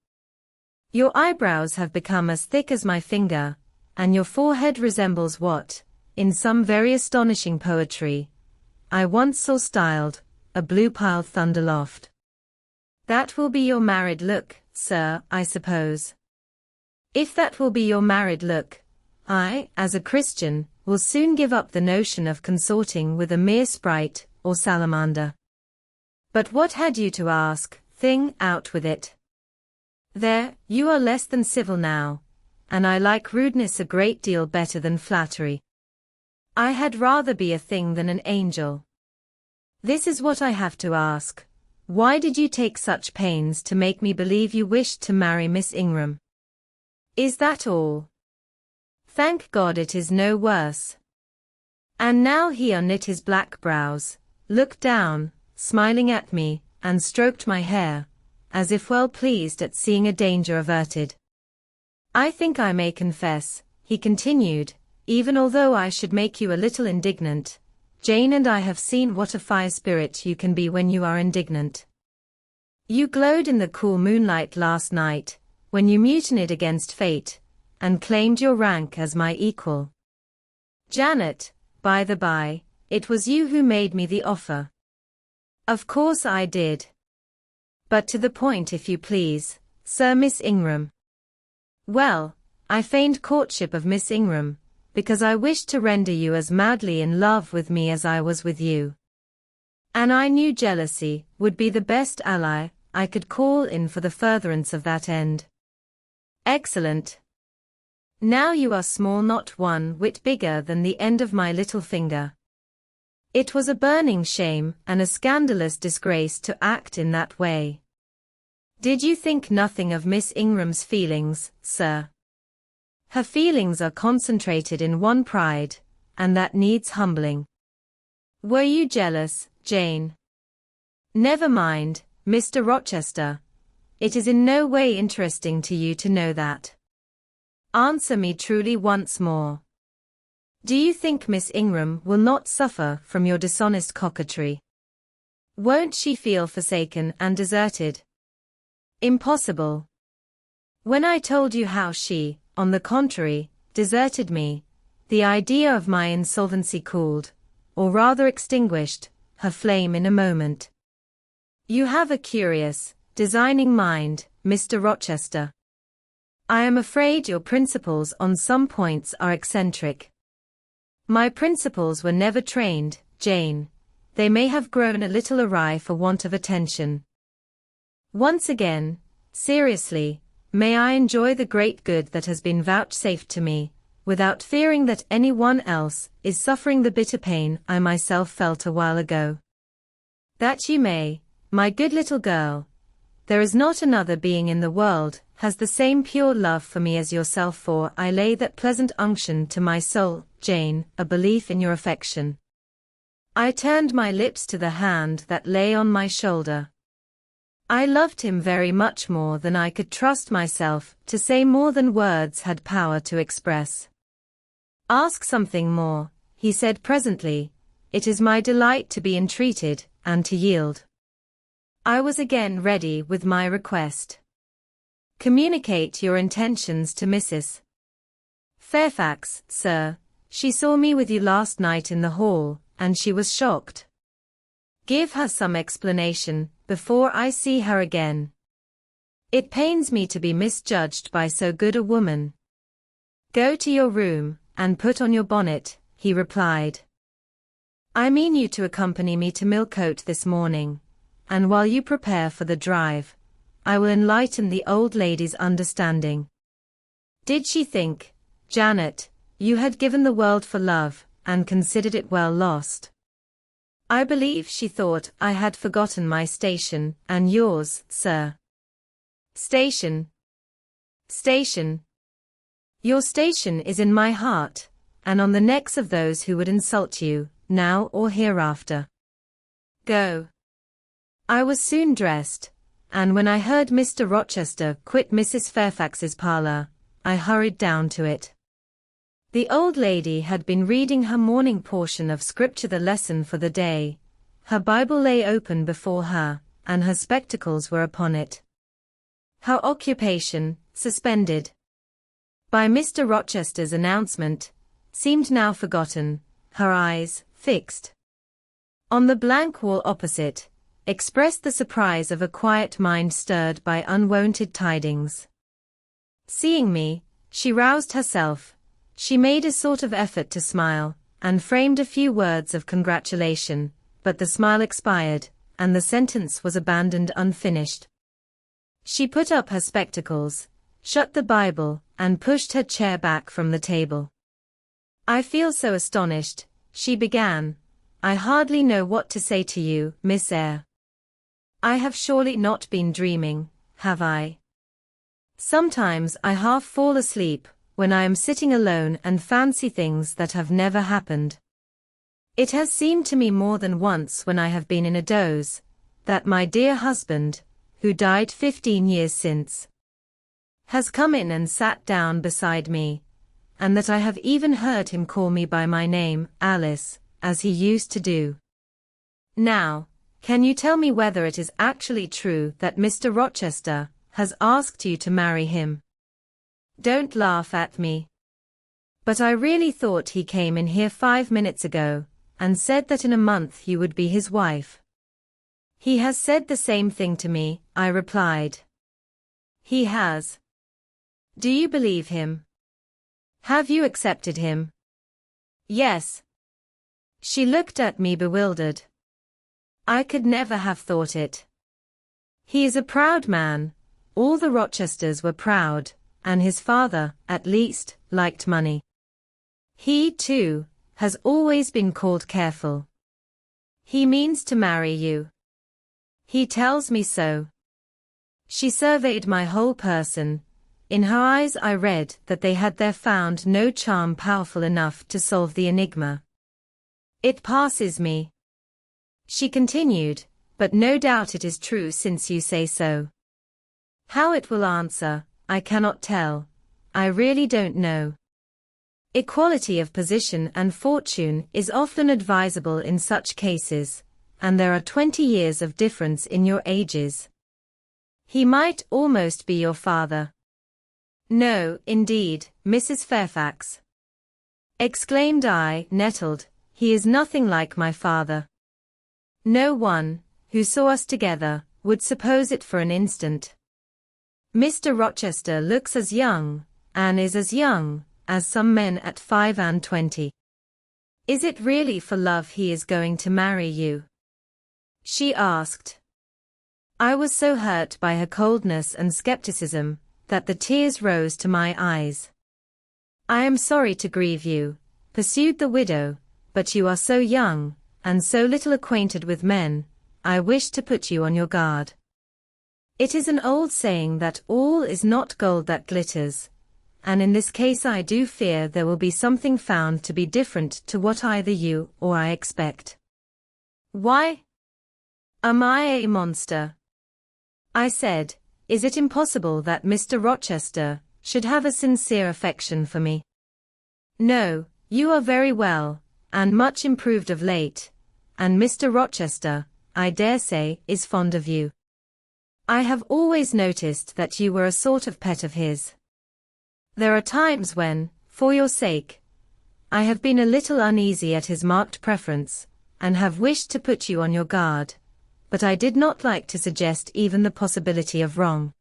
Speaker 1: Your eyebrows have become as thick as my finger, and your forehead resembles what, in some very astonishing poetry, I once saw styled, a blue-piled thunderloft. That will be your married look, sir, I suppose. If that will be your married look, I, as a Christian, will soon give up the notion of consorting with a mere sprite, or salamander. But what had you to ask? Thing, out with it. There, you are less than civil now, and I like rudeness a great deal better than flattery. I had rather be a thing than an angel. This is what I have to ask. Why did you take such pains to make me believe you wished to marry Miss Ingram? Is that all? Thank God it is no worse. And now he unknit his black brows, looked down, smiling at me, and stroked my hair, as if well pleased at seeing a danger averted. I think I may confess, he continued, even although I should make you a little indignant, Jane and I have seen what a fire spirit you can be when you are indignant. You glowed in the cool moonlight last night, when you mutinied against fate, and claimed your rank as my equal. Janet, by the by, it was you who made me the offer. Of course I did. But to the point, if you please, Sir. Miss Ingram. Well, I feigned courtship of Miss Ingram, because I wished to render you as madly in love with me as I was with you. And I knew jealousy would be the best ally I could call in for the furtherance of that end. Excellent. Now you are small, not one whit bigger than the end of my little finger. It was a burning shame and a scandalous disgrace to act in that way. Did you think nothing of Miss Ingram's feelings, sir? Her feelings are concentrated in one pride, and that needs humbling. Were you jealous, Jane? Never mind, Mr. Rochester. It is in no way interesting to you to know that. Answer me truly once more. Do you think Miss Ingram will not suffer from your dishonest coquetry? Won't she feel forsaken and deserted? Impossible. When I told you how she, on the contrary, deserted me, the idea of my insolvency cooled, or rather extinguished, her flame in a moment. You have a curious, designing mind, Mr. Rochester. I am afraid your principles on some points are eccentric. My principles were never trained, Jane. They may have grown a little awry for want of attention. Once again, seriously, may I enjoy the great good that has been vouchsafed to me, without fearing that any one else is suffering the bitter pain I myself felt a while ago. That you may, my good little girl. There is not another being in the world has the same pure love for me as yourself, for I lay that pleasant unction to my soul, Jane, a belief in your affection. I turned my lips to the hand that lay on my shoulder. I loved him very much more than I could trust myself to say, more than words had power to express. Ask something more, he said presently. It is my delight to be entreated, and to yield. I was again ready with my request. Communicate your intentions to Mrs. Fairfax, sir. She saw me with you last night in the hall, and she was shocked. Give her some explanation, before I see her again. It pains me to be misjudged by so good a woman. Go to your room, and put on your bonnet, he replied. I mean you to accompany me to Millcote this morning, and while you prepare for the drive, I will enlighten the old lady's understanding. Did she think, Janet, you had given the world for love, and considered it well lost? I believe she thought I had forgotten my station, and yours, sir. Station? Station? Your station is in my heart, and on the necks of those who would insult you, now or hereafter. Go. I was soon dressed, and when I heard Mr. Rochester quit Mrs. Fairfax's parlour, I hurried down to it. The old lady had been reading her morning portion of Scripture, the lesson for the day. Her Bible lay open before her, and her spectacles were upon it. Her occupation, suspended by Mr. Rochester's announcement, seemed now forgotten, her eyes, fixed on the blank wall opposite, expressed the surprise of a quiet mind stirred by unwonted tidings. Seeing me, she roused herself. She made a sort of effort to smile, and framed a few words of congratulation, but the smile expired, and the sentence was abandoned unfinished. She put up her spectacles, shut the Bible, and pushed her chair back from the table. I feel so astonished, she began. I hardly know what to say to you, Miss Eyre. I have surely not been dreaming, have I? Sometimes I half fall asleep, when I am sitting alone and fancy things that have never happened. It has seemed to me more than once when I have been in a doze, that my dear husband, who died 15 years since, has come in and sat down beside me, and that I have even heard him call me by my name, Alice, as he used to do. Now, can you tell me whether it is actually true that Mr. Rochester has asked you to marry him? Don't laugh at me. But I really thought he came in here 5 minutes ago, and said that in a month you would be his wife. He has said the same thing to me, I replied. He has. Do you believe him? Have you accepted him? Yes. She looked at me bewildered. I could never have thought it. He is a proud man. All the Rochesters were proud, and his father, at least, liked money. He, too, has always been called careful. He means to marry you. He tells me so. She surveyed my whole person. In her eyes I read that they had there found no charm powerful enough to solve the enigma. It passes me, she continued, but no doubt it is true since you say so. How it will answer, I cannot tell. I really don't know. Equality of position and fortune is often advisable in such cases, and there are 20 years of difference in your ages. He might almost be your father. No, indeed, Mrs. Fairfax, exclaimed I, nettled, he is nothing like my father. No one, who saw us together, would suppose it for an instant. Mr. Rochester looks as young, and is as young, as some men at 25. Is it really for love he is going to marry you? She asked. I was so hurt by her coldness and skepticism, that the tears rose to my eyes. I am sorry to grieve you, pursued the widow, but you are so young, and so little acquainted with men, I wish to put you on your guard. It is an old saying that all is not gold that glitters, and in this case I do fear there will be something found to be different to what either you or I expect. Why? Am I a monster? I said, is it impossible that Mr. Rochester should have a sincere affection for me? No, you are very well, and much improved of late, and Mr. Rochester, I dare say, is fond of you. I have always noticed that you were a sort of pet of his. There are times when, for your sake, I have been a little uneasy at his marked preference, and have wished to put you on your guard, but I did not like to suggest even the possibility of wrong.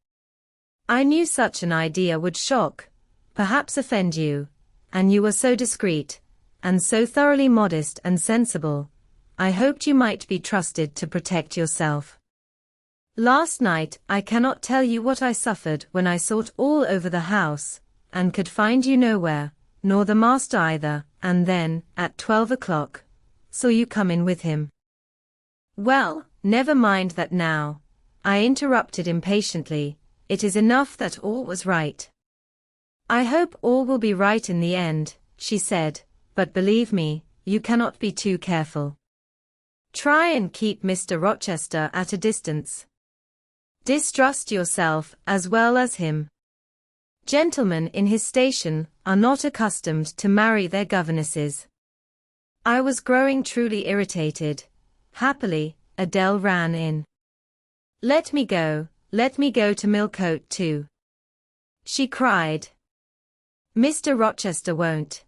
Speaker 1: I knew such an idea would shock, perhaps offend you, and you were so discreet, and so thoroughly modest and sensible, I hoped you might be trusted to protect yourself. Last night I cannot tell you what I suffered when I sought all over the house, and could find you nowhere, nor the master either, and then, at 12 o'clock, saw you come in with him. Well, never mind that now, I interrupted impatiently, it is enough that all was right. I hope all will be right in the end, she said, but believe me, you cannot be too careful. Try and keep Mr. Rochester at a distance. Distrust yourself as well as him. Gentlemen in his station are not accustomed to marry their governesses. I was growing truly irritated. Happily, Adele ran in. Let me go to Millcote too, she cried. Mr. Rochester won't,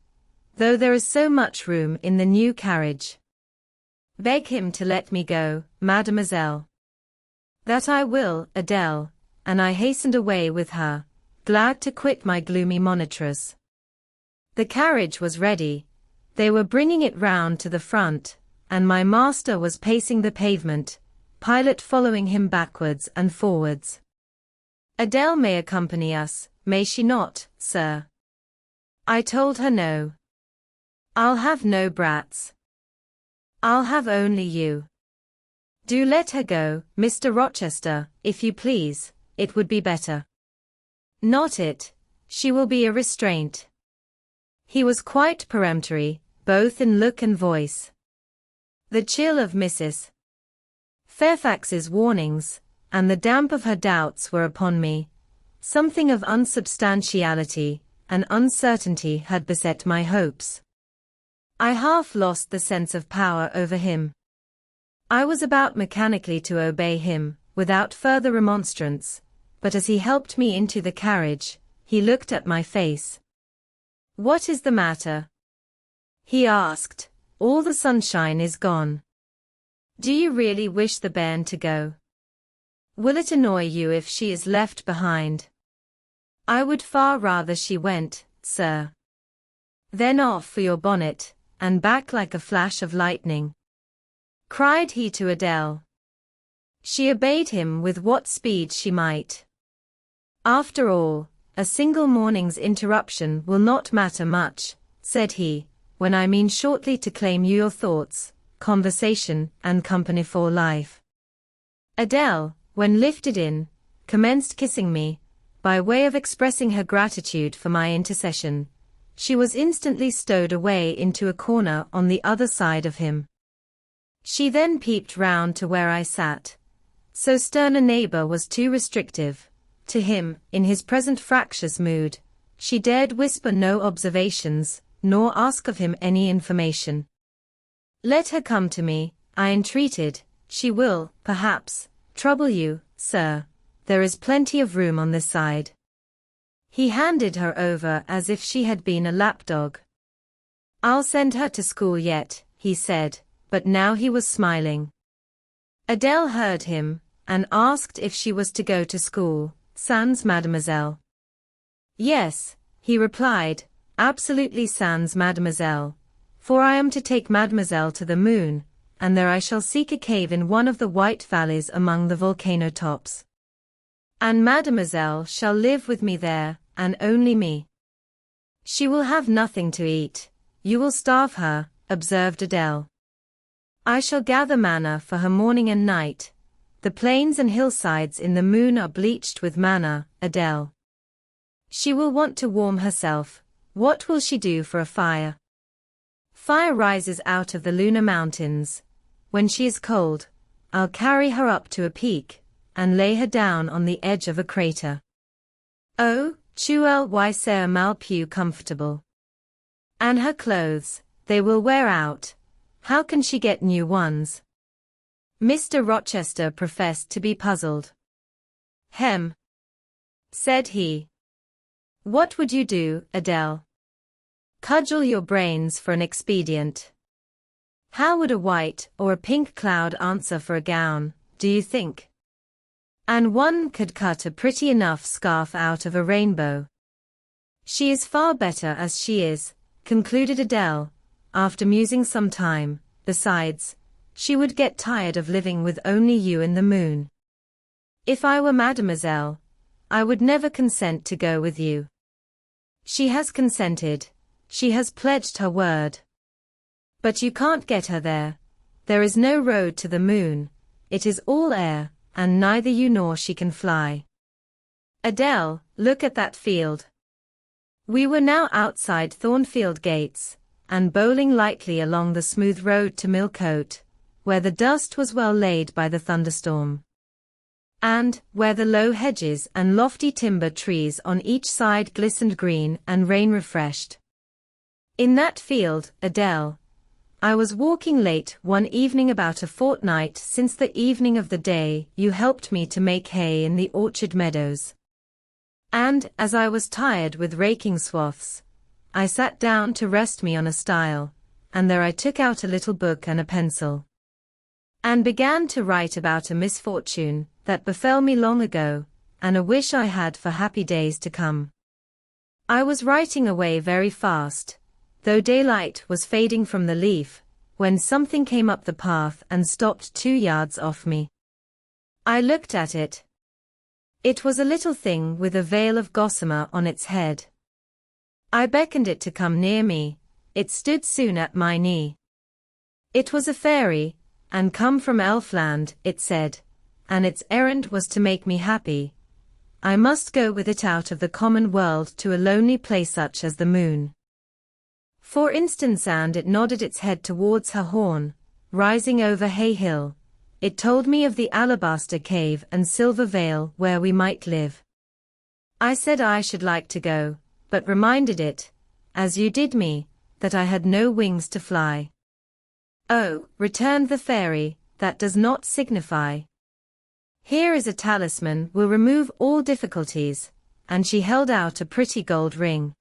Speaker 1: though there is so much room in the new carriage. Beg him to let me go, mademoiselle. That I will, Adele, and I hastened away with her, glad to quit my gloomy monitress. The carriage was ready, they were bringing it round to the front, and my master was pacing the pavement, Pilot following him backwards and forwards. Adele may accompany us, may she not, sir? I told her no. I'll have no brats. I'll have only you. Do let her go, Mr. Rochester, if you please, it would be better. Not it, she will be a restraint. He was quite peremptory, both in look and voice. The chill of Mrs. Fairfax's warnings, and the damp of her doubts were upon me. Something of unsubstantiality and uncertainty had beset my hopes. I half lost the sense of power over him. I was about mechanically to obey him, without further remonstrance, but as he helped me into the carriage, he looked at my face. What is the matter? He asked. All the sunshine is gone. Do you really wish the bairn to go? Will it annoy you if she is left behind? I would far rather she went, sir. Then off for your bonnet, and back like a flash of lightning, cried he to Adele. She obeyed him with what speed she might. After all, a single morning's interruption will not matter much, said he, when I mean shortly to claim your thoughts, conversation, and company for life. Adele, when lifted in, commenced kissing me, by way of expressing her gratitude for my intercession. She was instantly stowed away into a corner on the other side of him. She then peeped round to where I sat. So stern a neighbor was too restrictive, to him, in his present fractious mood, she dared whisper no observations, nor ask of him any information. "Let her come to me," I entreated. "She will, perhaps, trouble you, sir. There is plenty of room on this side." He handed her over as if she had been a lapdog. "I'll send her to school yet," he said, but now he was smiling. Adele heard him, and asked if she was to go to school, sans mademoiselle. "Yes," he replied, "absolutely sans mademoiselle, for I am to take mademoiselle to the moon, and there I shall seek a cave in one of the white valleys among the volcano tops. And mademoiselle shall live with me there, and only me. She will have nothing to eat. You will starve her," observed Adele. "I shall gather manna for her morning and night. The plains and hillsides in the moon are bleached with manna, Adele. She will want to warm herself. What will she do for a fire? Fire rises out of the lunar mountains. When she is cold, I'll carry her up to a peak, and lay her down on the edge of a crater. Oh, tu seras mal plus comfortable. And her clothes, they will wear out. How can she get new ones?" Mr. Rochester professed to be puzzled. "Hem," said he. "What would you do, Adele? Cudgel your brains for an expedient. How would a white or a pink cloud answer for a gown, do you think? And one could cut a pretty enough scarf out of a rainbow. She is far better as she is," concluded Adele, after musing some time. "Besides, she would get tired of living with only you in the moon. If I were mademoiselle, I would never consent to go with you." "She has consented. She has pledged her word." "But you can't get her there. There is no road to the moon. It is all air, and neither you nor she can fly. Adele, look at that field." We were now outside Thornfield gates, and bowling lightly along the smooth road to Millcote, where the dust was well laid by the thunderstorm, and where the low hedges and lofty timber trees on each side glistened green and rain-refreshed. In that field, Adele, I was walking late one evening about a fortnight since the evening of the day you helped me to make hay in the orchard meadows. And, as I was tired with raking swaths, I sat down to rest me on a stile, and there I took out a little book and a pencil, and began to write about a misfortune that befell me long ago, and a wish I had for happy days to come. I was writing away very fast, though daylight was fading from the leaf, when something came up the path and stopped 2 yards off me. I looked at it. It was a little thing with a veil of gossamer on its head. I beckoned it to come near me. It stood soon at my knee. It was a fairy, and come from Elfland, it said, and its errand was to make me happy. I must go with it out of the common world to a lonely place such as the moon. For instance, and it nodded its head towards her horn, rising over Hay Hill. It told me of the alabaster cave and silver vale where we might live. I said I should like to go, but reminded it, as you did me, that I had no wings to fly. "Oh," returned the fairy, "that does not signify. Here is a talisman will remove all difficulties," and she held out a pretty gold ring.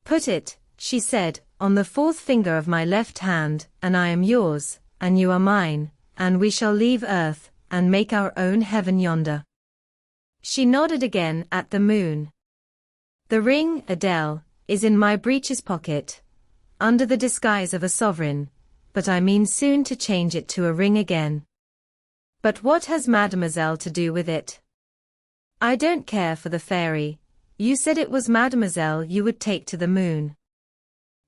Speaker 1: "Put it," she said, "on the 4th finger of my left hand, and I am yours, and you are mine, and we shall leave earth, and make our own heaven yonder." She nodded again at the moon. "The ring, Adele, is in my breeches pocket, under the disguise of a sovereign, but I mean soon to change it to a ring again." "But what has mademoiselle to do with it?" "I don't care for the fairy. You said it was mademoiselle you would take to the moon."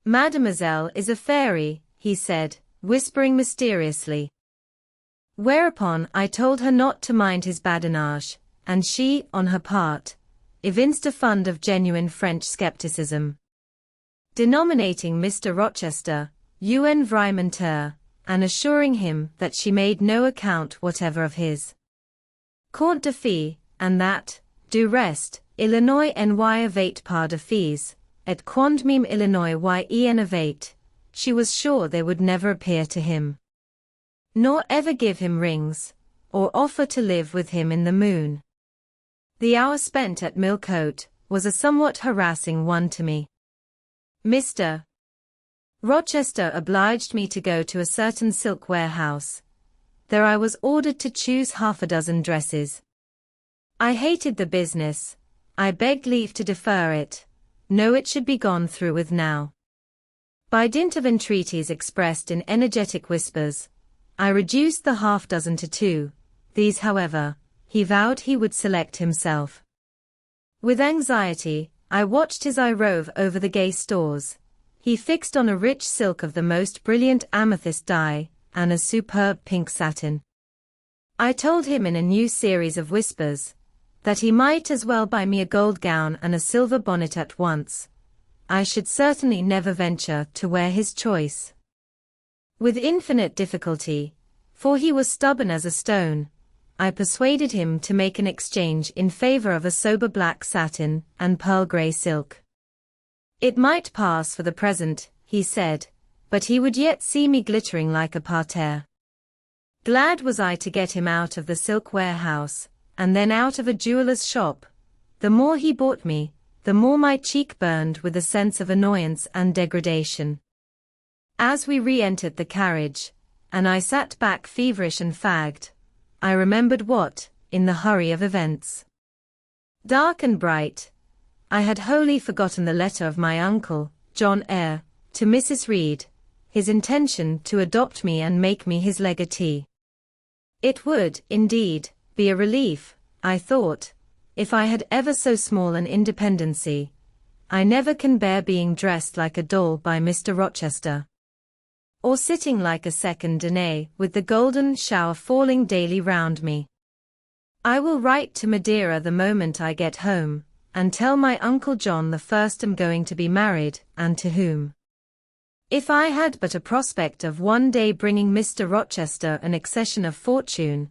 Speaker 1: "Mademoiselle is a fairy," he said, whispering mysteriously. Whereupon I told her not to mind his badinage, and she, on her part, evinced a fund of genuine French skepticism, denominating Mr. Rochester un vrai menteur, and assuring him that she made no account whatever of his conte de fées, and that, du reste, Illinois ny avate par de fees, et quond meme Illinois yen avate, she was sure they would never appear to him, nor ever give him rings, or offer to live with him in the moon. The hour spent at Millcote was a somewhat harassing one to me. Mr. Rochester obliged me to go to a certain silk warehouse. There I was ordered to choose half a dozen dresses. I hated the business. I begged leave to defer it. No, it should be gone through with now. By dint of entreaties expressed in energetic whispers, I reduced the half dozen to 2. These, however, he vowed he would select himself. With anxiety, I watched his eye rove over the gay stores. He fixed on a rich silk of the most brilliant amethyst dye, and a superb pink satin. I told him in a new series of whispers, that he might as well buy me a gold gown and a silver bonnet at once. I should certainly never venture to wear his choice. With infinite difficulty, for he was stubborn as a stone, I persuaded him to make an exchange in favor of a sober black satin and pearl grey silk. It might pass for the present, he said, but he would yet see me glittering like a parterre. Glad was I to get him out of the silk warehouse, and then out of a jeweller's shop. The more he bought me, the more my cheek burned with a sense of annoyance and degradation. As we re-entered the carriage, and I sat back feverish and fagged, I remembered what, in the hurry of events, dark and bright, I had wholly forgotten the letter of my uncle, John Eyre, to Mrs. Reed, his intention to adopt me and make me his legatee. It would, indeed, be a relief, I thought, if I had ever so small an independency. I never can bear being dressed like a doll by Mr. Rochester, or sitting like a second Danae with the golden shower falling daily round me. I will write to Madeira the moment I get home, and tell my Uncle John the first am going to be married, and to whom. If I had but a prospect of one day bringing Mr. Rochester an accession of fortune,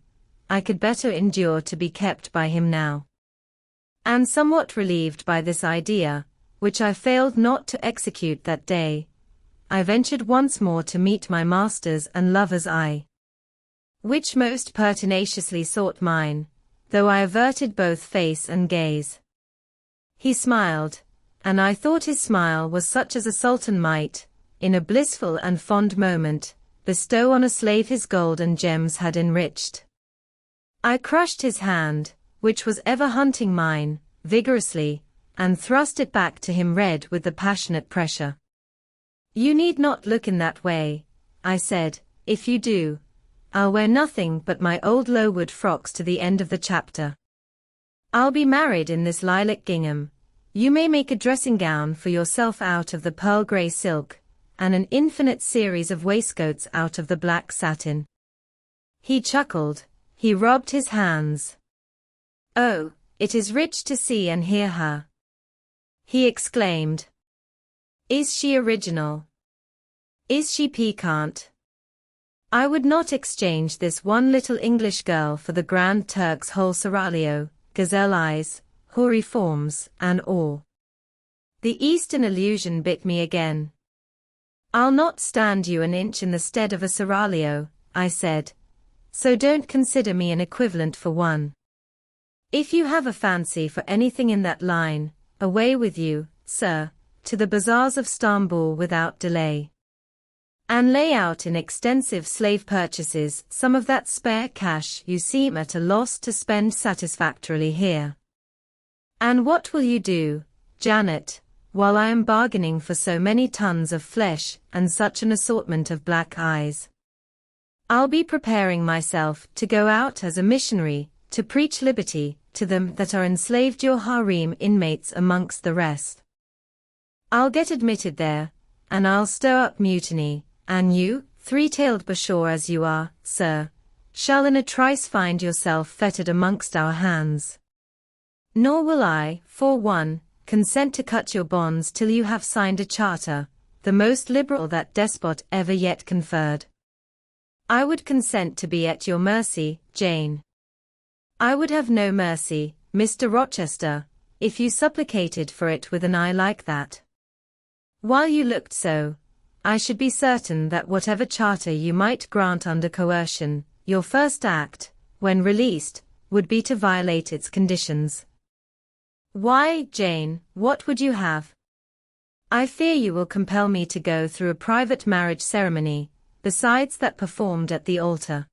Speaker 1: I could better endure to be kept by him now. And somewhat relieved by this idea, which I failed not to execute that day, I ventured once more to meet my master's and lover's eye, which most pertinaciously sought mine, though I averted both face and gaze. He smiled, and I thought his smile was such as a sultan might, in a blissful and fond moment, bestow on a slave his gold and gems had enriched. I crushed his hand, which was ever hunting mine, vigorously, and thrust it back to him red with the passionate pressure. You need not look in that way, I said. If you do, I'll wear nothing but my old Lowood frocks to the end of the chapter. I'll be married in this lilac gingham. You may make a dressing gown for yourself out of the pearl grey silk, and an infinite series of waistcoats out of the black satin. He chuckled, he rubbed his hands. Oh, it is rich to see and hear her, he exclaimed. Is she original? Is she piquant? I would not exchange this one little English girl for the Grand Turk's whole seraglio, gazelle eyes, hoary forms, and all. The Eastern allusion bit me again. I'll not stand you an inch in the stead of a seraglio, I said, so don't consider me an equivalent for one. If you have a fancy for anything in that line, away with you, sir, to the bazaars of Stamboul without delay, and lay out in extensive slave purchases some of that spare cash you seem at a loss to spend satisfactorily here. And what will you do, Janet, while I am bargaining for so many tons of flesh and such an assortment of black eyes? I'll be preparing myself to go out as a missionary, to preach liberty to them that are enslaved, your harem inmates amongst the rest. I'll get admitted there, and I'll stir up mutiny, and you, three-tailed bashaw as you are, sir, shall in a trice find yourself fettered amongst our hands. Nor will I, for one, consent to cut your bonds till you have signed a charter, the most liberal that despot ever yet conferred. I would consent to be at your mercy, Jane. I would have no mercy, Mr. Rochester, if you supplicated for it with an eye like that. While you looked so, I should be certain that whatever charter you might grant under coercion, your first act, when released, would be to violate its conditions. Why, Jane, what would you have? I fear you will compel me to go through a private marriage ceremony, besides that performed at the altar.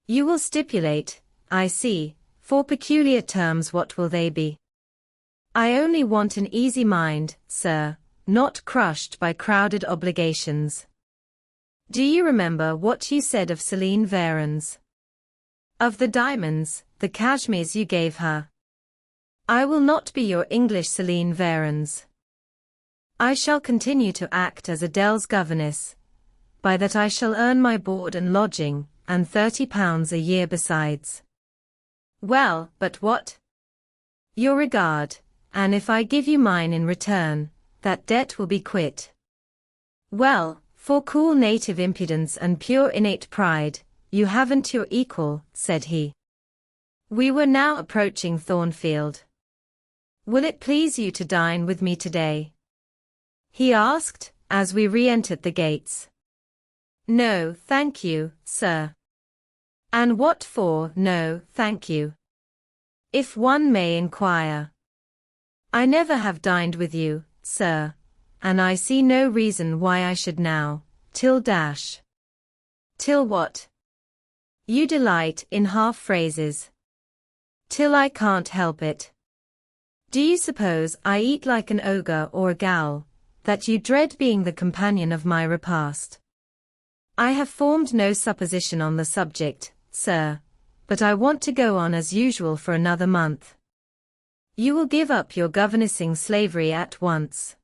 Speaker 1: You will stipulate, I see, for peculiar terms. What will they be? I only want an easy mind, sir, not crushed by crowded obligations. Do you remember what you said of Celine Varens? Of the diamonds, the cashmeres you gave her? I will not be your English Celine Varens. I shall continue to act as Adele's governess. By that I shall earn my board and lodging, and £30 a year besides. Well, but what? Your regard, and if I give you mine in return, that debt will be quit. Well, for cool native impudence and pure innate pride, you haven't your equal, said he. We were now approaching Thornfield. Will it please you to dine with me today? He asked, as we re-entered the gates. No, thank you, sir. And what for, no, thank you? If one may inquire. I never have dined with you, sir, and I see no reason why I should now, till dash. Till what? You delight in half-phrases. Till I can't help it. Do you suppose I eat like an ogre or a ghoul, that you dread being the companion of my repast? I have formed no supposition on the subject, sir, but I want to go on as usual for another month. You will give up your governessing slavery at once.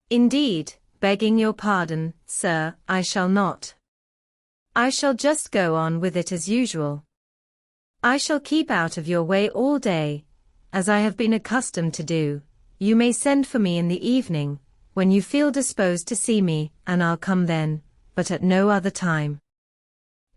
Speaker 1: Indeed, begging your pardon, sir, I shall not. I shall just go on with it as usual. I shall keep out of your way all day, as I have been accustomed to do. You may send for me in the evening, when you feel disposed to see me, and I'll come then, but at no other time.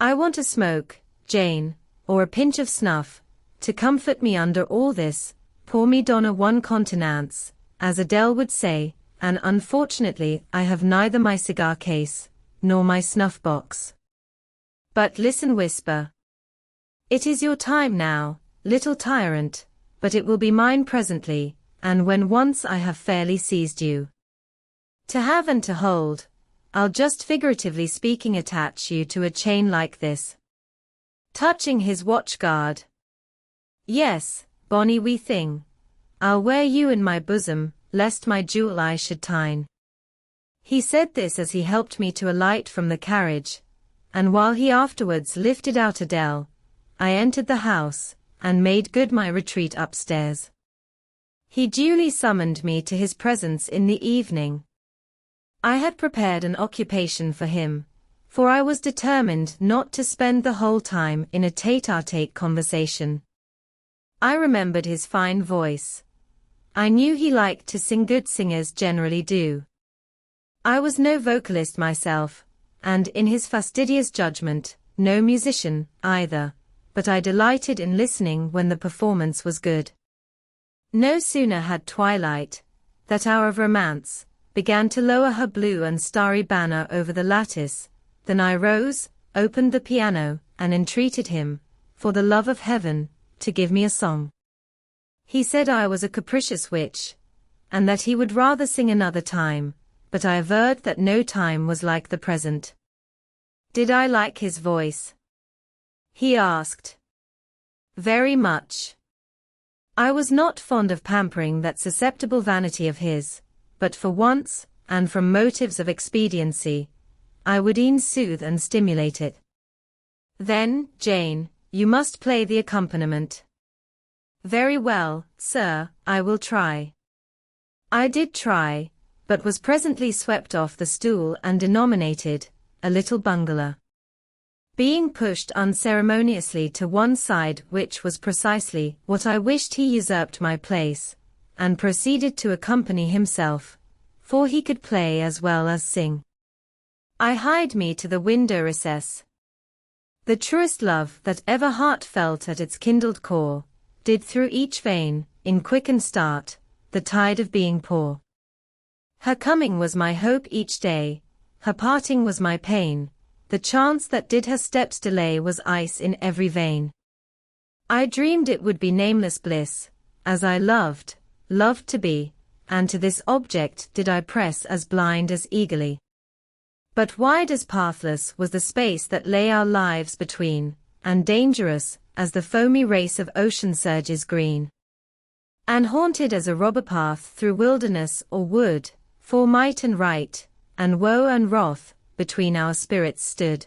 Speaker 1: I want a smoke, Jane, or a pinch of snuff, to comfort me under all this. Pour me donna one contenance, as Adele would say, and unfortunately I have neither my cigar case, nor my snuff box. But listen, whisper. It is your time now, little tyrant, but it will be mine presently, and when once I have fairly seized you. To have and to hold, I'll just figuratively speaking attach you to a chain like this. Touching his watch-guard. Yes, bonny wee thing. I'll wear you in my bosom, lest my jewel eye should tine. He said this as he helped me to alight from the carriage, and while he afterwards lifted out Adele, I entered the house, and made good my retreat upstairs. He duly summoned me to his presence in the evening. I had prepared an occupation for him, for I was determined not to spend the whole time in a tete-a-tete conversation. I remembered his fine voice. I knew he liked to sing. Good singers generally do. I was no vocalist myself, and in his fastidious judgment, no musician, either, but I delighted in listening when the performance was good. No sooner had twilight, that hour of romance, began to lower her blue and starry banner over the lattice, than I rose, opened the piano, and entreated him, for the love of heaven, to give me a song. He said I was a capricious witch, and that he would rather sing another time, but I averred that no time was like the present. Did I like his voice? He asked. Very much. I was not fond of pampering that susceptible vanity of his, but for once, and from motives of expediency, I would e'en soothe and stimulate it. Then, Jane, you must play the accompaniment. Very well, sir, I will try. I did try, but was presently swept off the stool and denominated a little bungler. Being pushed unceremoniously to one side, which was precisely what I wished, he usurped my place, and proceeded to accompany himself, for he could play as well as sing. I hied me to the window recess. The truest love that ever heart felt at its kindled core, did through each vein, in quickened start, the tide of being poor. Her coming was my hope each day, her parting was my pain, the chance that did her steps delay was ice in every vein. I dreamed it would be nameless bliss, as I loved to be, and to this object did I press as blind as eagerly. But wide as pathless was the space that lay our lives between, and dangerous as the foamy race of ocean surges green. And haunted as a robber path through wilderness or wood, for might and right, and woe and wrath, between our spirits stood.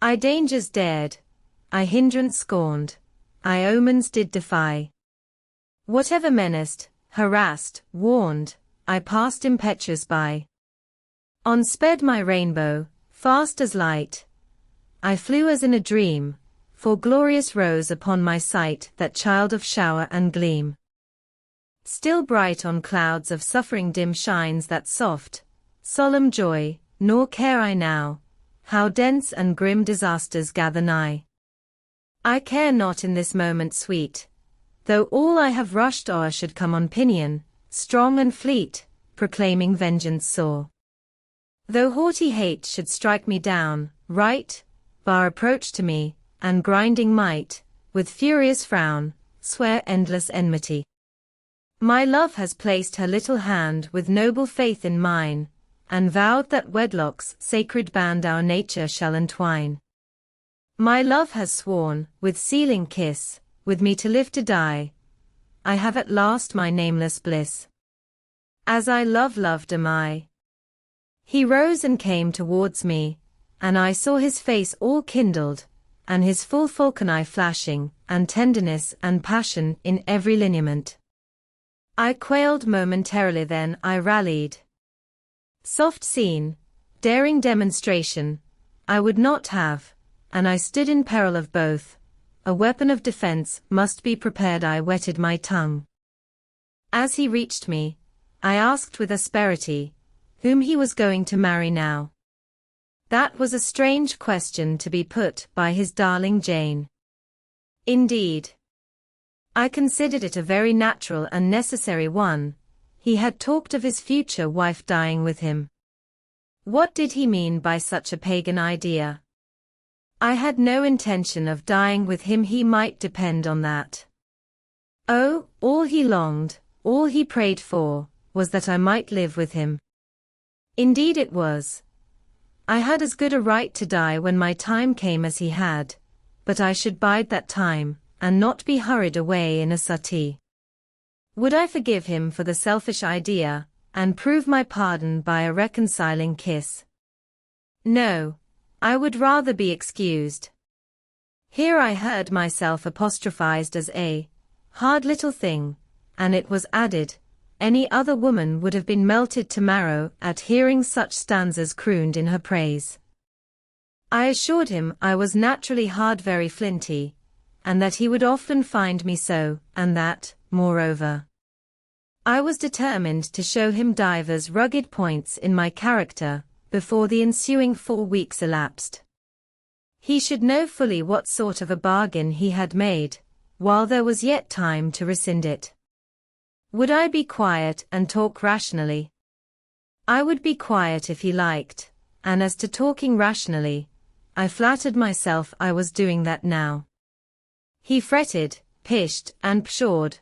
Speaker 1: I dangers dared, I hindrance scorned, I omens did defy. Whatever menaced, harassed, warned, I passed impetuous by. On sped my rainbow, fast as light. I flew as in a dream, for glorious rose upon my sight that child of shower and gleam. Still bright on clouds of suffering dim shines that soft, solemn joy, nor care I now, how dense and grim disasters gather nigh. I care not in this moment sweet, though all I have rushed o'er should come on pinion, strong and fleet, proclaiming vengeance sore. Though haughty hate should strike me down, right, bar approach to me, and grinding might, with furious frown, swear endless enmity. My love has placed her little hand with noble faith in mine, and vowed that wedlock's sacred band our nature shall entwine. My love has sworn, with sealing kiss, with me to live to die. I have at last my nameless bliss. As I loved am I. He rose and came towards me, and I saw his face all kindled, and his full falcon eye flashing, and tenderness and passion in every lineament. I quailed momentarily, then I rallied. Soft scene, daring demonstration, I would not have, and I stood in peril of both. A weapon of defense must be prepared. I wetted my tongue. As he reached me, I asked with asperity, whom he was going to marry now. That was a strange question to be put by his darling Jane. Indeed, I considered it a very natural and necessary one. He had talked of his future wife dying with him. What did he mean by such a pagan idea? I had no intention of dying with him, he might depend on that. Oh, all he longed, all he prayed for, was that I might live with him. Indeed it was. I had as good a right to die when my time came as he had, but I should bide that time, and not be hurried away in a suttee. Would I forgive him for the selfish idea, and prove my pardon by a reconciling kiss? No, I would rather be excused. Here I heard myself apostrophized as a hard little thing, and it was added, any other woman would have been melted to marrow at hearing such stanzas crooned in her praise. I assured him I was naturally hard, very flinty, and that he would often find me so, and that, moreover, I was determined to show him divers rugged points in my character, before the ensuing 4 weeks elapsed. He should know fully what sort of a bargain he had made, while there was yet time to rescind it. Would I be quiet and talk rationally? I would be quiet if he liked, and as to talking rationally, I flattered myself I was doing that now. He fretted, pished, and pshawed.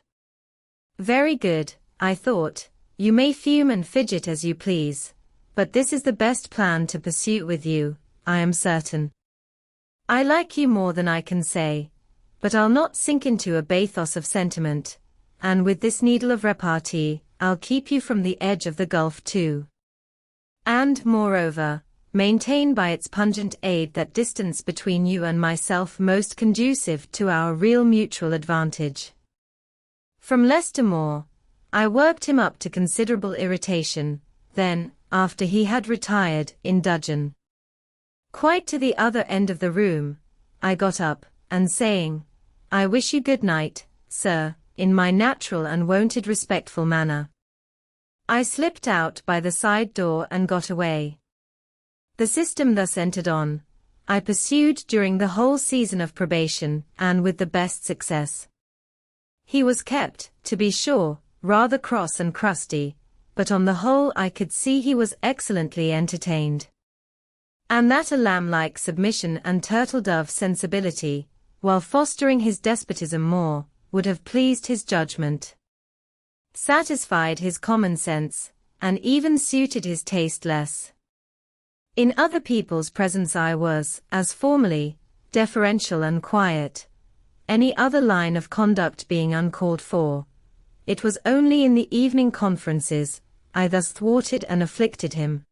Speaker 1: Very good, I thought, you may fume and fidget as you please, but this is the best plan to pursue with you, I am certain. I like you more than I can say, but I'll not sink into a bathos of sentiment, and with this needle of repartee, I'll keep you from the edge of the gulf too. And, moreover, maintain by its pungent aid that distance between you and myself most conducive to our real mutual advantage. From less to more, I worked him up to considerable irritation, then, after he had retired in dudgeon, quite to the other end of the room, I got up, and saying, I wish you good night, sir, in my natural and wonted respectful manner, I slipped out by the side door and got away. The system thus entered on, I pursued during the whole season of probation, and with the best success. He was kept, to be sure, rather cross and crusty, but on the whole I could see he was excellently entertained. And that a lamb-like submission and turtle-dove sensibility, while fostering his despotism more, would have pleased his judgment, satisfied his common sense, and even suited his taste less. In other people's presence I was, as formerly, deferential and quiet, any other line of conduct being uncalled for. It was only in the evening conferences I thus thwarted and afflicted him.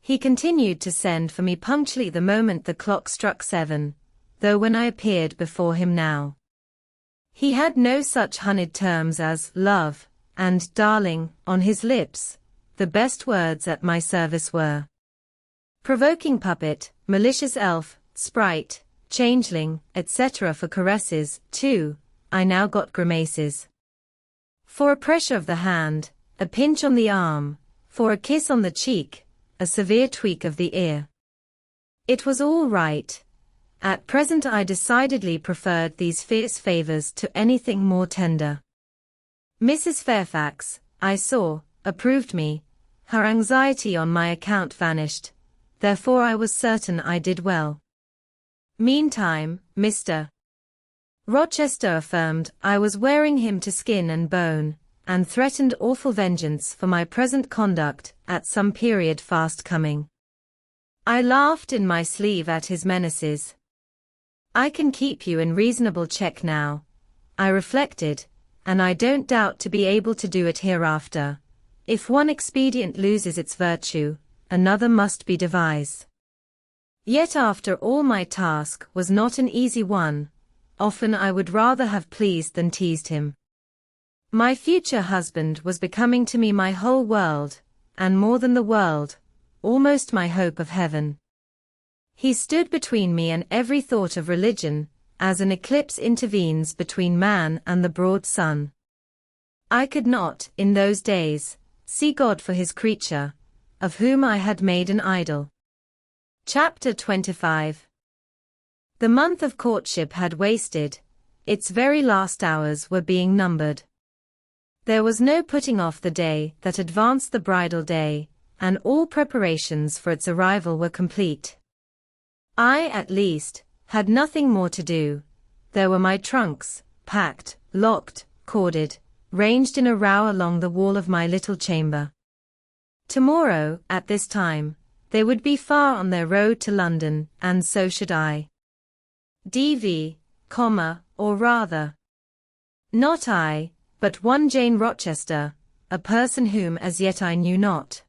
Speaker 1: He continued to send for me punctually the moment the clock struck 7, though when I appeared before him now, he had no such honeyed terms as love and darling on his lips. The best words at my service were provoking puppet, malicious elf, sprite, changeling, etc. For caresses, too, I now got grimaces. For a pressure of the hand, a pinch on the arm, for a kiss on the cheek, a severe tweak of the ear. It was all right. At present I decidedly preferred these fierce favors to anything more tender. Mrs. Fairfax, I saw, approved me. Her anxiety on my account vanished, therefore I was certain I did well. Meantime, Mr. Rochester affirmed I was wearing him to skin and bone, and threatened awful vengeance for my present conduct at some period fast coming. I laughed in my sleeve at his menaces. I can keep you in reasonable check now, I reflected, and I don't doubt to be able to do it hereafter. If one expedient loses its virtue, another must be devised. Yet after all my task was not an easy one. Often I would rather have pleased than teased him. My future husband was becoming to me my whole world, and more than the world, almost my hope of heaven. He stood between me and every thought of religion, as an eclipse intervenes between man and the broad sun. I could not, in those days, see God for his creature, of whom I had made an idol. Chapter 25. The month of courtship had wasted, its very last hours were being numbered. There was no putting off the day that advanced the bridal day, and all preparations for its arrival were complete. I, at least, had nothing more to do. There were my trunks, packed, locked, corded, ranged in a row along the wall of my little chamber. Tomorrow, at this time, they would be far on their road to London, and so should I. D.V., or rather, not I, but one Jane Rochester, a person whom as yet I knew not.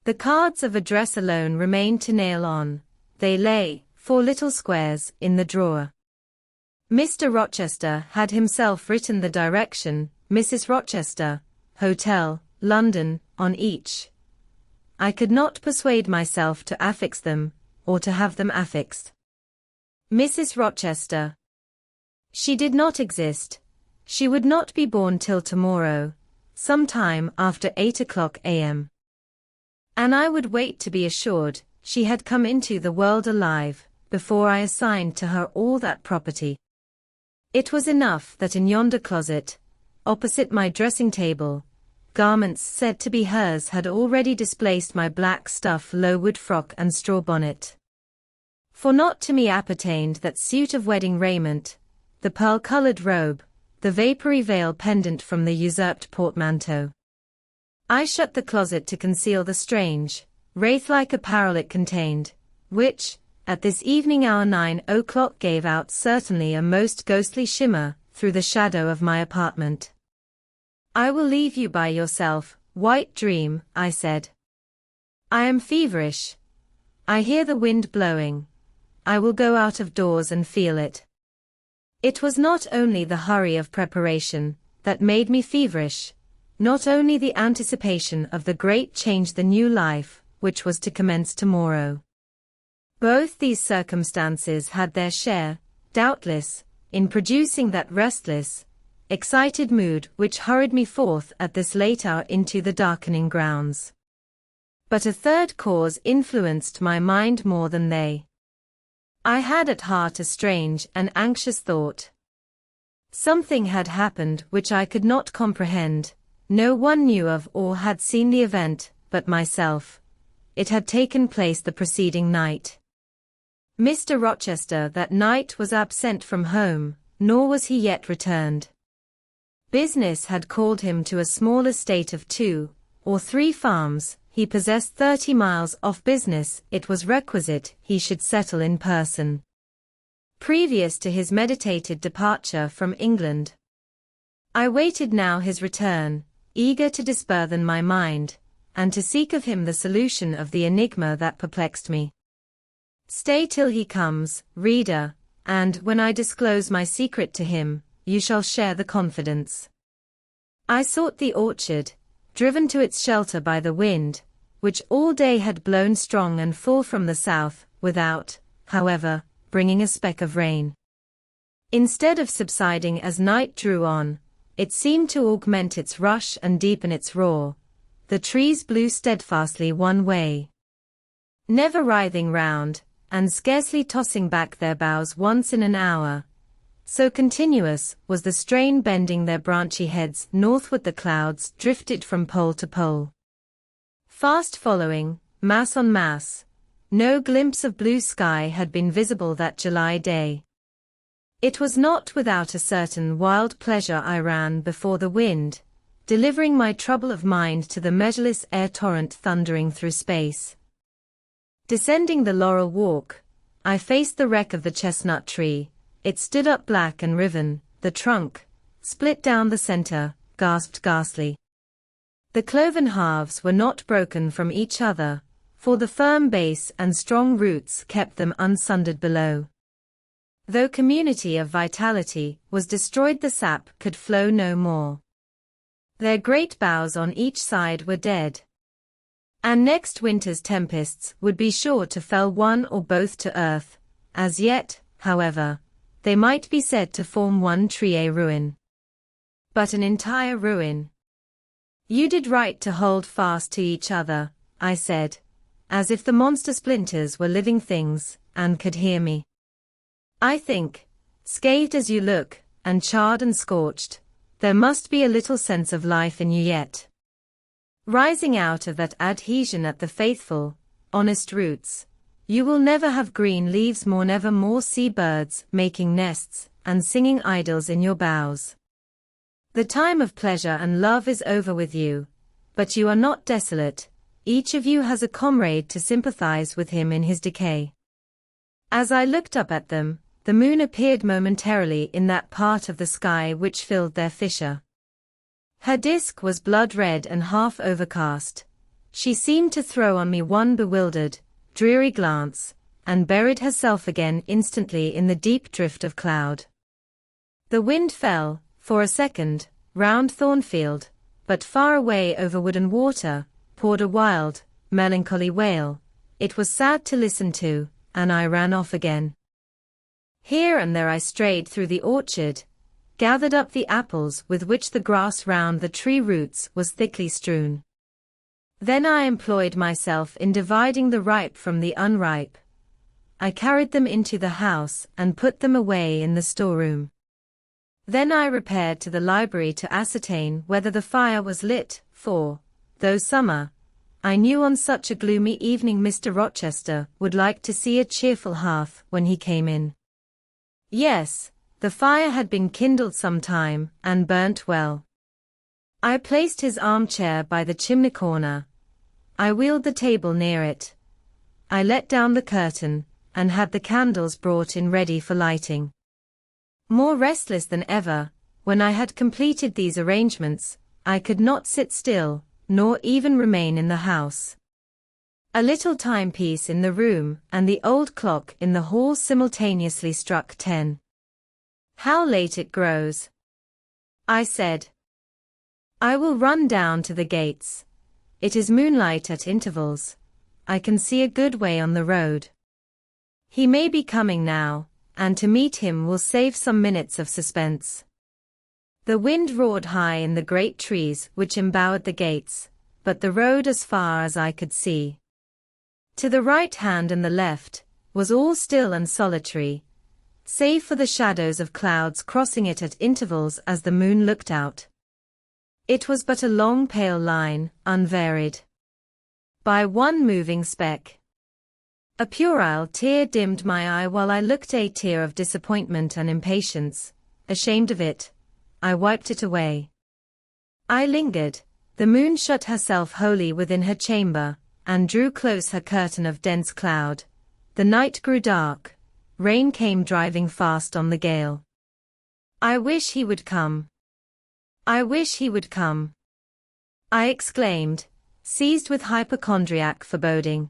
Speaker 1: The cards of address alone remained to nail on. They lay, 4 little squares, in the drawer. Mr. Rochester had himself written the direction, Mrs. Rochester, Hotel, London, on each. I could not persuade myself to affix them, or to have them affixed. Mrs. Rochester. She did not exist. She would not be born till tomorrow, sometime after 8 o'clock a.m. And I would wait to be assured she had come into the world alive, before I assigned to her all that property. It was enough that in yonder closet, opposite my dressing table, garments said to be hers had already displaced my black stuff low-wood frock and straw bonnet. For not to me appertained that suit of wedding raiment, the pearl-colored robe, the vapory veil pendant from the usurped portmanteau. I shut the closet to conceal the strange, wraith-like apparel it contained, which, at this evening hour 9 o'clock gave out certainly a most ghostly shimmer through the shadow of my apartment. I will leave you by yourself, white dream, I said. I am feverish. I hear the wind blowing. I will go out of doors and feel it. It was not only the hurry of preparation that made me feverish, not only the anticipation of the great change, the new life, which was to commence tomorrow. Both these circumstances had their share, doubtless, in producing that restless, excited mood which hurried me forth at this late hour into the darkening grounds. But a third cause influenced my mind more than they. I had at heart a strange and anxious thought. Something had happened which I could not comprehend. No one knew of or had seen the event, but myself. It had taken place the preceding night. Mr. Rochester that night was absent from home, nor was he yet returned. Business had called him to a small estate of 2 or 3 farms. He possessed 30 miles off business. It was requisite he should settle in person, previous to his meditated departure from England. I waited now his return, eager to disburthen my mind, and to seek of him the solution of the enigma that perplexed me. Stay till he comes, reader, and when I disclose my secret to him, you shall share the confidence. I sought the orchard, driven to its shelter by the wind, which all day had blown strong and full from the south, without, however, bringing a speck of rain. Instead of subsiding as night drew on, it seemed to augment its rush and deepen its roar. The trees blew steadfastly one way, never writhing round, and scarcely tossing back their boughs once in an hour. So continuous was the strain bending their branchy heads northward. The clouds drifted from pole to pole, fast following, mass on mass. No glimpse of blue sky had been visible that July day. It was not without a certain wild pleasure I ran before the wind, delivering my trouble of mind to the measureless air torrent thundering through space. Descending the laurel walk, I faced the wreck of the chestnut tree. It stood up black and riven, the trunk, split down the center, gasped ghastly. The cloven halves were not broken from each other, for the firm base and strong roots kept them unsundered below. Though community of vitality was destroyed, the sap could flow no more. Their great boughs on each side were dead, and next winter's tempests would be sure to fell one or both to earth. As yet, however, they might be said to form one tree a ruin, but an entire ruin. You did right to hold fast to each other, I said, as if the monster splinters were living things, and could hear me. I think, scathed as you look, and charred and scorched, there must be a little sense of life in you yet, rising out of that adhesion at the faithful, honest roots. You will never have green leaves more, never more sea birds making nests and singing idyls in your boughs. The time of pleasure and love is over with you, but you are not desolate. Each of you has a comrade to sympathize with him in his decay. As I looked up at them, the moon appeared momentarily in that part of the sky which filled their fissure. Her disk was blood-red and half overcast. She seemed to throw on me one bewildered, dreary glance, and buried herself again instantly in the deep drift of cloud. The wind fell, for a second, round Thornfield, but far away over wood and water, poured a wild, melancholy wail. It was sad to listen to, and I ran off again. Here and there I strayed through the orchard, gathered up the apples with which the grass round the tree roots was thickly strewn. Then I employed myself in dividing the ripe from the unripe. I carried them into the house and put them away in the storeroom. Then I repaired to the library to ascertain whether the fire was lit, for, though summer, I knew on such a gloomy evening Mr. Rochester would like to see a cheerful hearth when he came in. Yes, the fire had been kindled some time, and burnt well. I placed his armchair by the chimney corner. I wheeled the table near it. I let down the curtain, and had the candles brought in ready for lighting. More restless than ever, when I had completed these arrangements, I could not sit still, nor even remain in the house. A little timepiece in the room and the old clock in the hall simultaneously struck 10. How late it grows, I said. I will run down to the gates. It is moonlight at intervals. I can see a good way on the road. He may be coming now, and to meet him will save some minutes of suspense. The wind roared high in the great trees which embowered the gates, but the road as far as I could see, to the right hand and the left, was all still and solitary, save for the shadows of clouds crossing it at intervals as the moon looked out. It was but a long pale line, unvaried by one moving speck. A puerile tear dimmed my eye while I looked, a tear of disappointment and impatience. Ashamed of it, I wiped it away. I lingered. The moon shut herself wholly within her chamber, and drew close her curtain of dense cloud. The night grew dark. Rain came driving fast on the gale. I wish he would come. I wish he would come, I exclaimed, seized with hypochondriac foreboding.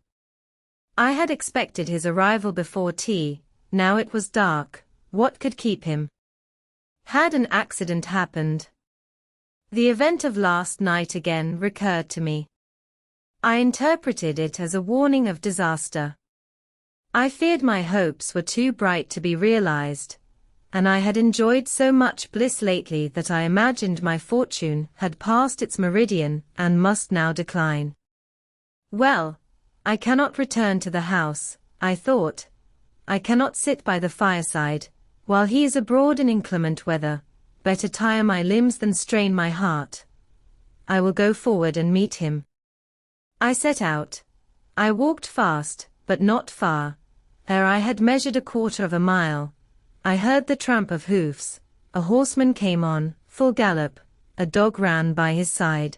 Speaker 1: I had expected his arrival before tea. Now it was dark. What could keep him? Had an accident happened? The event of last night again recurred to me. I interpreted it as a warning of disaster. I feared my hopes were too bright to be realized, and I had enjoyed so much bliss lately that I imagined my fortune had passed its meridian and must now decline. Well, I cannot return to the house, I thought. I cannot sit by the fireside, while he is abroad in inclement weather. Better tire my limbs than strain my heart. I will go forward and meet him. I set out. I walked fast, but not far. Ere I had measured 1/4 mile, I heard the tramp of hoofs. A horseman came on, full gallop. A dog ran by his side.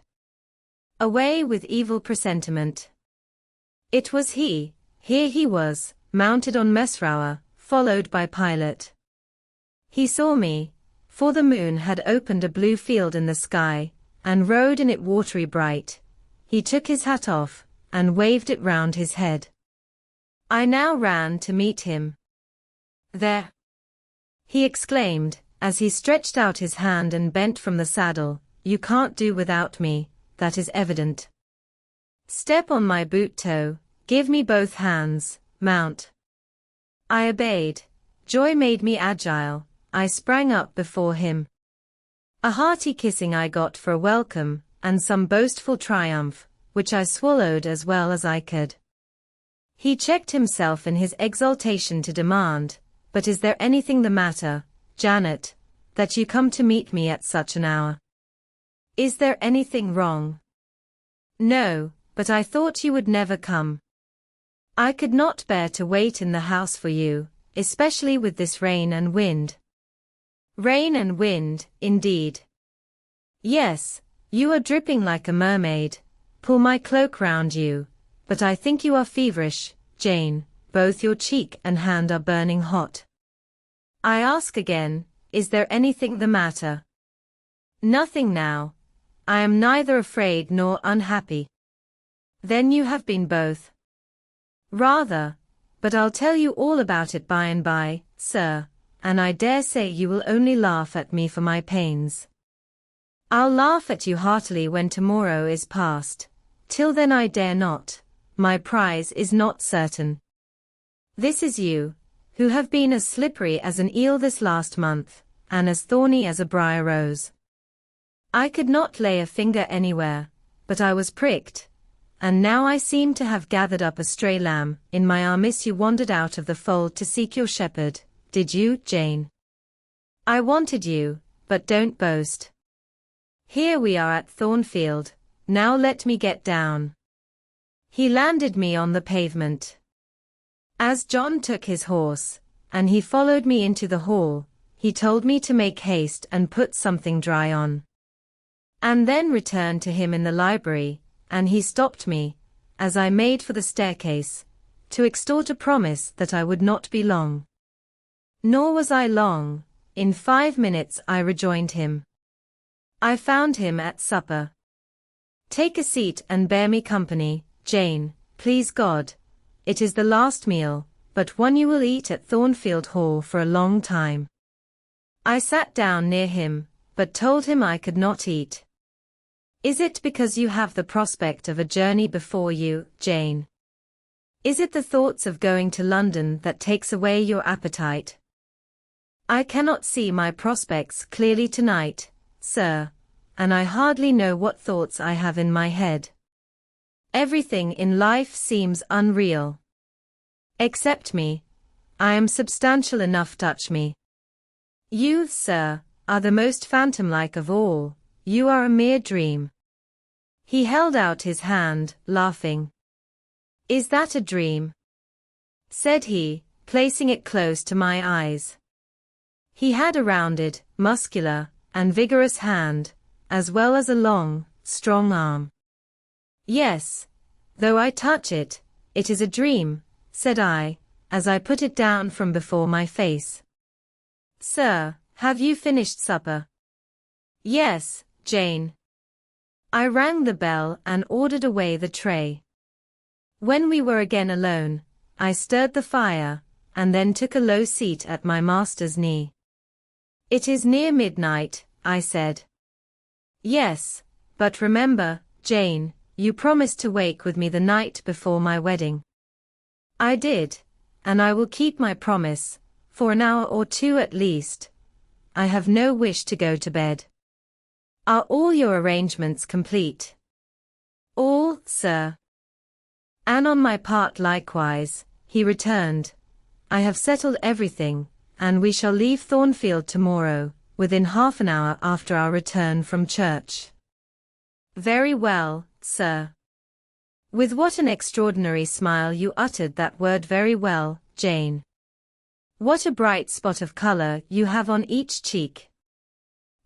Speaker 1: Away with evil presentiment. It was he. Here he was, mounted on Mesrour, followed by Pilot. He saw me, for the moon had opened a blue field in the sky, and rode in it watery bright. He took his hat off, and waved it round his head. I now ran to meet him. There! He exclaimed, as he stretched out his hand and bent from the saddle. You can't do without me, that is evident. Step on my boot toe, give me both hands, mount. I obeyed. Joy made me agile. I sprang up before him. A hearty kissing I got for a welcome, and some boastful triumph, which I swallowed as well as I could. He checked himself in his exultation to demand, but is there anything the matter, Janet, that you come to meet me at such an hour? Is there anything wrong? No, but I thought you would never come. I could not bear to wait in the house for you, especially with this rain and wind. Rain and wind, indeed. Yes, you are dripping like a mermaid. Pull my cloak round you. But I think you are feverish, Jane. Both your cheek and hand are burning hot. I ask again, is there anything the matter? Nothing now. I am neither afraid nor unhappy. Then you have been both. Rather, but I'll tell you all about it by and by, sir, and I dare say you will only laugh at me for my pains. I'll laugh at you heartily when tomorrow is past. Till then I dare not. My prize is not certain. This is you, who have been as slippery as an eel this last month, and as thorny as a briar rose. I could not lay a finger anywhere, but I was pricked, and now I seem to have gathered up a stray lamb. In my armis you wandered out of the fold to seek your shepherd, did you, Jane? I wanted you, but don't boast. Here we are at Thornfield, now let me get down. He landed me on the pavement. As John took his horse, and he followed me into the hall, he told me to make haste and put something dry on. And then returned to him in the library, and he stopped me, as I made for the staircase, to extort a promise that I would not be long. Nor was I long. In 5 minutes I rejoined him. I found him at supper. Take a seat and bear me company, Jane, please God. It is the last meal, but one you will eat at Thornfield Hall for a long time. I sat down near him, but told him I could not eat. Is it because you have the prospect of a journey before you, Jane? Is it the thoughts of going to London that takes away your appetite? I cannot see my prospects clearly tonight, sir, and I hardly know what thoughts I have in my head. Everything in life seems unreal. Except me. I am substantial enough, touch me. You, sir, are the most phantom-like of all, you are a mere dream. He held out his hand, laughing. Is that a dream? Said he, placing it close to my eyes. He had a rounded, muscular, and vigorous hand, as well as a long, strong arm. Yes, though I touch it, it is a dream, said I, as I put it down from before my face. Sir, have you finished supper? Yes, Jane. I rang the bell and ordered away the tray. When we were again alone, I stirred the fire, and then took a low seat at my master's knee. It is near midnight, I said. Yes, but remember, Jane, you promised to wake with me the night before my wedding. I did, and I will keep my promise, for an hour or two at least. I have no wish to go to bed. Are all your arrangements complete? All, sir. And on my part likewise, he returned. I have settled everything, and we shall leave Thornfield tomorrow, within half an hour after our return from church. Very well, sir. With what an extraordinary smile you uttered that word, very well, Jane. What a bright spot of color you have on each cheek.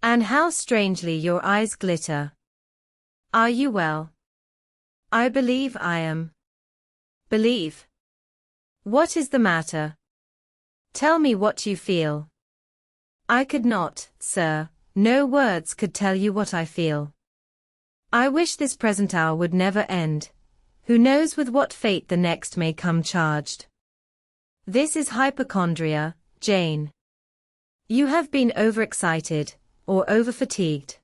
Speaker 1: And how strangely your eyes glitter. Are you well? I believe I am. Believe? What is the matter? Tell me what you feel. I could not, sir, no words could tell you what I feel. I wish this present hour would never end. Who knows with what fate the next may come charged? This is hypochondria, Jane. You have been overexcited, or overfatigued.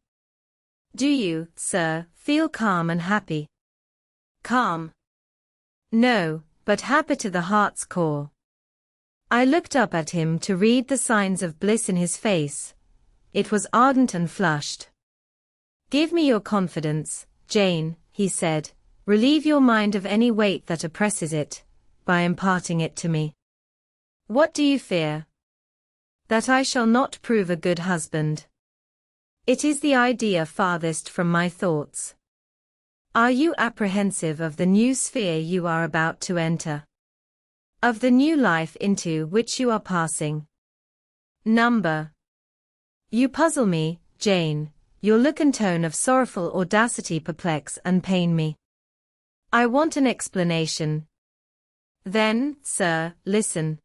Speaker 1: Do you, sir, feel calm and happy? Calm? No, but happy to the heart's core. I looked up at him to read the signs of bliss in his face. It was ardent and flushed. Give me your confidence, Jane, he said. Relieve your mind of any weight that oppresses it, by imparting it to me. What do you fear? That I shall not prove a good husband. It is the idea farthest from my thoughts. Are you apprehensive of the new sphere you are about to enter? Of the new life into which you are passing? Number. You puzzle me, Jane, your look and tone of sorrowful audacity perplex and pain me. I want an explanation. Then, sir, listen.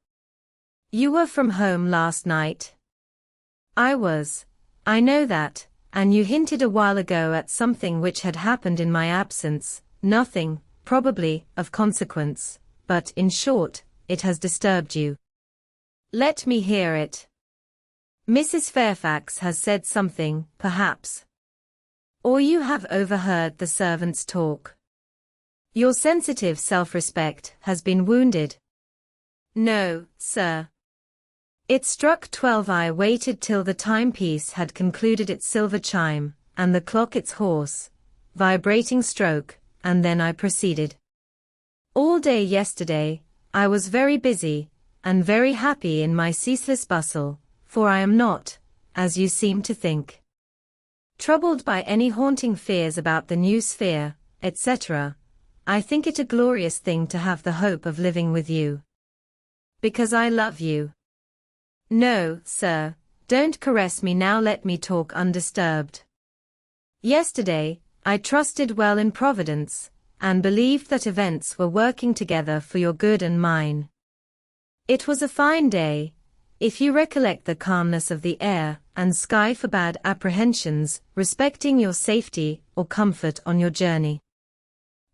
Speaker 1: You were from home last night. I was. I know that, and you hinted a while ago at something which had happened in my absence, nothing, probably, of consequence, but, in short, it has disturbed you. Let me hear it. Mrs. Fairfax has said something, perhaps. Or you have overheard the servants' talk. Your sensitive self-respect has been wounded. No, sir. It struck 12. I waited till the timepiece had concluded its silver chime, and the clock its hoarse, vibrating stroke, and then I proceeded. All day yesterday, I was very busy, and very happy in my ceaseless bustle, for I am not, as you seem to think, troubled by any haunting fears about the new sphere, etc. I think it a glorious thing to have the hope of living with you. Because I love you. No, sir, don't caress me now, let me talk undisturbed. Yesterday, I trusted well in Providence, and believed that events were working together for your good and mine. It was a fine day, if you recollect the calmness of the air, and sky forbade apprehensions respecting your safety or comfort on your journey.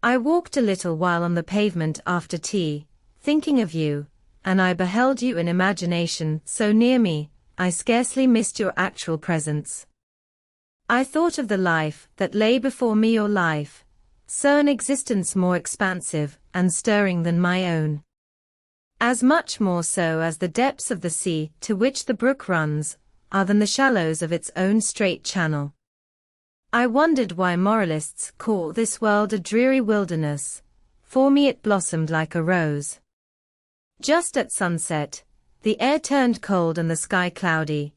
Speaker 1: I walked a little while on the pavement after tea, thinking of you, and I beheld you in imagination so near me, I scarcely missed your actual presence. I thought of the life that lay before me, your life, so an existence more expansive and stirring than my own. As much more so as the depths of the sea to which the brook runs, are than the shallows of its own straight channel. I wondered why moralists call this world a dreary wilderness. For me it blossomed like a rose. Just at sunset, the air turned cold and the sky cloudy.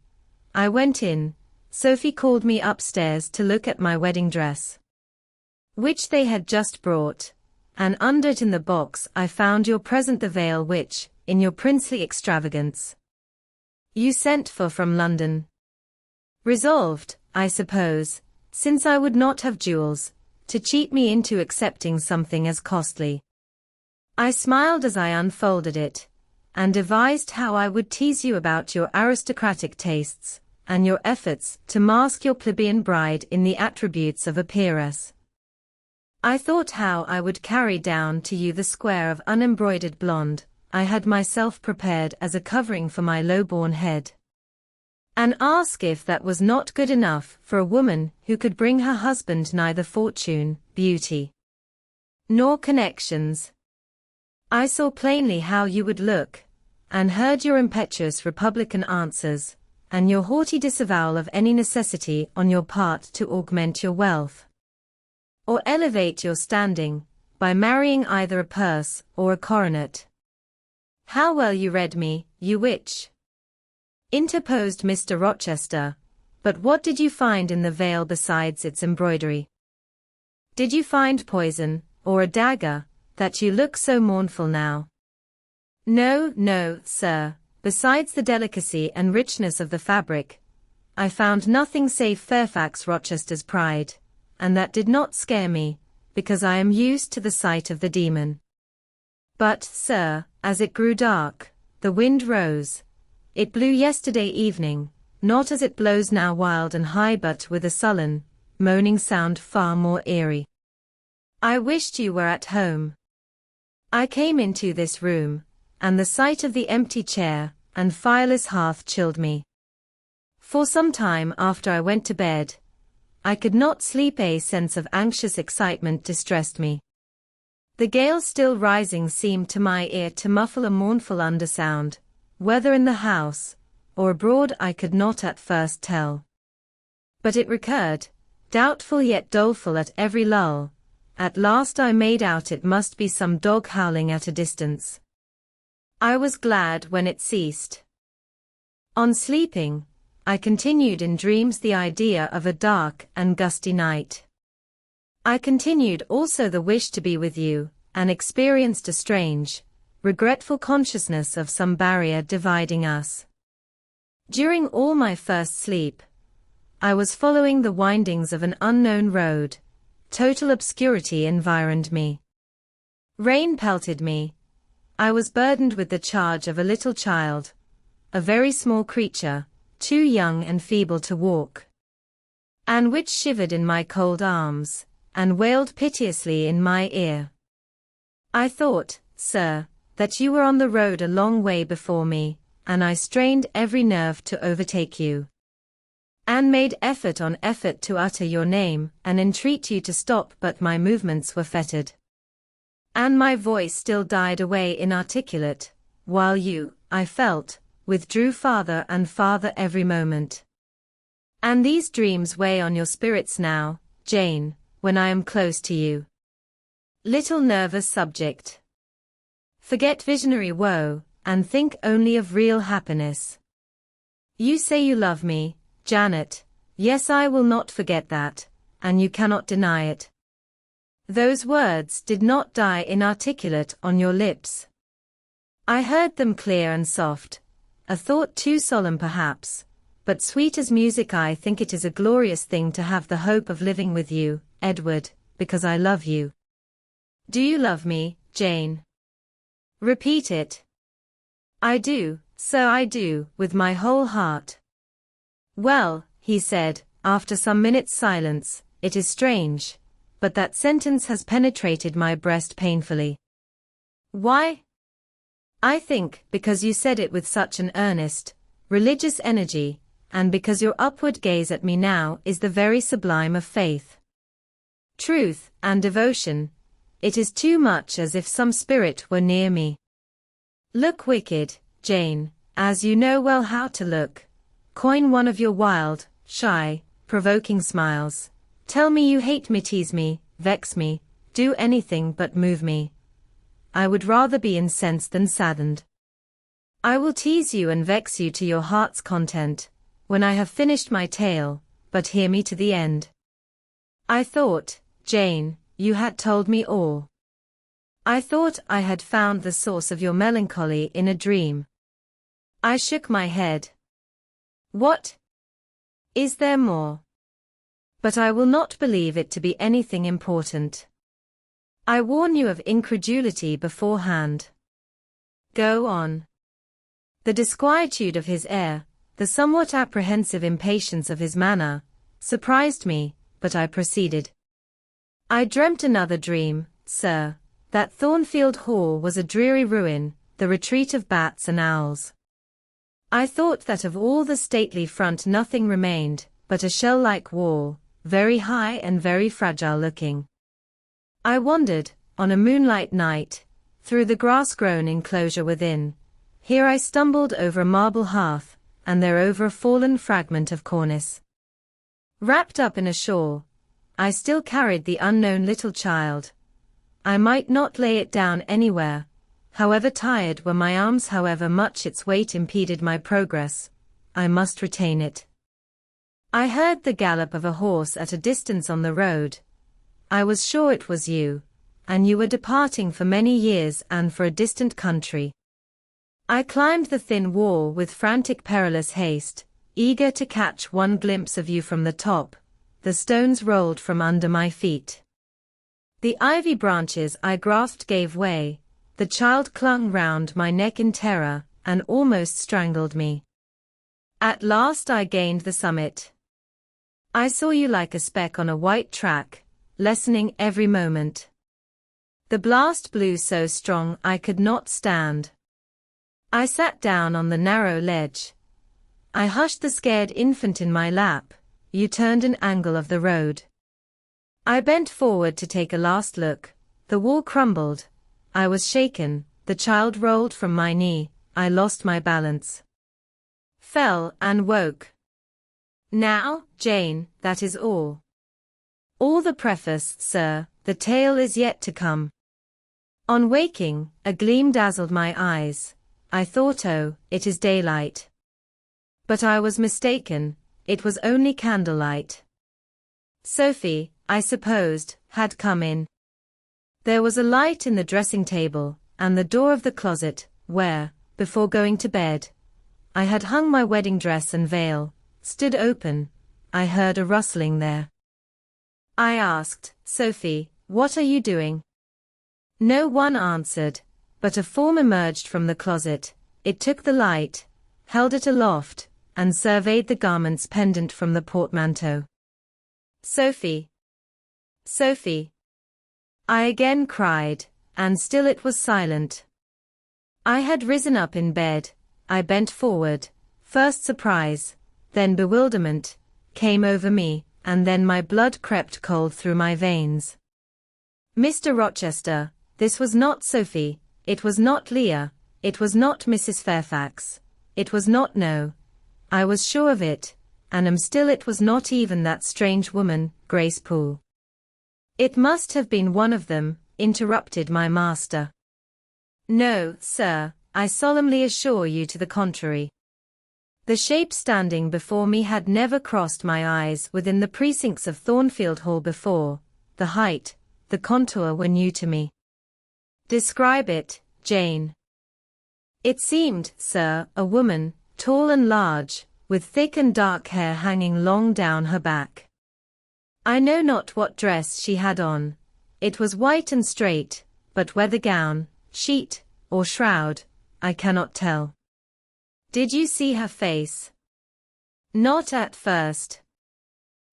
Speaker 1: I went in. Sophie called me upstairs to look at my wedding dress, which they had just brought, and under it in the box I found your present, the veil which, in your princely extravagance, you sent for from London. Resolved, I suppose, since I would not have jewels, to cheat me into accepting something as costly. I smiled as I unfolded it, and devised how I would tease you about your aristocratic tastes, and your efforts to mask your plebeian bride in the attributes of a peeress. I thought how I would carry down to you the square of unembroidered blonde I had myself prepared as a covering for my low-born head, and ask if that was not good enough for a woman who could bring her husband neither fortune, beauty, nor connections. I saw plainly how you would look, and heard your impetuous republican answers, and your haughty disavowal of any necessity on your part to augment your wealth, or elevate your standing, by marrying either a purse or a coronet. How well you read me, you witch! Interposed Mr. Rochester. But what did you find in the veil besides its embroidery? Did you find poison, or a dagger, that you look so mournful now? No, no, sir, besides the delicacy and richness of the fabric, I found nothing save Fairfax Rochester's pride, and that did not scare me, because I am used to the sight of the demon. But, sir, as it grew dark, the wind rose. It blew yesterday evening, not as it blows now wild and high, but with a sullen, moaning sound far more eerie. I wished you were at home. I came into this room, and the sight of the empty chair and fireless hearth chilled me. For some time after I went to bed, I could not sleep. A sense of anxious excitement distressed me. The gale still rising seemed to my ear to muffle a mournful undersound, whether in the house or abroad I could not at first tell. But it recurred, doubtful yet doleful at every lull. At last I made out it must be some dog howling at a distance. I was glad when it ceased. On sleeping, I continued in dreams the idea of a dark and gusty night. I continued also the wish to be with you, and experienced a strange, regretful consciousness of some barrier dividing us. During all my first sleep, I was following the windings of an unknown road. Total obscurity environed me. Rain pelted me. I was burdened with the charge of a little child, a very small creature, too young and feeble to walk, and which shivered in my cold arms, and wailed piteously in my ear. I thought, sir, that you were on the road a long way before me, and I strained every nerve to overtake you, and made effort on effort to utter your name and entreat you to stop, but my movements were fettered, and my voice still died away inarticulate, while you, I felt, withdrew farther and farther every moment. And these dreams weigh on your spirits now, Jane, when I am close to you. Little nervous subject. Forget visionary woe, and think only of real happiness. You say you love me, Janet. Yes, I will not forget that, and you cannot deny it. Those words did not die inarticulate on your lips. I heard them clear and soft, a thought too solemn perhaps, but sweet as music. I think it is a glorious thing to have the hope of living with you, Edward, because I love you. Do you love me, Jane? Repeat it. I do, so I do, with my whole heart. Well, he said, after some minutes' silence, it is strange, but that sentence has penetrated my breast painfully. Why? I think, because you said it with such an earnest, religious energy, and because your upward gaze at me now is the very sublime of faith, truth, and devotion. It is too much as if some spirit were near me. Look wicked, Jane, as you know well how to look. Coin one of your wild, shy, provoking smiles. Tell me you hate me, tease me, vex me, do anything but move me. I would rather be incensed than saddened. I will tease you and vex you to your heart's content, when I have finished my tale, but hear me to the end. I thought, Jane, you had told me all. I thought I had found the source of your melancholy in a dream. I shook my head. What? Is there more? But I will not believe it to be anything important. I warn you of incredulity beforehand. Go on. The disquietude of his air, the somewhat apprehensive impatience of his manner, surprised me, but I proceeded. I dreamt another dream, sir, that Thornfield Hall was a dreary ruin, the retreat of bats and owls. I thought that of all the stately front nothing remained, but a shell-like wall, very high and very fragile-looking. I wandered, on a moonlight night, through the grass-grown enclosure within. Here I stumbled over a marble hearth, and there over a fallen fragment of cornice. Wrapped up in a shawl, I still carried the unknown little child. I might not lay it down anywhere, however tired were my arms, however much its weight impeded my progress, I must retain it. I heard the gallop of a horse at a distance on the road. I was sure it was you, and you were departing for many years and for a distant country. I climbed the thin wall with frantic perilous haste, eager to catch one glimpse of you from the top. The stones rolled from under my feet. The ivy branches I grasped gave way, the child clung round my neck in terror, and almost strangled me. At last I gained the summit. I saw you like a speck on a white track, lessening every moment. The blast blew so strong I could not stand. I sat down on the narrow ledge. I hushed the scared infant in my lap. You turned an angle of the road. I bent forward to take a last look. The wall crumbled. I was shaken, the child rolled from my knee, I lost my balance. Fell and woke. Now, Jane, that is all. All the preface, sir, the tale is yet to come. On waking, a gleam dazzled my eyes. I thought, oh, it is daylight. But I was mistaken, it was only candlelight. Sophie, I supposed, had come in. There was a light in the dressing table, and the door of the closet, where, before going to bed, I had hung my wedding dress and veil, stood open. I heard a rustling there. I asked, Sophie, what are you doing? No one answered, but a form emerged from the closet. It took the light, held it aloft, and surveyed the garments pendant from the portmanteau. Sophie! Sophie! I again cried, and still it was silent. I had risen up in bed. I bent forward. First surprise, then bewilderment, came over me, and then my blood crept cold through my veins. Mr. Rochester, this was not Sophie, it was not Leah, it was not Mrs. Fairfax, it was not, no. I was sure of it, and am still, it was not even that strange woman, Grace Poole. It must have been one of them, interrupted my master. No, sir, I solemnly assure you to the contrary. The shape standing before me had never crossed my eyes within the precincts of Thornfield Hall before. The height, the contour were new to me. Describe it, Jane. It seemed, sir, a woman, tall and large, with thick and dark hair hanging long down her back. I know not what dress she had on. It was white and straight, but whether gown, sheet, or shroud, I cannot tell. Did you see her face? Not at first.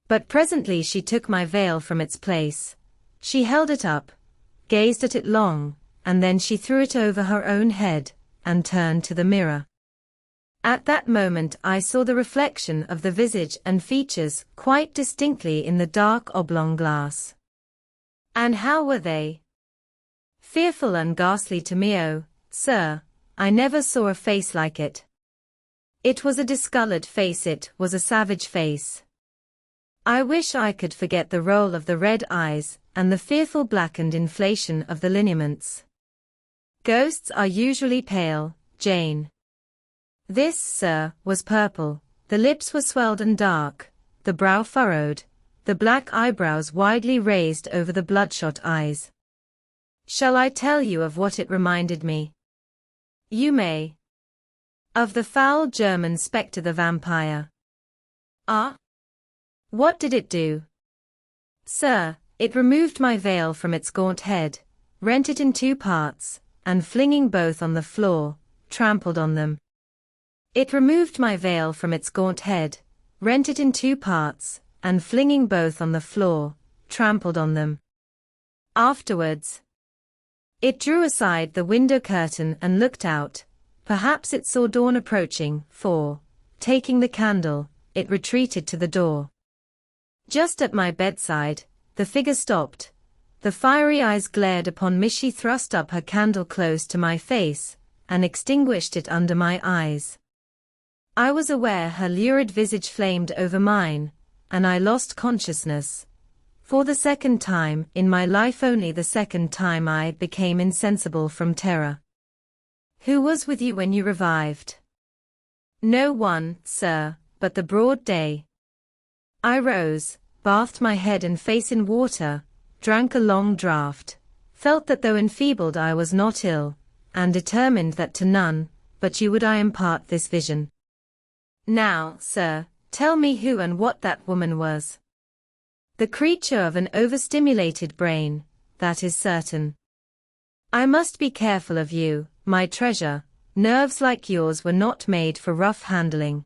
Speaker 1: But presently she took my veil from its place. She held it up, gazed at it long, and then she threw it over her own head, and turned to the mirror. At that moment I saw the reflection of the visage and features quite distinctly in the dark oblong glass. And how were they? Fearful and ghastly to me, oh, sir, I never saw a face like it. It was a discolored face, it was a savage face. I wish I could forget the roll of the red eyes and the fearful blackened inflation of the lineaments. Ghosts are usually pale, Jane. This, sir, was purple, the lips were swelled and dark, the brow furrowed, the black eyebrows widely raised over the bloodshot eyes. Shall I tell you of what it reminded me? You may. Of the foul German spectre, the vampire. Ah? What did it do? Sir, it removed my veil from its gaunt head, rent it in two parts, and flinging both on the floor, trampled on them. It removed my veil from its gaunt head, rent it in two parts, and flinging both on the floor, trampled on them. Afterwards, it drew aside the window curtain and looked out. Perhaps it saw dawn approaching, for, taking the candle, it retreated to the door. Just at my bedside, the figure stopped. The fiery eyes glared upon me. She thrust up her candle close to my face, and extinguished it under my eyes. I was aware her lurid visage flamed over mine, and I lost consciousness. For the second time in my life, only the second time, I became insensible from terror. Who was with you when you revived? No one, sir, but the broad day. I rose, bathed my head and face in water, drank a long draught, felt that though enfeebled I was not ill, and determined that to none but you would I impart this vision. Now, sir, tell me who and what that woman was. The creature of an overstimulated brain, that is certain. I must be careful of you, my treasure. Nerves like yours were not made for rough handling.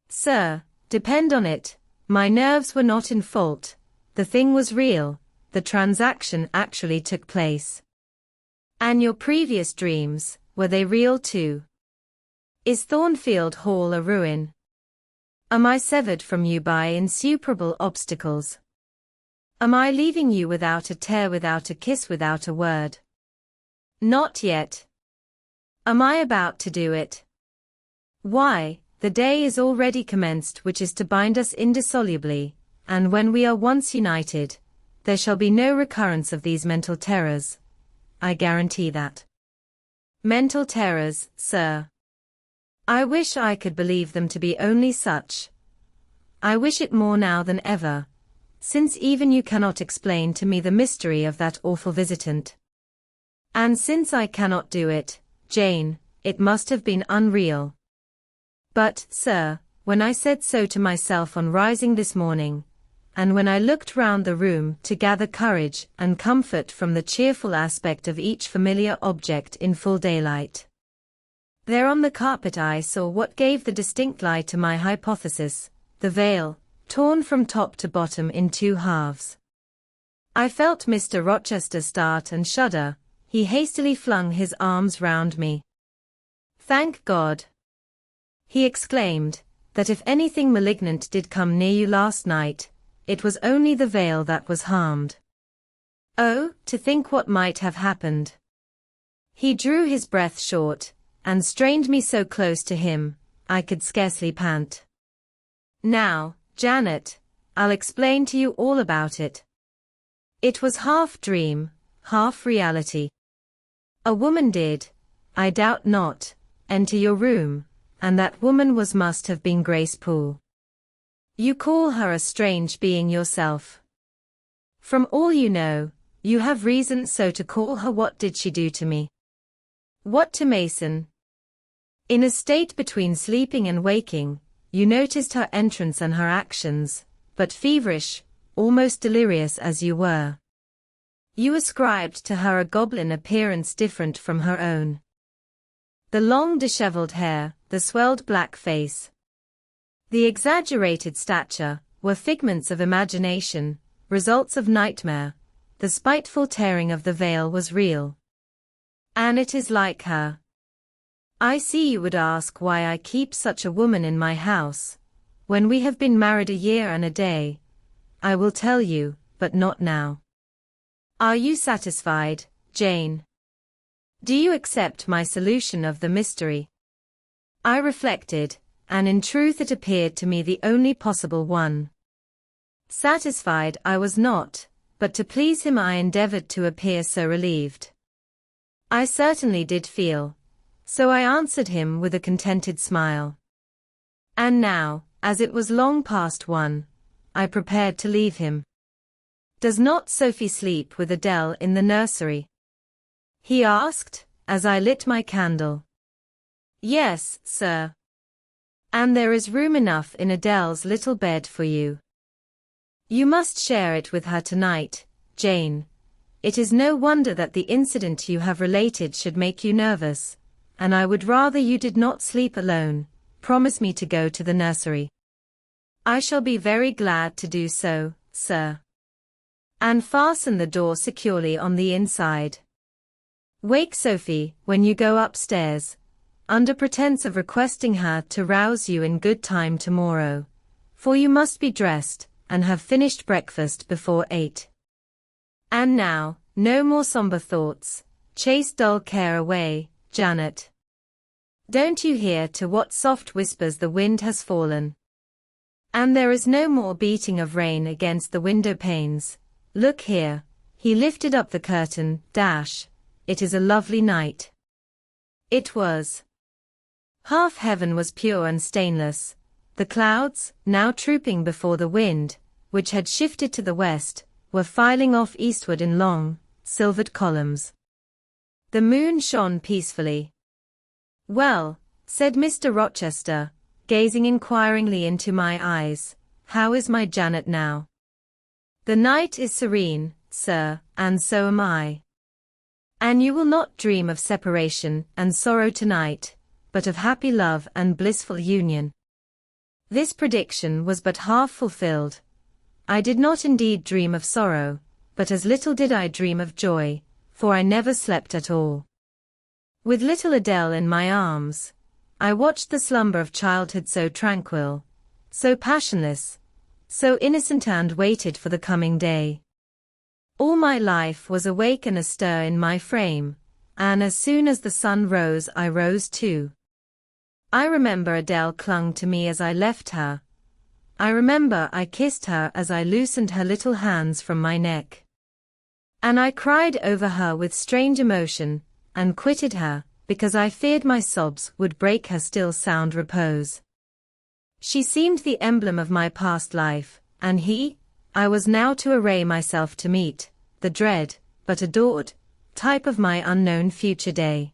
Speaker 1: Sir, depend on it, my nerves were not in fault. The thing was real, the transaction actually took place. And your previous dreams, were they real too? Is Thornfield Hall a ruin? Am I severed from you by insuperable obstacles? Am I leaving you without a tear, without a kiss, without a word? Not yet. Am I about to do it? Why, the day is already commenced which is to bind us indissolubly, and when we are once united, there shall be no recurrence of these mental terrors. I guarantee that. Mental terrors, sir. I wish I could believe them to be only such. I wish it more now than ever, since even you cannot explain to me the mystery of that awful visitant. And since I cannot do it, Jane, it must have been unreal. But, sir, when I said so to myself on rising this morning, and when I looked round the room to gather courage and comfort from the cheerful aspect of each familiar object in full daylight, there on the carpet I saw what gave the distinct lie to my hypothesis, the veil, torn from top to bottom in two halves. I felt Mr. Rochester start and shudder. He hastily flung his arms round me. Thank God, he exclaimed, that if anything malignant did come near you last night, it was only the veil that was harmed. Oh, to think what might have happened. He drew his breath short, and strained me so close to him, I could scarcely pant. Now, Janet, I'll explain to you all about it. It was half dream, half reality. A woman did, I doubt not, enter your room, and that woman must have been Grace Poole. You call her a strange being yourself. From all you know, you have reason so to call her. What did she do to me? What to Mason? In a state between sleeping and waking, you noticed her entrance and her actions, but feverish, almost delirious as you were, you ascribed to her a goblin appearance different from her own. The long disheveled hair, the swelled black face, the exaggerated stature, were figments of imagination, results of nightmare. The spiteful tearing of the veil was real. And it is like her. I see you would ask why I keep such a woman in my house, when we have been married a year and a day. I will tell you, but not now. Are you satisfied, Jane? Do you accept my solution of the mystery? I reflected, and in truth it appeared to me the only possible one. Satisfied I was not, but to please him I endeavored to appear so relieved. I certainly did feel So I answered him with a contented smile. And now, as it was long past 1, I prepared to leave him. "Does not Sophie sleep with Adele in the nursery?" he asked, as I lit my candle. "Yes, sir. And there is room enough in Adele's little bed for you. You must share it with her tonight, Jane. It is no wonder that the incident you have related should make you nervous, and I would rather you did not sleep alone. Promise me to go to the nursery." "I shall be very glad to do so, sir. And fasten the door securely on the inside. Wake Sophie when you go upstairs, under pretense of requesting her to rouse you in good time tomorrow, for you must be dressed and have finished breakfast before 8. And now, no more somber thoughts, chase dull care away, Janet. Don't you hear to what soft whispers the wind has fallen? And there is no more beating of rain against the window panes. Look here," he lifted up the curtain, "it is a lovely night." It was. Half heaven was pure and stainless. The clouds, now trooping before the wind, which had shifted to the west, were filing off eastward in long, silvered columns. The moon shone peacefully. "Well," said Mr. Rochester, gazing inquiringly into my eyes, "how is my Janet now?" "The night is serene, sir, and so am I. And you will not dream of separation and sorrow tonight, but of happy love and blissful union." This prediction was but half fulfilled. I did not indeed dream of sorrow, but as little did I dream of joy, for I never slept at all. With little Adele in my arms, I watched the slumber of childhood so tranquil, so passionless, so innocent, and waited for the coming day. All my life was awake and astir in my frame, and as soon as the sun rose I rose too. I remember Adele clung to me as I left her. I remember I kissed her as I loosened her little hands from my neck. And I cried over her with strange emotion, and quitted her, because I feared my sobs would break her still sound repose. She seemed the emblem of my past life, and I was now to array myself to meet the dread, but adored, type of my unknown future day.